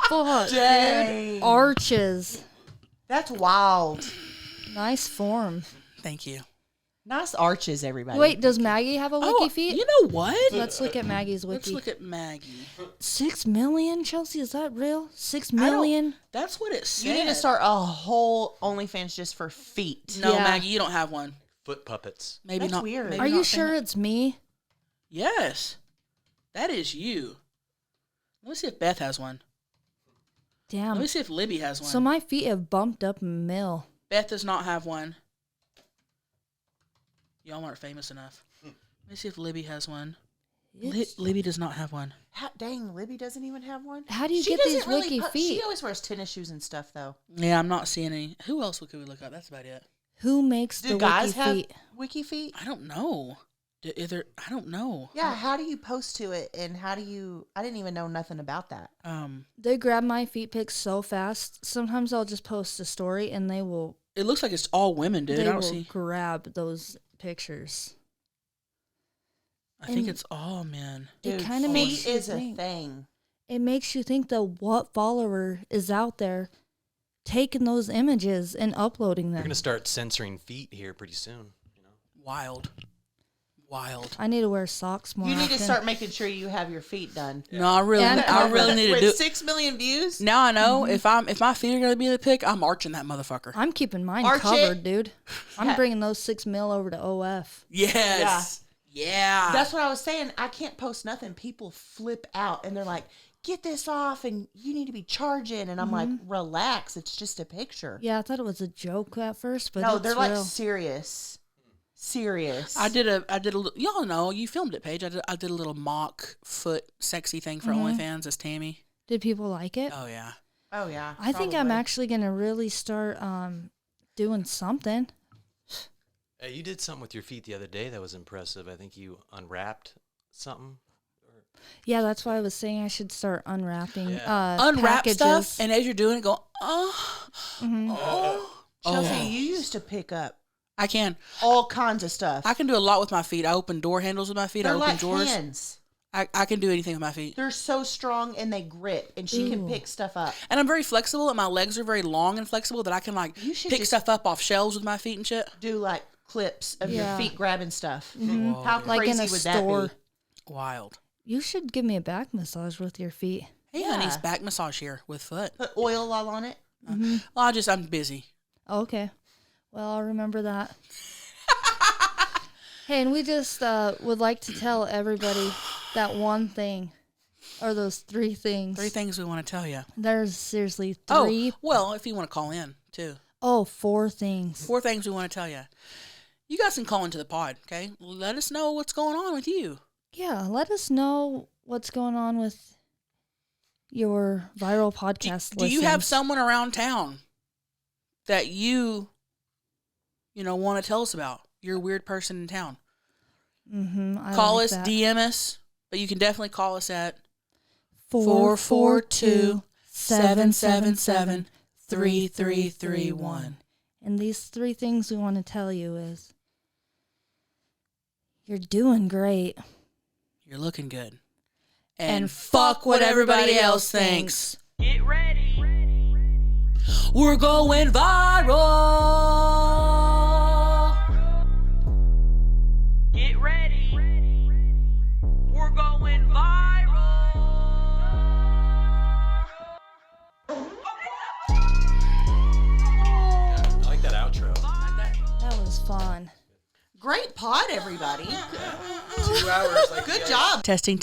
Fuck, Dang. dude. Arches. That's wild. Nice form. Thank you. Nice arches, everybody. Wait, does Maggie have a wiki feet? You know what? Let's look at Maggie's wiki. Let's look at Maggie. 6 million, Chelsea? Is that real? 6 million? That's what it said. You need to start a whole OnlyFans just for feet. No, Yeah. Maggie, you don't have one. Foot puppets. Maybe That's not. weird. maybe Are you not sure famous. it's me? Yes. That is you. Let me see if Beth has one. Damn. Let me see if Libby has one. So my feet have bumped up a mil. Beth does not have one. Y'all aren't famous enough. Let me see if Libby has one. Libby does not have one. Dang, Libby doesn't even have one. How do you She get these doesn't really wiki put- feet? She always wears tennis shoes and stuff, though. Yeah, I'm not seeing any. Who else could we look up? That's about it. Who makes Do the guys wiki have feet? wiki feet? I don't know. I don't know. Yeah, how do you post to it, and how do you? I didn't even know nothing about that. They grab my feet pics so fast. Sometimes I'll just post a story and they will. It looks like it's all women, dude. They I don't will see. grab those pictures. I think And it's all men. It Dude, kind of feet makes you is a think. thing. It makes you think that what follower is out there taking those images and uploading We're them. gonna start censoring feet here pretty soon. Wild. I need to wear socks more. You need to often. start making sure you have your feet done. No, I really need to With do. 6 million views. Now I know if my feet are gonna be in the pic, I'm arching that motherfucker. I'm keeping mine Arch covered, it. dude. I'm bringing those 6 mil over to OF. Yes. Yeah. That's what I was saying. I can't post nothing. People flip out and they're like, "Get this off," and you need to be charging. And I'm like, "Relax. It's just a picture." Yeah, I thought it was a joke at first, but No, it's they're real. like serious. I did a little, y'all know, you filmed it, Paige. I did a little mock foot sexy thing for OnlyFans as Tammy. Did people like it? Oh yeah. Oh yeah. I think I'm probably. actually gonna really start doing something. Hey, you did something with your feet the other day that was impressive. I think you unwrapped something. Yeah, that's why I was saying I should start unwrapping Unwrap packages. stuff, and as you're doing it, go, Chelsea, you used to pick up I can. all kinds of stuff. I can do a lot with my feet. I open door handles with my feet. They're I open like drawers. hands. I can do anything with my feet. They're so strong and they grip, and she can pick stuff up. And I'm very flexible, and my legs are very long and flexible that I can like You should pick just stuff up off shelves with my feet and shit. do like clips of your feet grabbing stuff. Mhm. How Like crazy in a would store. that be? Wild. You should give me a back massage with your feet. Hey, honey's back massage here with foot. Put oil all on it. Mhm. Well, I'm busy. Okay. Well, I'll remember that. Hey, and we just would like to tell everybody that one thing, or those 3 things. 3 things we want to tell you. There's seriously 3. Oh, well, if you want to call in, too. Oh, 4 things. 4 things we want to tell you. You guys can call into the pod, okay? Let us know what's going on with you. Yeah, let us know what's going on with your viral podcast Do you have listens. someone around town that you want to tell us about? You're a weird person in town. Mm-hmm. Call like us, that. DM us, but you can definitely call us at 442-777-3331. And these 3 things we want to tell you is, you're doing great. You're looking good. And fuck what everybody else thinks. Get ready. We're going viral. Get ready. We're going viral. I like that outro. That was fun. Great pod, everybody. 2 hours. Like Good job. Testing.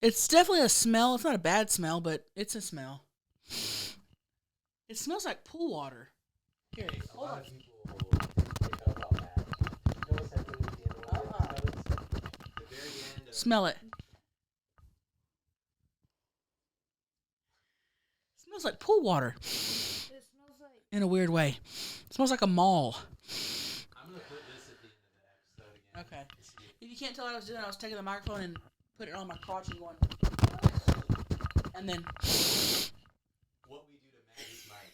It's definitely a smell. It's not a bad smell, but it's a smell. It smells like pool water. Here, hold on. Smell it. It smells like pool water. In a weird way. It smells like a mall. I'm going to put this at the end of the episode again. Okay. If you can't tell what I was doing, I was taking the microphone and putting it on my crotch and going. And then. What we do to Maggie's mic.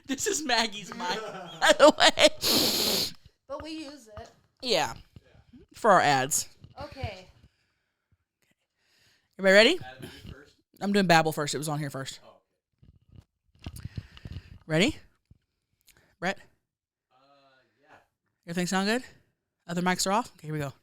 This is Maggie's mic, by the way. But we use it. Yeah. For our ads. Okay. Everybody ready? Adam, you first? I'm doing Babel first. It was on here first. Oh, Ready? Brett? yeah. Everything sound good? Other mics are off? Okay, here we go.